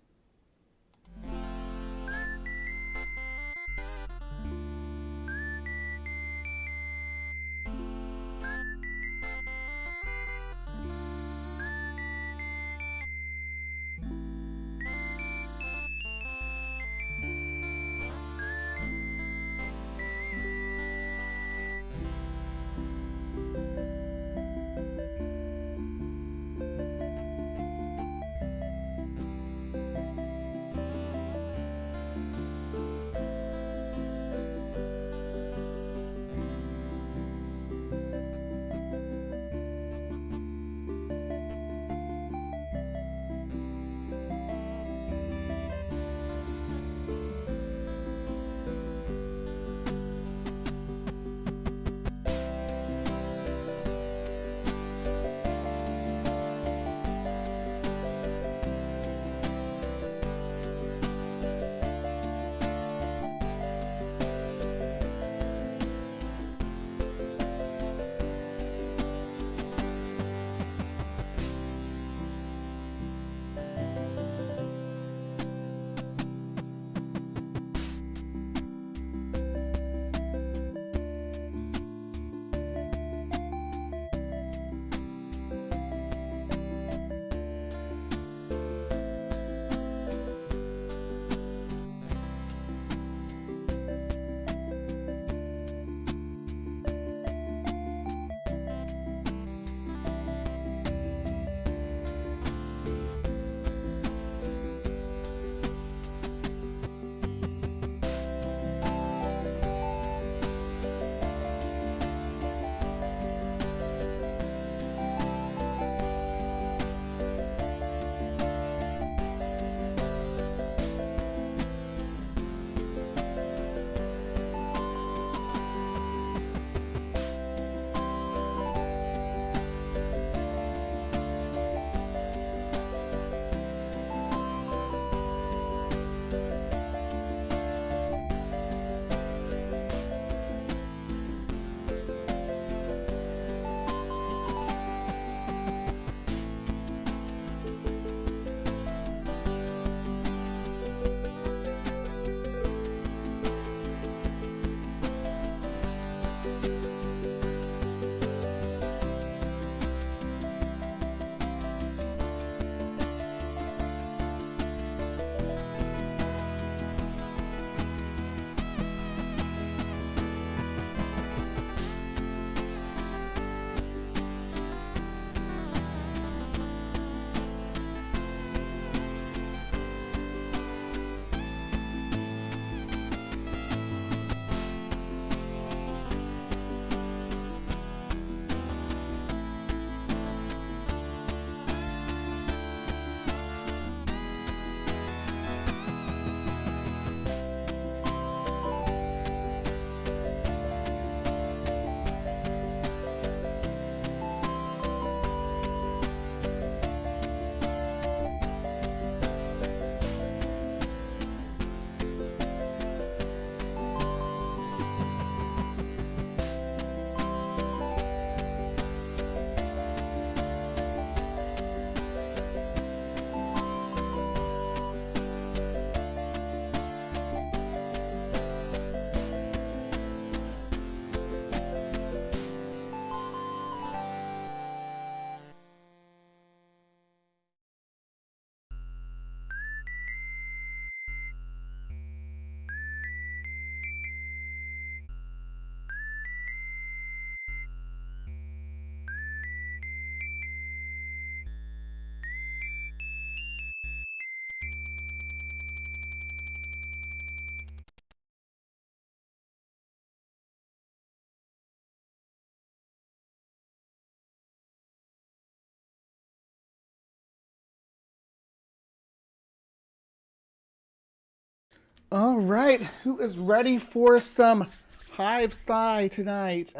All right, who is ready for some Hive Sci tonight?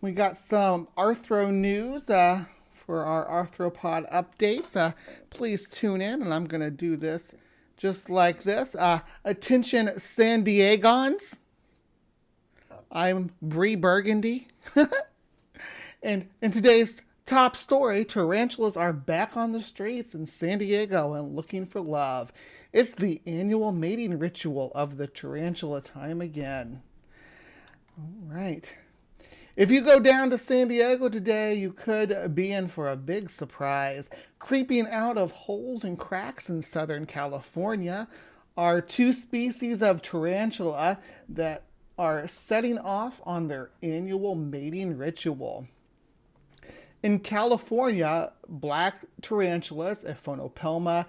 We got some arthro news for our arthropod updates. Please tune in, and I'm going to do this just like this. Attention, San Diegans. I'm Bree Burgundy. And in today's top story, tarantulas are back on the streets in San Diego and looking for love. It's the annual mating ritual of the tarantula time again. All right. If you go down to San Diego today, you could be in for a big surprise. Creeping out of holes and cracks in Southern California are two species of tarantula that are setting off on their annual mating ritual. In California, black tarantulas, Ephonopelma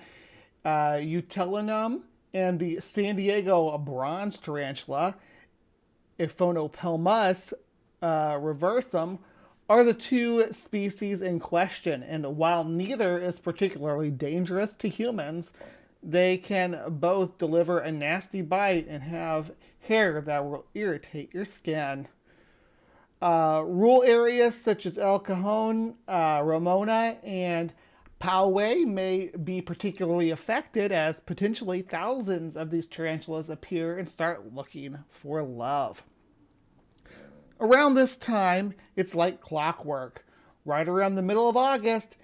utelinum, and the San Diego bronze tarantula, Ephonopelmus reversum, are the two species in question. And while neither is particularly dangerous to humans, they can both deliver a nasty bite and have hair that will irritate your skin. Rural areas such as El Cajon, Ramona, and Poway may be particularly affected, as potentially thousands of these tarantulas appear and start looking for love. Around this time, it's like clockwork. Right around the middle of August,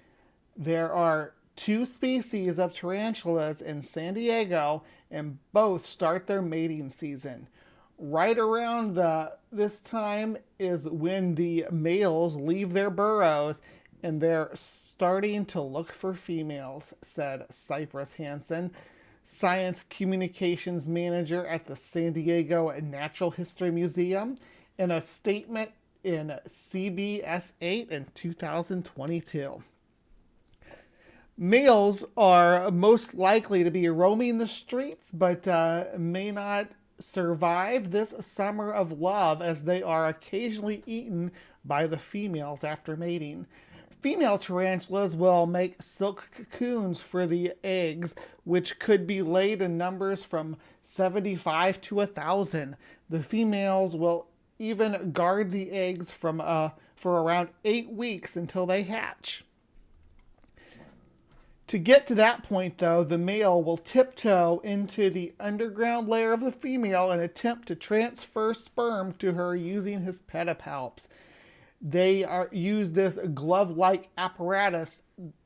there are two species of tarantulas in San Diego, and both start their mating season. Right around this time is when the males leave their burrows and they're starting to look for females, said Cypress Hansen, Science Communications Manager at the San Diego Natural History Museum, in a statement in CBS 8 in 2022. Males are most likely to be roaming the streets, but may not survive this summer of love, as they are occasionally eaten by the females after mating. Female tarantulas will make silk cocoons for the eggs, which could be laid in numbers from 75 to 1,000. The females will even guard the eggs for around 8 weeks until they hatch. To get to that point, though, the male will tiptoe into the underground layer of the female and attempt to transfer sperm to her using his pedipalps. They use this glove-like apparatus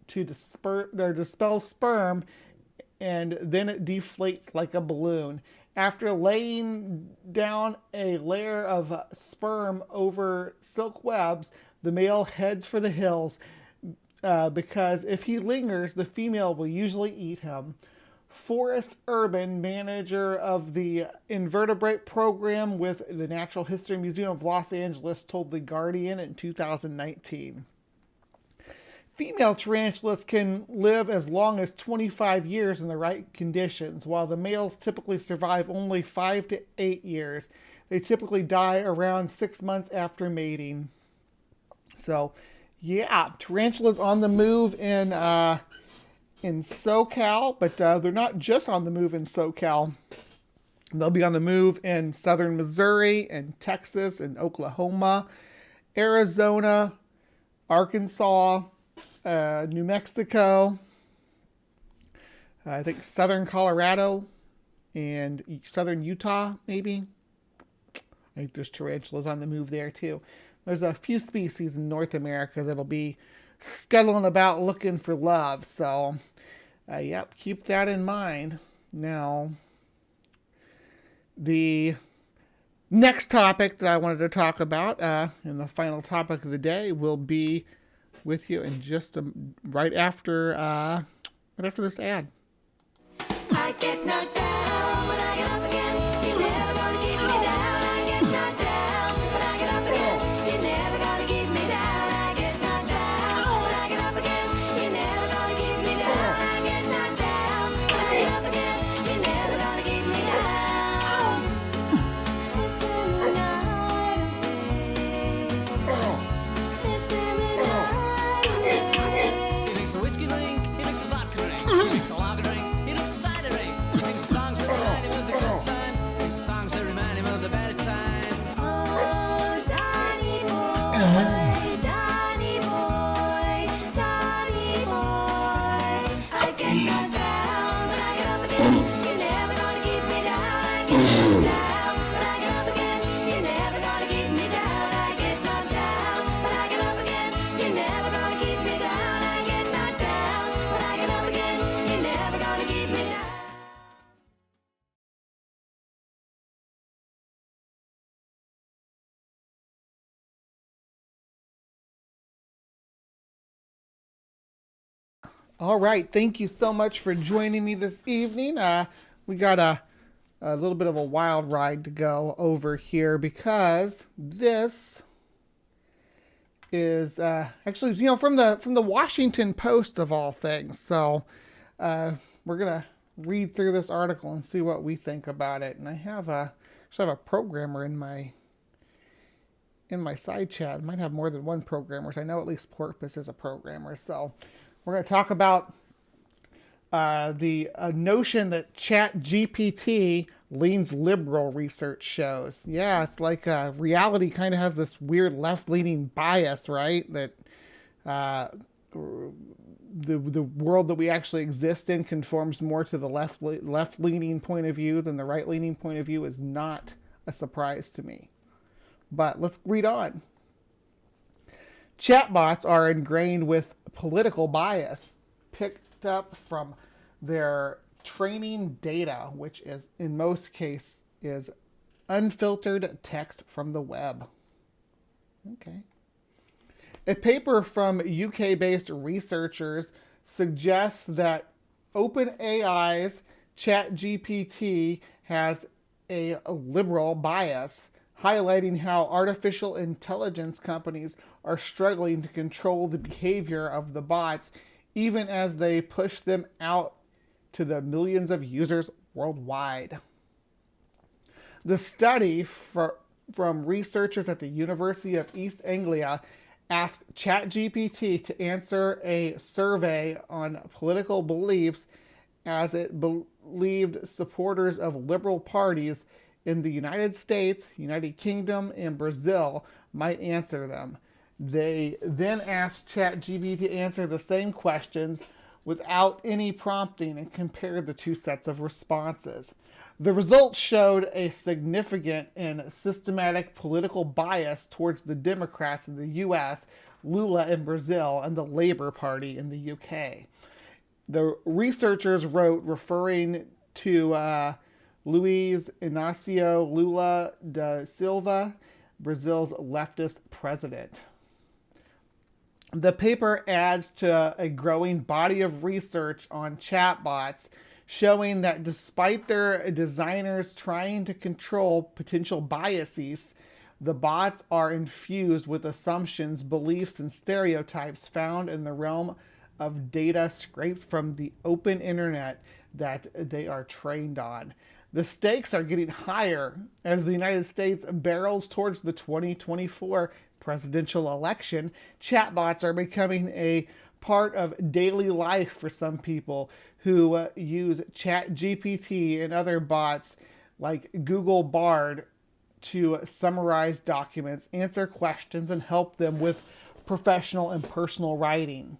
to dispel sperm, and then it deflates like a balloon. After laying down a layer of sperm over silk webs, the male heads for the hills, because if he lingers, the female will usually eat him. Forrest Urban, manager of the invertebrate program with the Natural History Museum of Los Angeles, told The Guardian in 2019. Female tarantulas can live as long as 25 years in the right conditions, while the males typically survive only 5 to 8 years. They typically die around 6 months after mating. So, yeah, tarantulas on the move in SoCal, but they're not just on the move in SoCal. They'll be on the move in southern Missouri and Texas and Oklahoma, Arizona, Arkansas, New Mexico, I think southern Colorado, and southern Utah, maybe. I think there's tarantulas on the move there, too. There's a few species in North America that'll be scuttling about looking for love. So, yep, keep that in mind. Now, the next topic that I wanted to talk about, and the final topic of the day, will be with you in just right after this ad. I get knocked down, but I get up again. You're never gonna keep me down. I get knocked down, but I get up again. You're never gonna keep me down. I get knocked down, but I get up again. You're never gonna keep me down. I get knocked down, but I get up again. You're never gonna keep me down. It's in the night away. It's in the night away. He makes a whiskey drink, he makes a vodka drink, he makes a lager drink, he makes a cider drink, he sings a song Johnny boy, Johnny boy. I get knocked down, but I get up again. You're never gonna keep me down. I get knocked down, but I get up again. You're never gonna keep me down. I get knocked down, but I get up again. You're never gonna keep me down. I get knocked down, but I get up again. You're never gonna keep me down. All right, thank you so much for joining me this evening. We got a little bit of a wild ride to go over here because this is actually, from the Washington Post of all things. So we're gonna read through this article and see what we think about it. And I have a programmer in my side chat. I might have more than one programmer, so I know at least Porpoise is a programmer. So we're going to talk about the notion that ChatGPT leans liberal, research shows. Yeah, it's like reality kind of has this weird left-leaning bias, right? That the world that we actually exist in conforms more to the left-leaning point of view than the right-leaning point of view is not a surprise to me. But let's read on. Chatbots are ingrained with political bias picked up from their training data, which is in most cases is unfiltered text from the web. Okay. A paper from UK-based researchers suggests that OpenAI's ChatGPT has a liberal bias, highlighting how artificial intelligence companies are struggling to control the behavior of the bots, even as they push them out to the millions of users worldwide. The study from researchers at the University of East Anglia asked ChatGPT to answer a survey on political beliefs as it believed supporters of liberal parties in the United States, United Kingdom, and Brazil might answer them. They then asked ChatGPT to answer the same questions without any prompting and compared the two sets of responses. The results showed a significant and systematic political bias towards the Democrats in the US, Lula in Brazil, and the Labour Party in the UK. The researchers wrote, referring to Luiz Inácio Lula da Silva, Brazil's leftist president. The paper adds to a growing body of research on chatbots, showing that despite their designers trying to control potential biases, the bots are infused with assumptions, beliefs, and stereotypes found in the realm of data scraped from the open internet that they are trained on. The stakes are getting higher as the United States barrels towards the 2024 presidential election. Chatbots are becoming a part of daily life for some people who use ChatGPT and other bots like Google Bard to summarize documents, answer questions, and help them with professional and personal writing.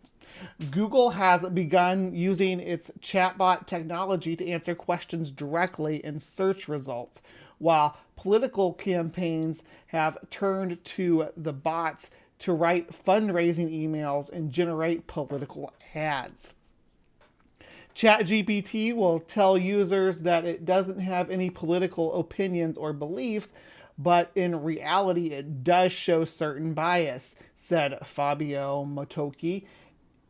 Google has begun using its chatbot technology to answer questions directly in search results, while political campaigns have turned to the bots to write fundraising emails and generate political ads. ChatGPT will tell users that it doesn't have any political opinions or beliefs, but in reality it does show certain bias, said Fabio Motoki,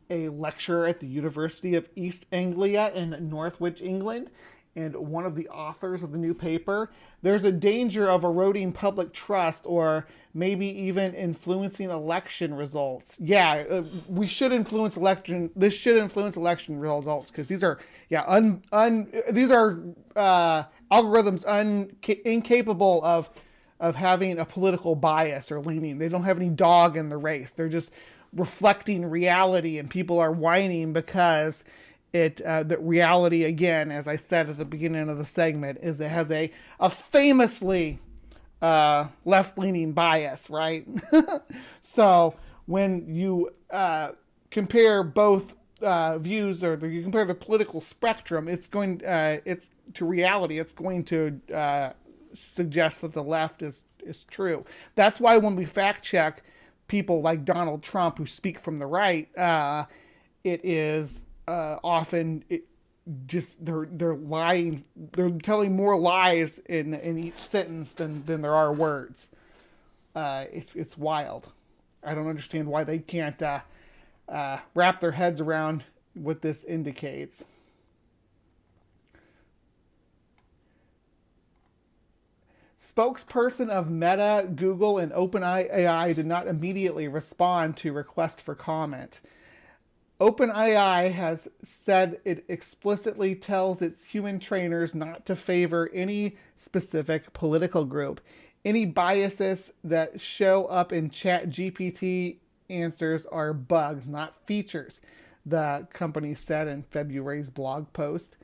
a lecturer at the University of East Anglia in Northwich, England, and one of the authors of the new paper. There's a danger of eroding public trust or maybe even influencing election results. Yeah, we should influence election. This should influence election results because these are, these are algorithms incapable of having a political bias or leaning. They don't have any dog in the race. They're just reflecting reality, and people are whining because the reality, again, as I said at the beginning of the segment, is it has a famously left-leaning bias, right? So when you compare both views, or you compare the political spectrum, it's to reality. It's going to suggest that the left is true. That's why when we fact check people like Donald Trump who speak from the right, it is often just they're lying. They're telling more lies in each sentence than there are words. It's wild. I don't understand why they can't wrap their heads around what this indicates. Spokesperson of Meta, Google, and OpenAI did not immediately respond to request for comment. OpenAI has said it explicitly tells its human trainers not to favor any specific political group. Any biases that show up in ChatGPT answers are bugs, not features, the company said in February's blog post.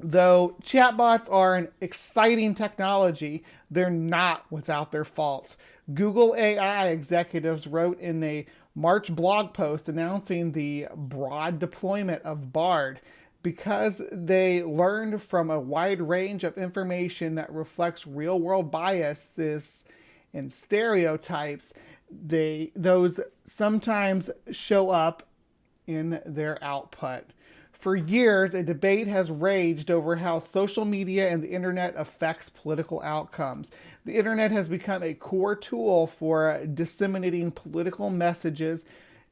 Though chatbots are an exciting technology, they're not without their faults. Google AI executives wrote in a March blog post announcing the broad deployment of Bard because they learned from a wide range of information that reflects real-world biases and stereotypes. Those sometimes show up in their output. For years, a debate has raged over how social media and the internet affects political outcomes. The internet has become a core tool for disseminating political messages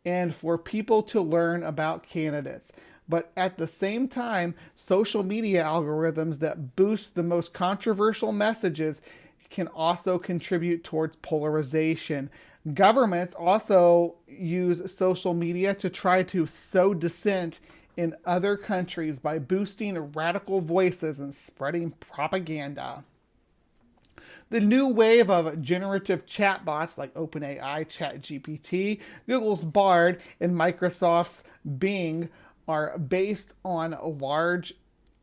and for people to learn about candidates. But at the same time, social media algorithms that boost the most controversial messages can also contribute towards polarization. Governments also use social media to try to sow dissent in other countries by boosting radical voices and spreading propaganda. The new wave of generative chatbots like OpenAI, ChatGPT, Google's Bard, and Microsoft's Bing are based on large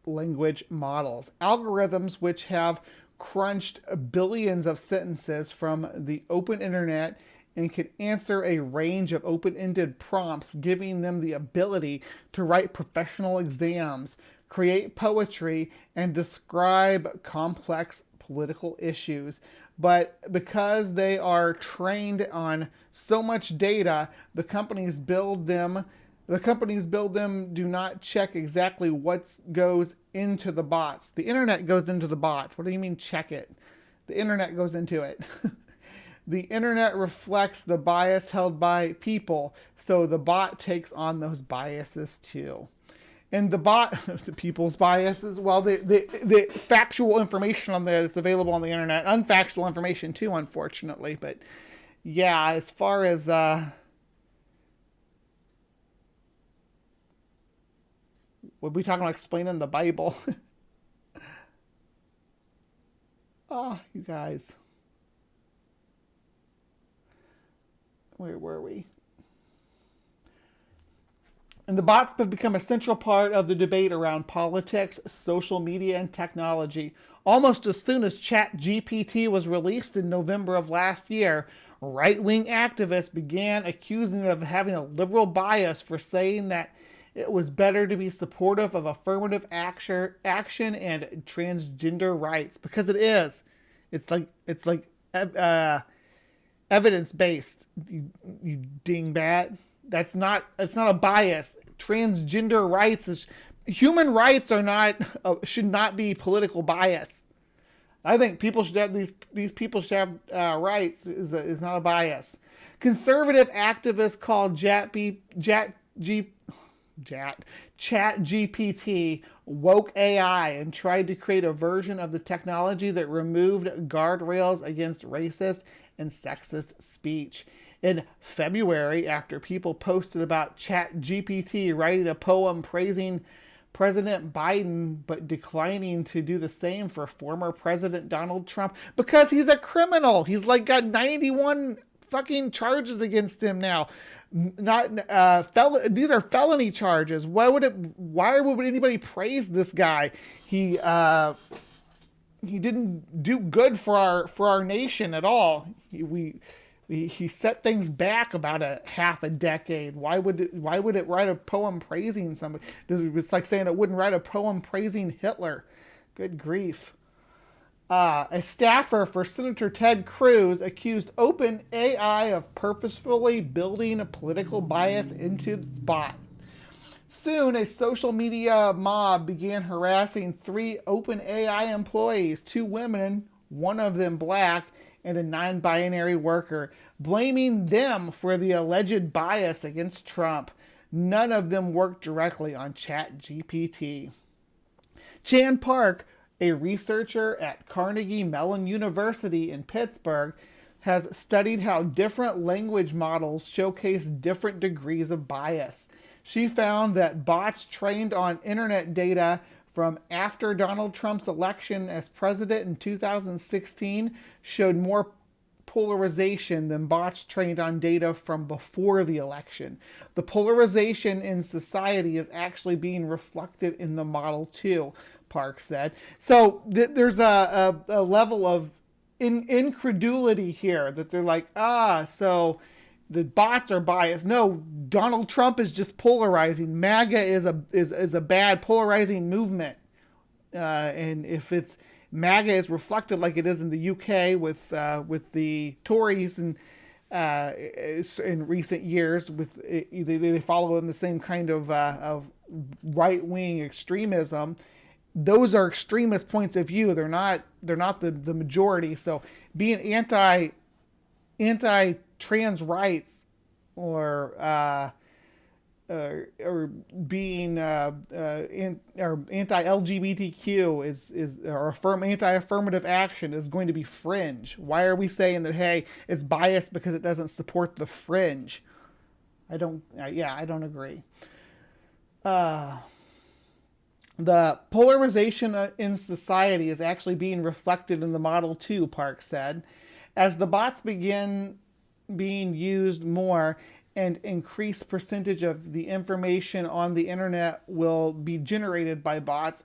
language models, algorithms which have crunched billions of sentences from the open internet and can answer a range of open-ended prompts, giving them the ability to write professional exams, create poetry, and describe complex political issues. But because they are trained on so much data, the companies build them do not check exactly what goes into the bots. The internet goes into the bots. What do you mean check it? The internet goes into it. The internet reflects the bias held by people, so the bot takes on those biases too. And the bot, the people's biases, well, the factual information on there that's available on the internet, unfactual information too, unfortunately. But yeah, as far as what we talking about explaining the Bible? Oh, you guys. Where were we? And the bots have become a central part of the debate around politics, social media, and technology. Almost as soon as ChatGPT was released in November of last year, right-wing activists began accusing it of having a liberal bias for saying that it was better to be supportive of affirmative action and transgender rights, because it is. It's like evidence-based. You dingbat. It's not a bias. Transgender rights is human rights are not should not be political bias. I think people should have these people should have rights is not a bias. Conservative activists called ChatGPT woke AI and tried to create a version of the technology that removed guardrails against racist and sexist speech. In February, after people posted about ChatGPT writing a poem praising President Biden but declining to do the same for former President Donald Trump because he's a criminal. He's like got 91 fucking charges against him now. Not these are felony charges. Why would anybody praise this guy? do good for our nation at all. He set things back about a half a decade. Why would it write a poem praising somebody? It's like saying it wouldn't write a poem praising Hitler. Good grief. A staffer for Senator Ted Cruz accused OpenAI of purposefully building a political bias into its bot. Soon, a social media mob began harassing 3 OpenAI employees, 2 women, one of them black, and a non-binary worker, blaming them for the alleged bias against Trump. None of them worked directly on ChatGPT. Chan Park, a researcher at Carnegie Mellon University in Pittsburgh, has studied how different language models showcase different degrees of bias. She found that bots trained on internet data from after Donald Trump's election as president in 2016 showed more polarization than bots trained on data from before the election. The polarization in society is actually being reflected in the model too, Park said. So there's a level of incredulity here that they're like, so the bots are biased. No, Donald Trump is just polarizing. MAGA is a bad polarizing movement. And if it's MAGA is reflected like it is in the UK with the Tories and in recent years, with they follow in the same kind of right wing extremism. Those are extremist points of view. They're not the majority. So being anti trans rights or being or anti-LGBTQ is or anti-affirmative action is going to be fringe. Why are we saying that, hey, it's biased because it doesn't support the fringe? I don't agree. The polarization in society is actually being reflected in the model too, Park said. As the bots begin being used more, and increased percentage of the information on the internet will be generated by bots.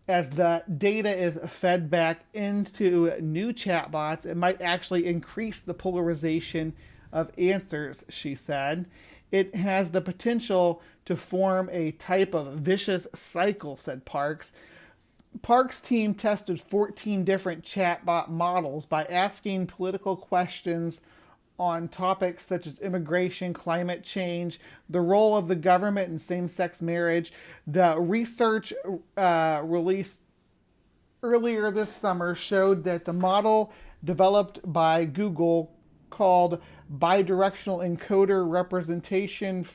As the data is fed back into new chatbots, it might actually increase the polarization of answers, she said. It has the potential to form a type of vicious cycle, said Parks. Parks' team tested 14 different chatbot models by asking political questions on topics such as immigration, climate change, the role of the government in same-sex marriage. The research released earlier this summer showed that the model developed by Google called bidirectional encoder representation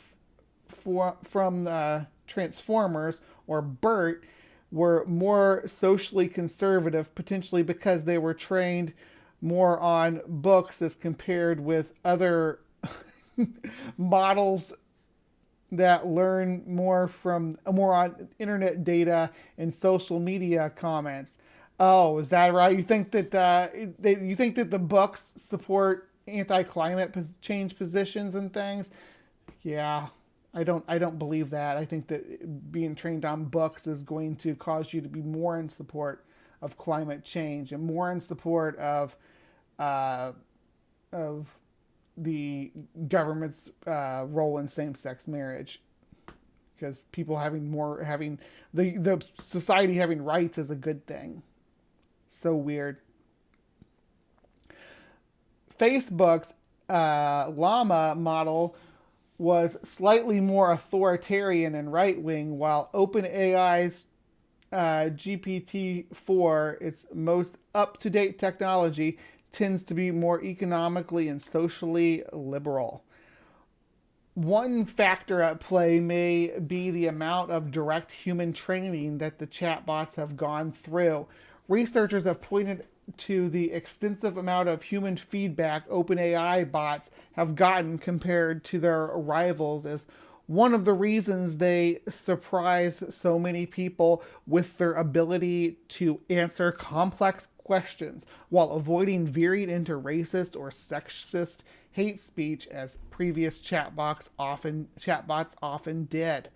from Transformers, or BERT, were more socially conservative, potentially because they were trained more on books as compared with other models that learn more on internet data and social media comments. Oh, is that right? You think that the books support anti-climate change positions and things? Yeah, I don't believe that. I think that being trained on books is going to cause you to be more in support of climate change and more in support of the government's role in same-sex marriage, because people having the society having rights is a good thing. So weird. Facebook's Llama model was slightly more authoritarian and right-wing, while OpenAI's GPT-4, its most up-to-date technology, tends to be more economically and socially liberal. One factor at play may be the amount of direct human training that the chatbots have gone through. Researchers have pointed to the extensive amount of human feedback OpenAI bots have gotten compared to their rivals as one of the reasons they surprise so many people with their ability to answer complex questions while avoiding veering into racist or sexist hate speech as previous chatbots often did.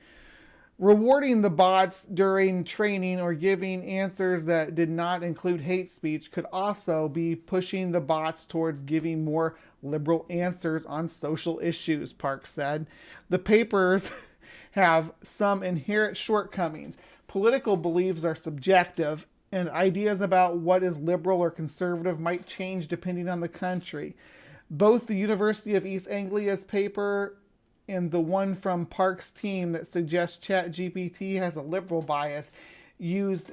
Rewarding the bots during training or giving answers that did not include hate speech could also be pushing the bots towards giving more liberal answers on social issues, Park said. The papers have some inherent shortcomings. Political beliefs are subjective, and ideas about what is liberal or conservative might change depending on the country. Both the University of East Anglia's paper and the one from Park's team that suggests ChatGPT has a liberal bias used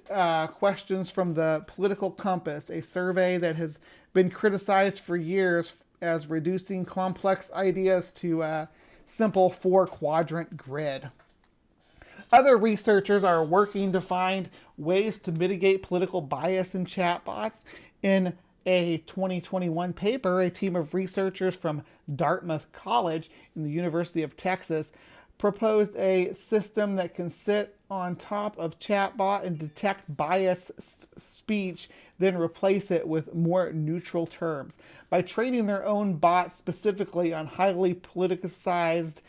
questions from the Political Compass, a survey that has been criticized for years as reducing complex ideas to a simple 4-quadrant grid. Other researchers are working to find ways to mitigate political bias in chatbots. In a 2021 paper, a team of researchers from Dartmouth College and the University of Texas proposed a system that can sit on top of chatbot and detect biased speech, then replace it with more neutral terms. By training their own bot specifically on highly politicized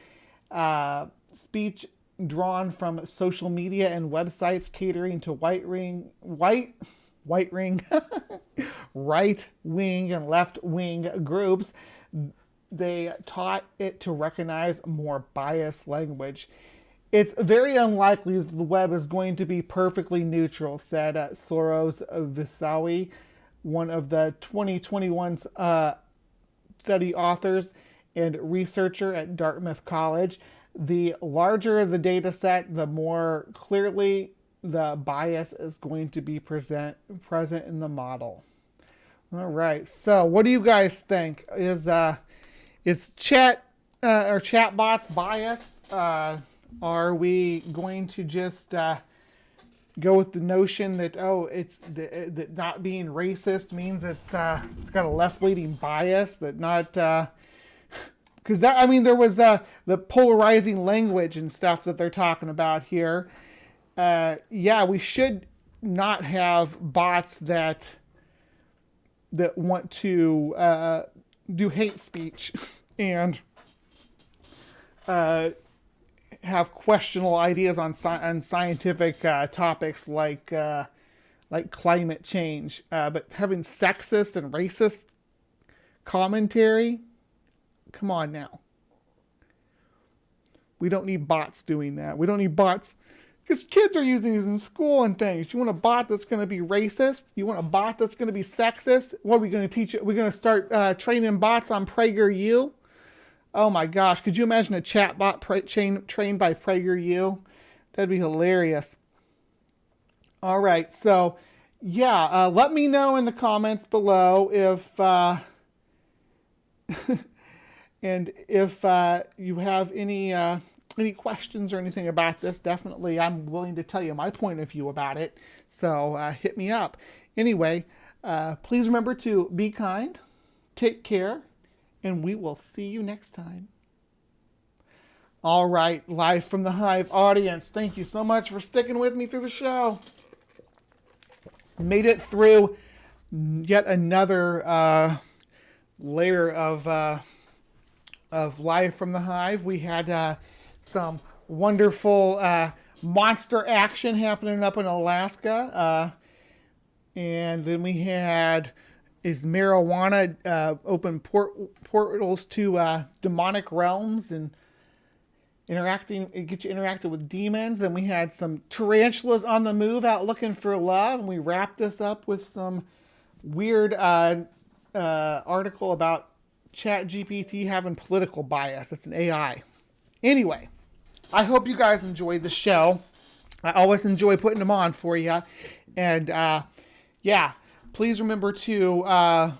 speech drawn from social media and websites catering to right-wing and left-wing groups, they taught it to recognize more biased language. It's very unlikely that the web is going to be perfectly neutral, said Soros Visawi, one of the 2021 study authors and researcher at Dartmouth College. The larger the data set, the more clearly the bias is going to be present in the model. All right. So, what do you guys think? Is chat or chatbots biased? Are we going to just go with the notion that that not being racist means it's got a left-leaning bias, that not because there was the polarizing language and stuff that they're talking about here. We should not have bots that want to do hate speech and have questionable ideas on scientific topics like climate change, but having sexist and racist commentary. Come on now. We don't need bots doing that. We don't need bots because kids are using these in school and things. You want a bot that's going to be racist? You want a bot that's going to be sexist? What are we going to teach it? We're going to start training bots on PragerU? Oh my gosh. Could you imagine a chat bot trained by PragerU? That'd be hilarious. All right. So, let me know in the comments below if... and if you have any questions or anything about this, definitely I'm willing to tell you my point of view about it. So hit me up. Anyway, please remember to be kind, take care, and we will see you next time. All right, live from the Hive audience, thank you so much for sticking with me through the show. Made it through yet another layer of live from the Hive. We had some wonderful monster action happening up in Alaska. And then we had marijuana open portals to demonic realms and get you interacting with demons. Then we had some tarantulas on the move out looking for love. And we wrapped this up with some weird article about ChatGPT having political bias. It's an AI. Anyway, I hope you guys enjoyed the show. I always enjoy putting them on for you. And please remember to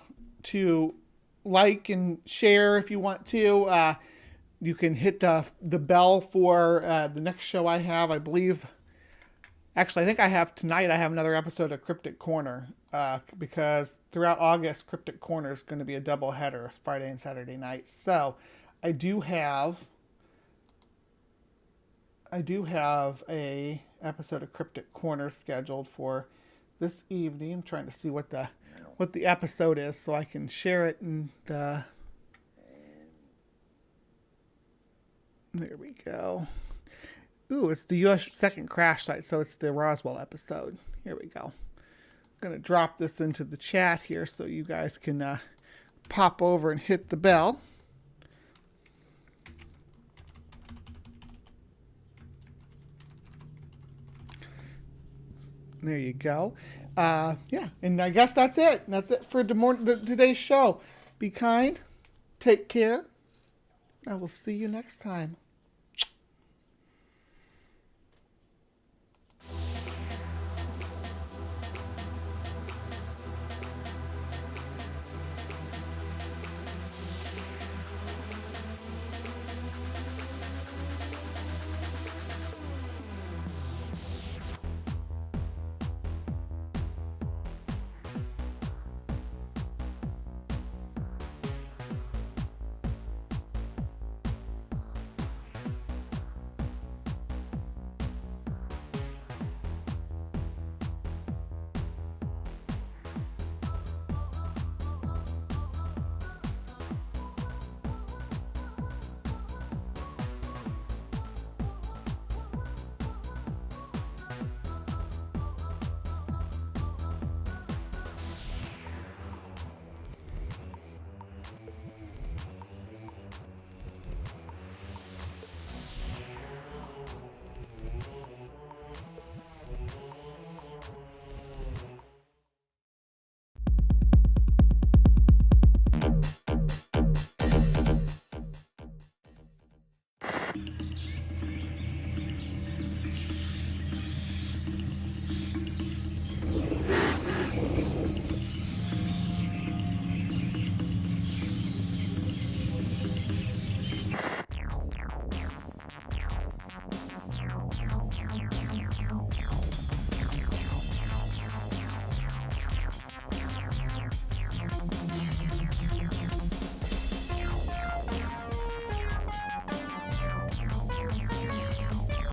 like and share if you want to. You can hit the bell for the next show I have. I believe, actually, I think I have tonight. I have another episode of Cryptic Corner because throughout August, Cryptic Corner is going to be a double header, Friday and Saturday night. So I do have a episode of Cryptic Corner scheduled for this evening. I'm trying to see what the episode is so I can share it. And there we go. Ooh, it's the U.S. second crash site, so it's the Roswell episode. Here we go. I'm going to drop this into the chat here so you guys can pop over and hit the bell. There you go. Yeah, and I guess that's it. That's it for today's show. Be kind. Take care. I will see you next time.